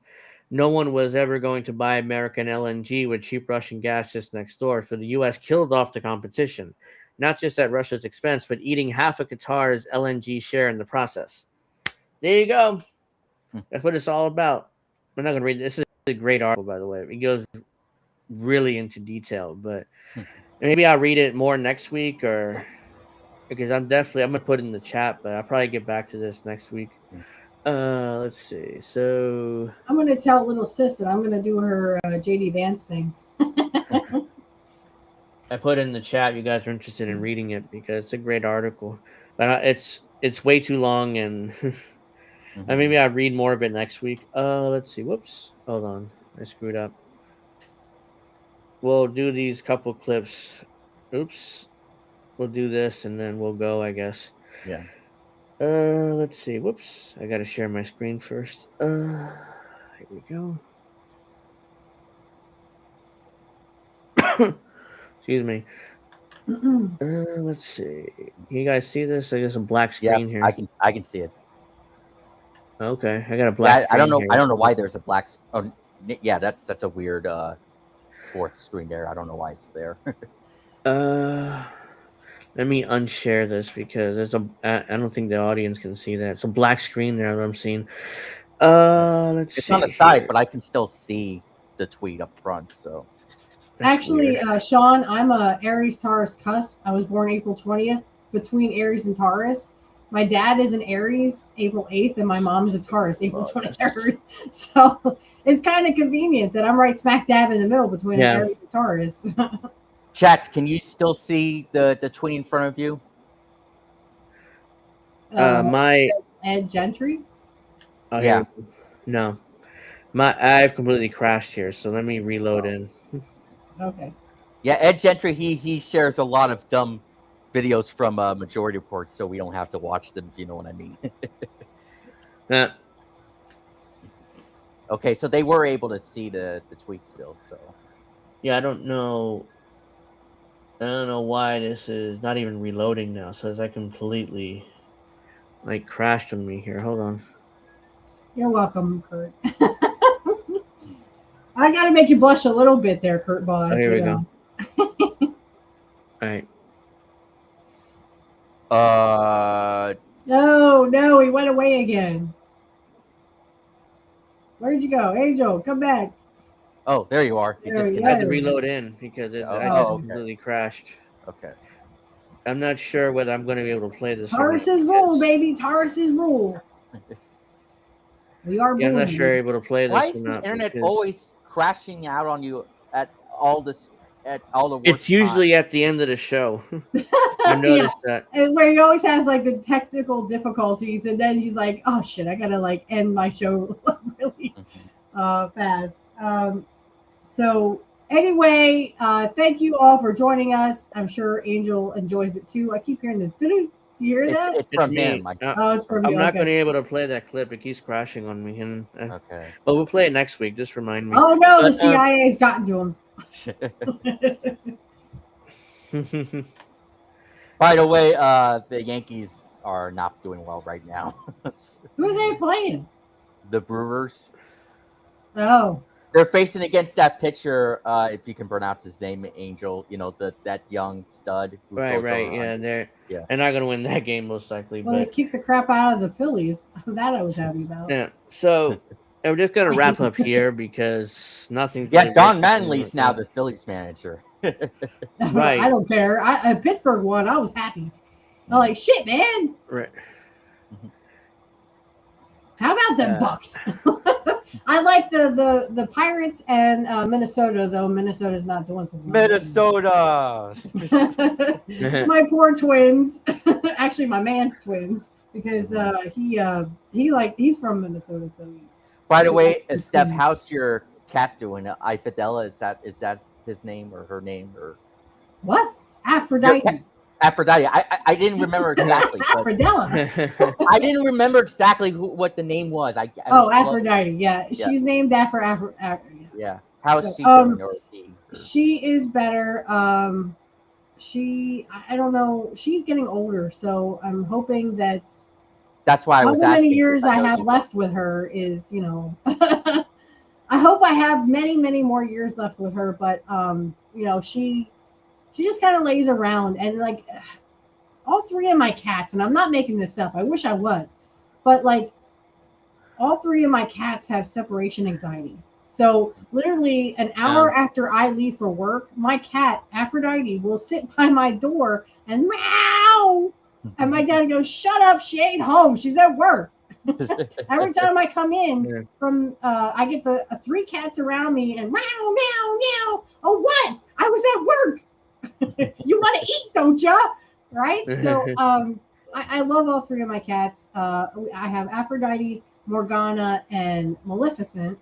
No one was ever going to buy American LNG with cheap Russian gas just next door, so the U.S. killed off the competition, not just at Russia's expense, but eating half of Qatar's LNG share in the process. There you go. That's what it's all about. I'm not going to read this. This is a great article, by the way. It goes really into detail, but maybe I'll read it more next week, or because I'm going to put it in the chat, but I'll probably get back to this next week. Let's see. So I'm going to tell little sis that I'm going to do her JD Vance thing. I put it in the chat. You guys are interested in reading it because it's a great article, but it's way too long, and maybe I'll read more of it next week. Let's see. Whoops. Hold on. I screwed up. We'll do these couple clips. Oops. We'll do this and then we'll go, I guess. Yeah. Let's see. Whoops. I gotta share my screen first. Here we go. Excuse me. Let's see. You guys see this? I got a black screen here. I can see it. Okay, I got a black. I don't know. Here. I don't know why there's a black. Oh, yeah, that's a weird fourth screen there. I don't know why it's there. Let me unshare this because there's I don't think the audience can see that. It's a black screen there that I'm seeing. Let's see. It's on the side, but I can still see the tweet up front. So actually, Sean, I'm a Aries Taurus cusp. I was born April 20th, between Aries and Taurus. My dad is an Aries, April 8th, and my mom is a Taurus, April 23rd. So it's kind of convenient that I'm right smack dab in the middle between Aries and Taurus. Chat, can you still see the tweet in front of you? My Ed Gentry. Oh yeah. No, I've completely crashed here. So let me reload in. Okay. Yeah, Ed Gentry. He shares a lot of dumb videos from Majority Report, so we don't have to watch them. If you know what I mean. Okay, so they were able to see the tweet still. So yeah, I don't know why this is not even reloading now. So as I completely crashed on me here. Hold on. You're welcome, Kurt. I got to make you blush a little bit there, Kurt Boss. Oh, here we go. All right. No, he went away again. Where'd you go? Angel, come back. Oh, there you are. I had to reload in because I just completely crashed. Okay. I'm not sure whether I'm going to be able to play this. Taurus's rule, baby. Taurus's rule. We are. Yeah, I'm not sure able to play this. Why is the internet always crashing out on you at all the work It's usually at the end of the show. I noticed that. And where he always has like the technical difficulties, and then he's like, "Oh shit, I gotta like end my show really fast." So anyway, thank you all for joining us. I'm sure Angel enjoys it too. I keep hearing this. Do you hear that? It's from him. It's from you. I'm not going to be able to play that clip. It keeps crashing on me. And okay. But we'll play it next week. Just remind me. Oh no, the CIA's gotten to him. By the way, the Yankees are not doing well right now. Who are they playing? The Brewers. Oh. They're facing against that pitcher, if you can pronounce his name, Angel. You know, that young stud. Who Right. around. Yeah, they're not going to win that game most likely. Well, they kicked the crap out of the Phillies. That I was happy about. Yeah. So we're just going to wrap up here because nothing. Yeah, Don Manley's now the Phillies manager. Right. I don't care. Pittsburgh won. I was happy. I'm like, shit, man. Right. How about them Bucks? I like the Pirates and Minnesota, though. Minnesota's not doing so well. Minnesota. My poor Twins. Actually, my man's Twins, because he's from Minnesota. So. By the way, Steph, how's your cat doing? Ifidela, is that his name or her name or what? Aphrodite. Aphrodite. I didn't remember exactly. Aphrodite. I didn't remember exactly what the name was. Aphrodite. Yeah, she's named after Aphrodite. Yeah. How is she doing? She is better. I don't know. She's getting older, so I'm hoping that's why I was asking. How many years I have left with her is, I hope I have many, many more years left with her, but she just kind of lays around, and like all three of my cats, and I'm not making this up, I wish I was, but like all three of my cats have separation anxiety. So literally an hour after I leave for work, my cat Aphrodite will sit by my door and meow, and my dad goes, "Shut up, she ain't home, she's at work." Every time I come in from I get the three cats around me and meow meow meow. Oh, what? I was at work. You want to eat, don't you? Right? So I love all three of my cats. I have Aphrodite, Morgana, and Maleficent.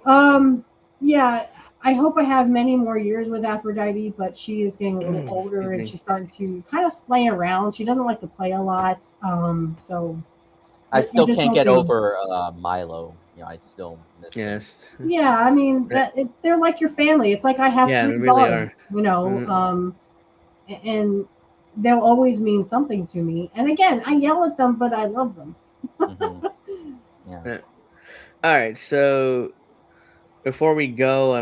Yeah, I hope I have many more years with Aphrodite, but she is getting a little older and she's starting to kind of play around. She doesn't like to play a lot. So I still can't get over Milo. I still miss him. Yeah, I mean they're like your family. It's like I have three dogs, and they'll always mean something to me. And again, I yell at them, but I love them. Yeah. All right, so before we go,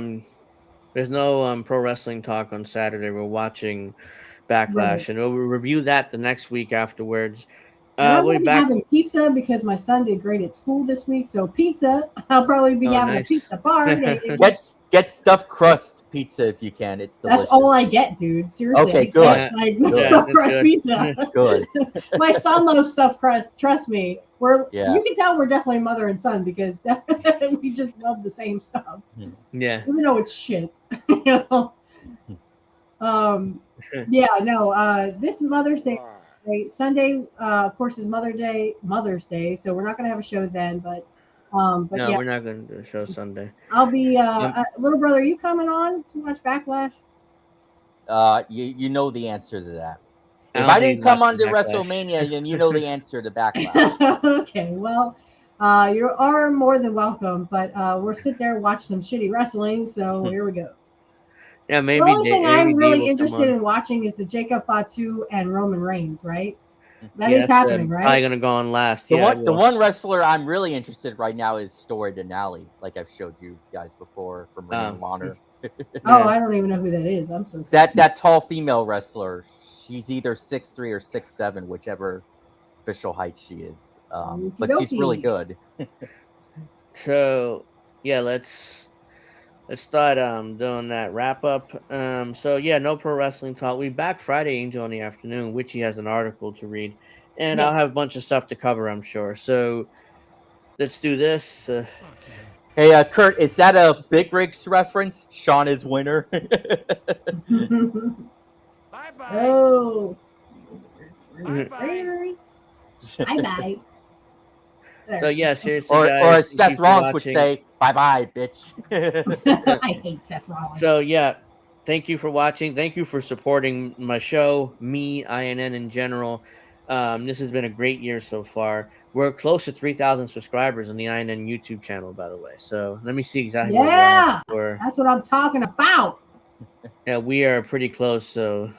there's no pro wrestling talk on Saturday. We're watching Backlash, and we'll review that the next week afterwards. We'll be having pizza because my son did great at school this week. So pizza, I'll probably be having a pizza party. Get stuffed crust pizza if you can. It's delicious. That's all I get, dude. Seriously. Okay, good. Stuffed crust pizza. Good. My son loves stuffed crust. Trust me. You can tell we're definitely mother and son because we just love the same stuff. Yeah. Even though it's shit. This Mother's Day. Sunday, of course, is Mother's Day, so we're not going to have a show then. But we're not going to do a show Sunday. I'll be little brother. Are you coming on to watch Backlash? You know the answer to that. If I didn't come on to WrestleMania, then you know the answer to Backlash. Okay, well, you are more than welcome. But we'll sit there and watch some shitty wrestling. So here we go. Yeah, maybe. The only thing I'm really interested in watching is the Jacob Fatu and Roman Reigns, right? That is happening, right? Probably gonna go on last. The one wrestler I'm really interested in right now is Story Denali, like I've showed you guys before from Ring of Honor. I don't even know who that is. I'm so sorry. That tall female wrestler. She's either 6'3" or 6'7", whichever official height she is. But she's really good. So yeah, let's start doing that wrap up. So yeah, no pro wrestling talk. We back Friday, Angel, in the afternoon. Witchy has an article to read, and I'll have a bunch of stuff to cover, I'm sure. So let's do this. Hey, Kurt, is that a Big Rigs reference? Sean is winner. Oh. Bye-bye. Bye-bye. So yeah, seriously, or guys. Seth Rollins would say, "Bye-bye, bitch." I hate Seth Rollins. So yeah, thank you for watching. Thank you for supporting my show, me, INN in general. This has been a great year so far. We're close to 3,000 subscribers on the INN YouTube channel, by the way. So let me see exactly. Yeah, that's what I'm talking about. Yeah, we are pretty close. So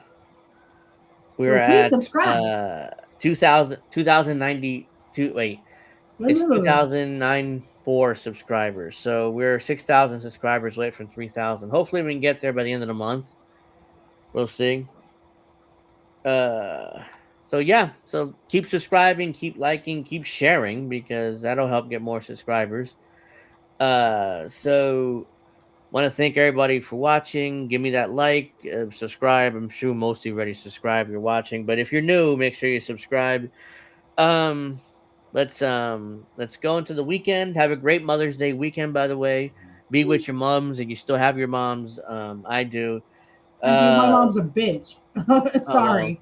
we're please at subscribe. 2,092. Wait, it's 2,094 subscribers. So we're 6,000 subscribers away from 3,000. Hopefully we can get there by the end of the month. We'll see. So yeah, so keep subscribing, keep liking, keep sharing, because that'll help get more subscribers. So want to thank everybody for watching. Give me that like, subscribe. I'm sure most of you already subscribed. You're watching, but if you're new, make sure you subscribe. Let's go into the weekend. Have a great Mother's Day weekend, by the way. Be with your moms if you still have your moms. I do. My mom's a bitch. Sorry.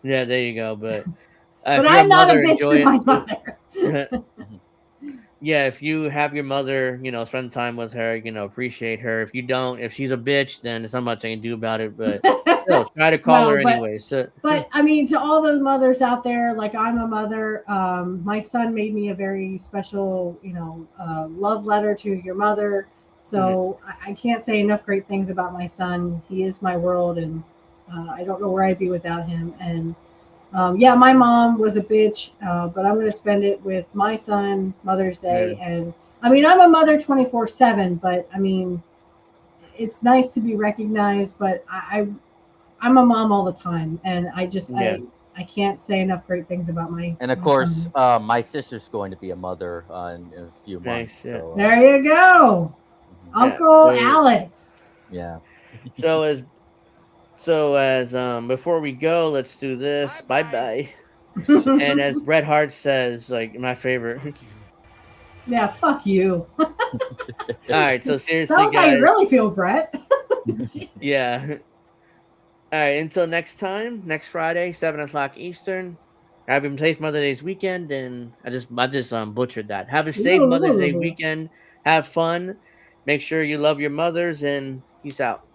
Yeah, there you go. But but I'm not a bitch to my mother. Yeah, if you have your mother, spend time with her, appreciate her. If you don't, if she's a bitch, then there's not much I can do about it. But still, try to call her anyway. So, but I mean, to all those mothers out there, like I'm a mother. My son made me a very special, love letter to your mother. So I can't say enough great things about my son. He is my world, and I don't know where I'd be without him. And yeah, my mom was a bitch, but I'm going to spend it with my son, Mother's Day. Yeah. And I mean, I'm a mother 24/7, but I mean, it's nice to be recognized, but I'm a mom all the time. And I just, I can't say enough great things about And of course, my sister's going to be a mother in a few months. Yeah. So, there you go. Uncle Alex. Yeah. So as before we go, let's do this. Bye. And as Bret Hart says, like my favorite. Yeah, fuck you. All right, so seriously, that's guys, how you really feel, Brett. Yeah. All right, until next time, next Friday, 7:00 Eastern. Have a safe Mother's Day weekend, and I just butchered that. Have a safe Mother's Day weekend. Have fun. Make sure you love your mothers, and peace out.